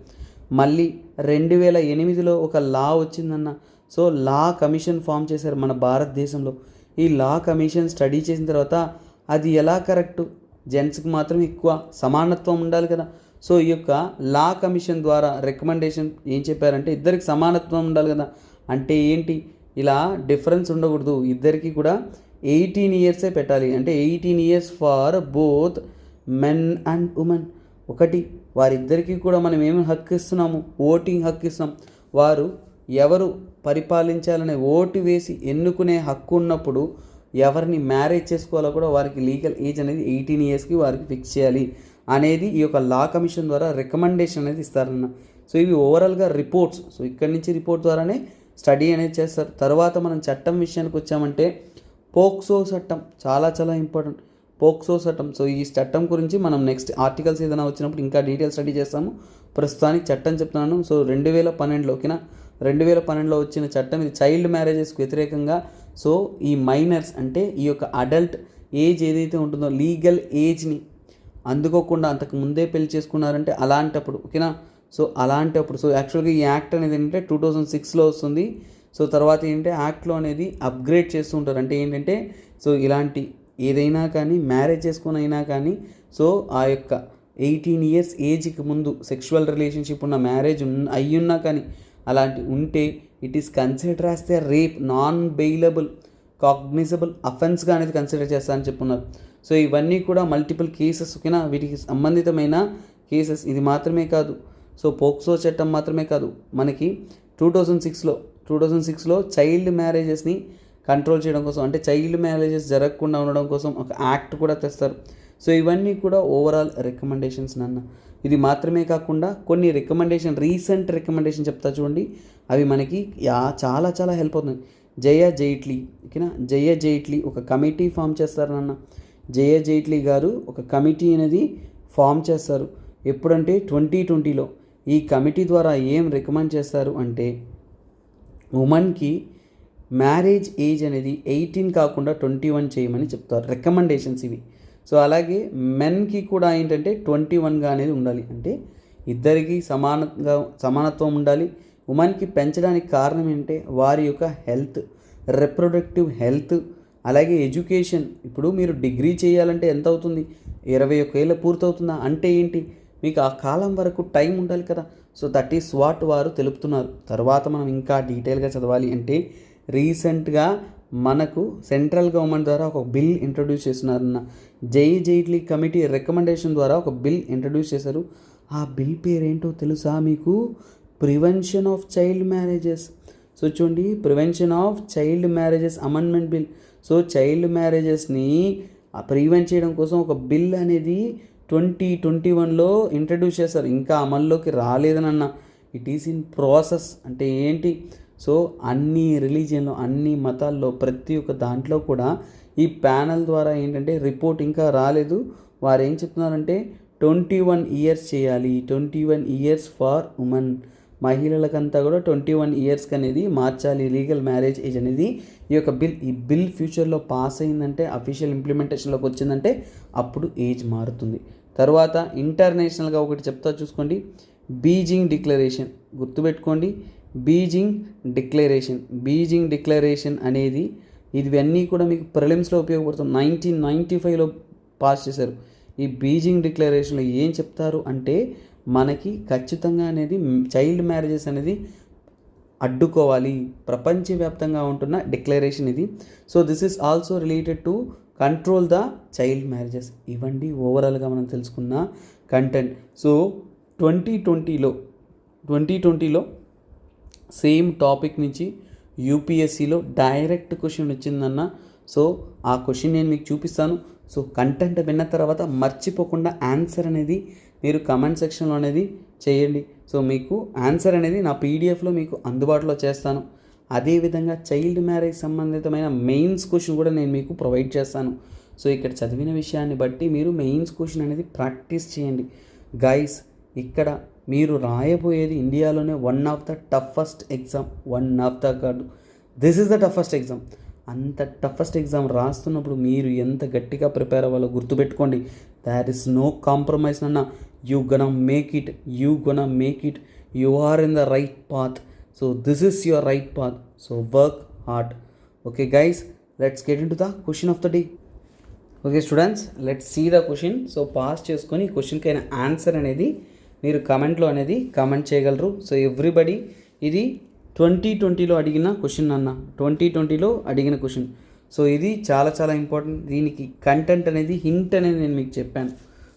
మళ్ళీ 2008లో ఒక లా వచ్చిందన్న. సో లా కమిషన్ ఫామ్ చేశారు మన భారతదేశంలో. ఈ లా కమిషన్ స్టడీ చేసిన తర్వాత అది ఎలా కరెక్టు, జెంట్స్కి మాత్రం ఎక్కువ సమానత్వం ఉండాలి కదా. సో ఈ యొక్క లా కమిషన్ ద్వారా రికమెండేషన్ ఏం చెప్పారంటే ఇద్దరికి సమానత్వం ఉండాలి కదా. అంటే ఏంటి, ఇలా డిఫరెన్స్ ఉండకూడదు, ఇద్దరికి కూడా 18 ఇయర్సే పెట్టాలి. అంటే 18 years for both men and women. ఒకటి, వారిద్దరికీ కూడా మనం ఏమి హక్కు ఇస్తున్నాము, ఓటింగ్ హక్కు ఇస్తున్నాం. వారు ఎవరు పరిపాలించాలనే ఓటు వేసి ఎన్నుకునే హక్కు ఉన్నప్పుడు ఎవరిని మ్యారేజ్ చేసుకోవాలో కూడా వారికి లీగల్ ఏజ్ అనేది 18 ఇయర్స్కి వారికి ఫిక్స్ చేయాలి అనేది ఈ యొక్క లా కమిషన్ ద్వారా రికమెండేషన్ అనేది ఇస్తారన్న. సో ఇవి ఓవరాల్గా రిపోర్ట్స్. సో ఇక్కడి నుంచి రిపోర్ట్ ద్వారానే స్టడీ అనేది చేస్తారు. తర్వాత మనం చట్టం విషయానికి వచ్చామంటే పోక్సో చట్టం చాలా ఇంపార్టెంట్. పోక్సో చట్టం. సో ఈ చట్టం గురించి మనం నెక్స్ట్ ఆర్టికల్స్ ఏదైనా వచ్చినప్పుడు ఇంకా డీటెయిల్ స్టడీ చేస్తాము. ప్రస్తుతానికి చట్టం చెప్తున్నాను. సో 2012లోకినా 2012లో వచ్చిన చట్టం ఇది చైల్డ్ మ్యారేజెస్కి వ్యతిరేకంగా. సో ఈ మైనర్స్ అంటే ఈ యొక్క అడల్ట్ ఏజ్ ఏదైతే ఉంటుందో లీగల్ ఏజ్ని అందుకోకుండా అంతకు ముందే పెళ్లి చేసుకున్నారంటే అలాంటప్పుడు, ఓకేనా. సో అలాంటప్పుడు సో యాక్చువల్గా ఈ యాక్ట్ అనేది ఏంటంటే 2006లో వస్తుంది. సో తర్వాత ఏంటంటే యాక్ట్లో అనేది అప్గ్రేడ్ చేస్తూ ఉంటారు. అంటే ఏంటంటే సో ఇలాంటి ఏదైనా కానీ మ్యారేజ్ చేసుకుని అయినా కానీ సో ఆ యొక్క 18 ఇయర్స్ ఏజ్కి ముందు సెక్షువల్ రిలేషన్షిప్ ఉన్న మ్యారేజ్ అయ్యున్నా కానీ అలాంటి ఉంటే it is consider as the rape, non bailable cognizable అఫెన్స్గా అనేది కన్సిడర్ చేస్తారని చెప్పున్నారు. సో ఇవన్నీ కూడా మల్టిపుల్ కేసెస్, ఓకేనా, వీటికి సంబంధితమైన కేసెస్. ఇది మాత్రమే కాదు, సో పోక్సో చట్టం మాత్రమే కాదు, మనకి 2006లో చైల్డ్ మ్యారేజెస్ని కంట్రోల్ చేయడం కోసం, అంటే చైల్డ్ మ్యారేజెస్ జరగకుండా ఉండడం కోసం ఒక యాక్ట్ కూడా తెస్తారు. సో ఇవన్నీ కూడా ఓవరాల్ రికమెండేషన్స్ నాన్న. ఇది మాత్రమే కాకుండా కొన్ని రీసెంట్ రికమెండేషన్ చెప్తా చూడండి, అవి మనకి చాలా చాలా హెల్ప్ అవుతుంది. జయ జైట్లీ, ఓకేనా, జయ జైట్లీ ఒక కమిటీ ఫామ్ చేస్తారు నాన్న. జయ జైట్లీ గారు ఒక కమిటీ అనేది ఫామ్ చేస్తారు. ఎప్పుడంటే 2020లో. ఈ కమిటీ ద్వారా ఏం రికమెండ్ చేస్తారు అంటే ఉమెన్కి మ్యారేజ్ ఏజ్ అనేది 18 కాకుండా 21 చేయమని చెప్తారు. రికమెండేషన్స్ ఇవి. సో అలాగే మెన్కి కూడా ఏంటంటే 21గా అనేది ఉండాలి. అంటే ఇద్దరికి సమానత్వం ఉండాలి. ఉమెన్కి పెంచడానికి కారణం ఏంటంటే వారి యొక్క హెల్త్, రిప్రొడక్టివ్ హెల్త్, అలాగే ఎడ్యుకేషన్. ఇప్పుడు మీరు డిగ్రీ చేయాలంటే ఎంత అవుతుంది? 21 ఏళ్ళు పూర్తవుతుందా? అంటే ఏంటి, మీకు ఆ కాలం వరకు టైం ఉండాలి కదా. సో దట్ ఈస్ వాట్ వారు తెలుపుతున్నారు. తర్వాత మనం ఇంకా డీటెయిల్గా చదవాలి అంటే రీసెంట్గా మనకు సెంట్రల్ గవర్నమెంట్ ద్వారా ఒక బిల్ ఇంట్రడ్యూస్ చేస్తున్నారన్న. జైట్లీ కమిటీ రికమెండేషన్ ద్వారా ఒక బిల్ ఇంట్రడ్యూస్ చేశారు. ఆ బిల్ పేరేంటో తెలుసా మీకు? Prevention of child marriages. So చూడండి, prevention of child marriages amendment bill. So child మ్యారేజెస్ని ప్రివెంట్ చేయడం కోసం ఒక బిల్ అనేది 2021లో ఇంట్రడ్యూస్ చేశారు. ఇంకా అమల్లోకి రాలేదనన్న. It is in process. అంటే ఏంటి? సో అన్ని రిలీజియన్లో, అన్ని మతాల్లో, ప్రతి ఒక్క దాంట్లో కూడా ఈ ప్యానల్ ద్వారా ఏంటంటే రిపోర్ట్ ఇంకా రాలేదు. వారు ఏం చెప్తున్నారంటే 21 ఇయర్స్ చేయాలి. 21 ఇయర్స్ ఫార్ ఉమెన్. మహిళలకంతా కూడా 21 ఇయర్స్కి అనేది మార్చాలి లీగల్ మ్యారేజ్ ఏజ్ అనేది. ఈ బిల్ ఫ్యూచర్లో పాస్ అయిందంటే, అఫీషియల్ ఇంప్లిమెంటేషన్లోకి వచ్చిందంటే అప్పుడు ఏజ్ మారుతుంది. తర్వాత ఇంటర్నేషనల్గా ఒకటి చెప్తా చూసుకోండి, బీజింగ్ డిక్లరేషన్. గుర్తుపెట్టుకోండి, బీజింగ్ డిక్లరేషన్ అనేది ఇవన్నీ కూడా మీకు ప్రిలిమ్స్లో ఉపయోగపడుతుంది. 1995లో పాస్ చేశారు. ఈ బీజింగ్ డిక్లరేషన్లో ఏం చెప్తారు అంటే మనకి ఖచ్చితంగా అనేది చైల్డ్ మ్యారేజెస్ అనేది అడ్డుకోవాలి. ప్రపంచవ్యాప్తంగా ఉంటున్న డిక్లరేషన్ ఇది. So this is also related to control the child marriages. ఇవ్వండి ఓవరాల్గా మనం తెలుసుకున్న కంటెంట్. సో 2020లో సేమ్ టాపిక్ నుంచి యూపీఎస్సీలో డైరెక్ట్ క్వశ్చన్ వచ్చిందన్న. సో ఆ క్వశ్చన్ నేను మీకు చూపిస్తాను. సో కంటెంట్ విన్న తర్వాత మర్చిపోకుండా ఆన్సర్ అనేది మీరు కమెంట్ సెక్షన్లో అనేది చేయండి. సో మీకు ఆన్సర్ అనేది నా పీడిఎఫ్లో మీకు అందుబాటులో చేస్తాను. అదేవిధంగా చైల్డ్ మ్యారేజ్ సంబంధితమైన మెయిన్స్ క్వశ్చన్ కూడా నేను మీకు ప్రొవైడ్ చేస్తాను. సో ఇక్కడ చదివిన విషయాన్ని బట్టి మీరు మెయిన్స్ క్వశ్చన్ అనేది ప్రాక్టీస్ చేయండి గైస్. ఇక్కడ మీరు రాయబోయేది ఇండియాలోనే one of the toughest exam. This is the toughest exam. అంత టఫెస్ట్ ఎగ్జామ్ రాస్తున్నప్పుడు మీరు ఎంత గట్టిగా ప్రిపేర్ అవ్వాలో గుర్తుపెట్టుకోండి. దేర్ ఇస్ నో కాంప్రమైజ్ అన్న. You gonna make it. You are in the right path. So this is your right path. So work hard. Okay guys, let's get in to the question of the day. Okay students, let's see the question. So pass చేసుకొని ఈ క్వశ్చన్కి అయిన answer అనేది మీరు కమెంట్లో అనేది comment చేయగలరు. So everybody, ఇది 2020లో అడిగిన క్వశ్చన్ అన్న. 2020లో అడిగిన క్వశ్చన్. సో ఇది చాలా చాలా ఇంపార్టెంట్. దీనికి కంటెంట్ అనేది హింట్ అనేది నేను మీకు చెప్పాను.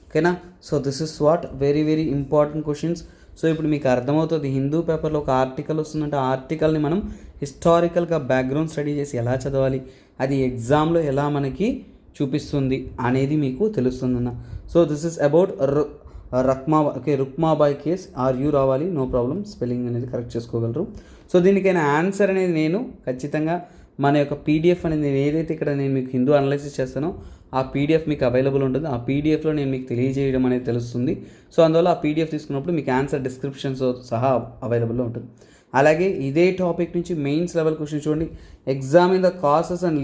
ఓకేనా? So this is what very very important questions. So ఇప్పుడు మీకు అర్థమవుతుంది, హిందూ పేపర్లో ఒక ఆర్టికల్ వస్తుందంటే ఆ ఆర్టికల్ని మనం హిస్టారికల్గా బ్యాక్గ్రౌండ్ స్టడీ చేసి ఎలా చదవాలి, అది ఎగ్జామ్లో ఎలా మనకి చూపిస్తుంది అనేది మీకు తెలుస్తుందన్న. So this is about Rukhmabai case. R U రావాలి, నో ప్రాబ్లం, స్పెల్లింగ్ అనేది కరెక్ట్ చేసుకోగలరు. సో దీనికైనా ఆన్సర్ అనేది నేను ఖచ్చితంగా మన యొక్క పీడిఎఫ్ అనేది నేను ఏదైతే ఇక్కడ నేను మీకు హిందూ అనాలిసిస్ చేస్తానో ఆ పీడిఎఫ్ మీకు అవైలబుల్ ఉంటుంది. ఆ పీడిఎఫ్లో నేను మీకు తెలియజేయడం అనేది తెలుస్తుంది. సో అందువల్ల ఆ పీడిఎఫ్ తీసుకున్నప్పుడు మీకు ఆన్సర్ డిస్క్రిప్షన్స్తో సహా అవైలబుల్లో ఉంటుంది. అలాగే ఇదే టాపిక్ నుంచి మెయిన్స్ లెవెల్ క్వశ్చన్ చూడండి. Examine the causes and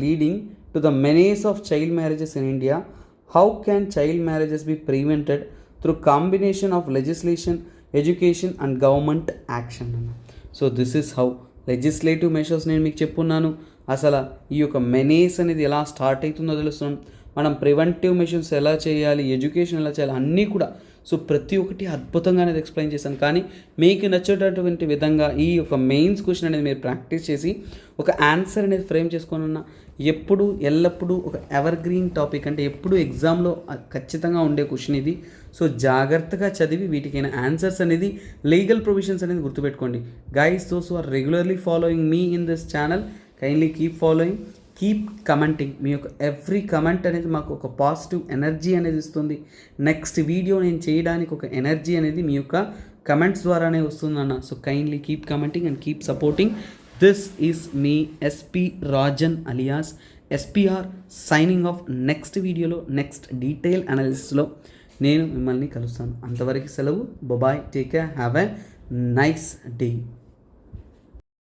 leading to the menace of child marriages in India. How can child marriages be prevented through combination of legislation, education and government action? So this is how legislative measures నేను మీకు చెప్పున్నాను. అసలు ఈ యొక్క menace అనేది ఎలా start అవుతుందో తెలుస్తున్నాం. మనం preventive measures ఎలా చేయాలి, ఎడ్యుకేషన్ ఎలా చేయాలి, అన్నీ కూడా. సో ప్రతి ఒక్కటి అద్భుతంగా అనేది ఎక్స్ప్లెయిన్ చేశాను. కానీ మీకు నచ్చేటటువంటి విధంగా ఈ యొక్క మెయిన్స్ క్వశ్చన్ అనేది మీరు ప్రాక్టీస్ చేసి ఒక ఆన్సర్ అనేది ఫ్రేమ్ చేసుకొని ఉన్న ఎల్లప్పుడూ ఒక ఎవర్ గ్రీన్ టాపిక్, అంటే ఎప్పుడు ఎగ్జామ్లో ఖచ్చితంగా ఉండే క్వశ్చన్ ఇది. సో జాగ్రత్తగా చదివి వీటికైనా ఆన్సర్స్ అనేది, లీగల్ ప్రొవిజన్స్ అనేది గుర్తుపెట్టుకోండి guys. Those who are regularly following me in this channel, kindly keep following, keep commenting. మీ యొక్క ఎవ్రీ కమెంట్ అనేది మాకు ఒక పాజిటివ్ ఎనర్జీ అనేది ఇస్తుంది. నెక్స్ట్ వీడియో నేను చేయడానికి ఒక ఎనర్జీ అనేది మీ యొక్క కమెంట్స్ ద్వారానే వస్తుందన్న. So kindly keep commenting and keep supporting. This is me SP Rajan alias SPR signing off. Next వీడియోలో నెక్స్ట్ డీటెయిల్ అనాలిసిస్లో నేను మిమ్మల్ని కలుస్తాను. అంతవరకు సెలవు. Bye, take care, have a nice day.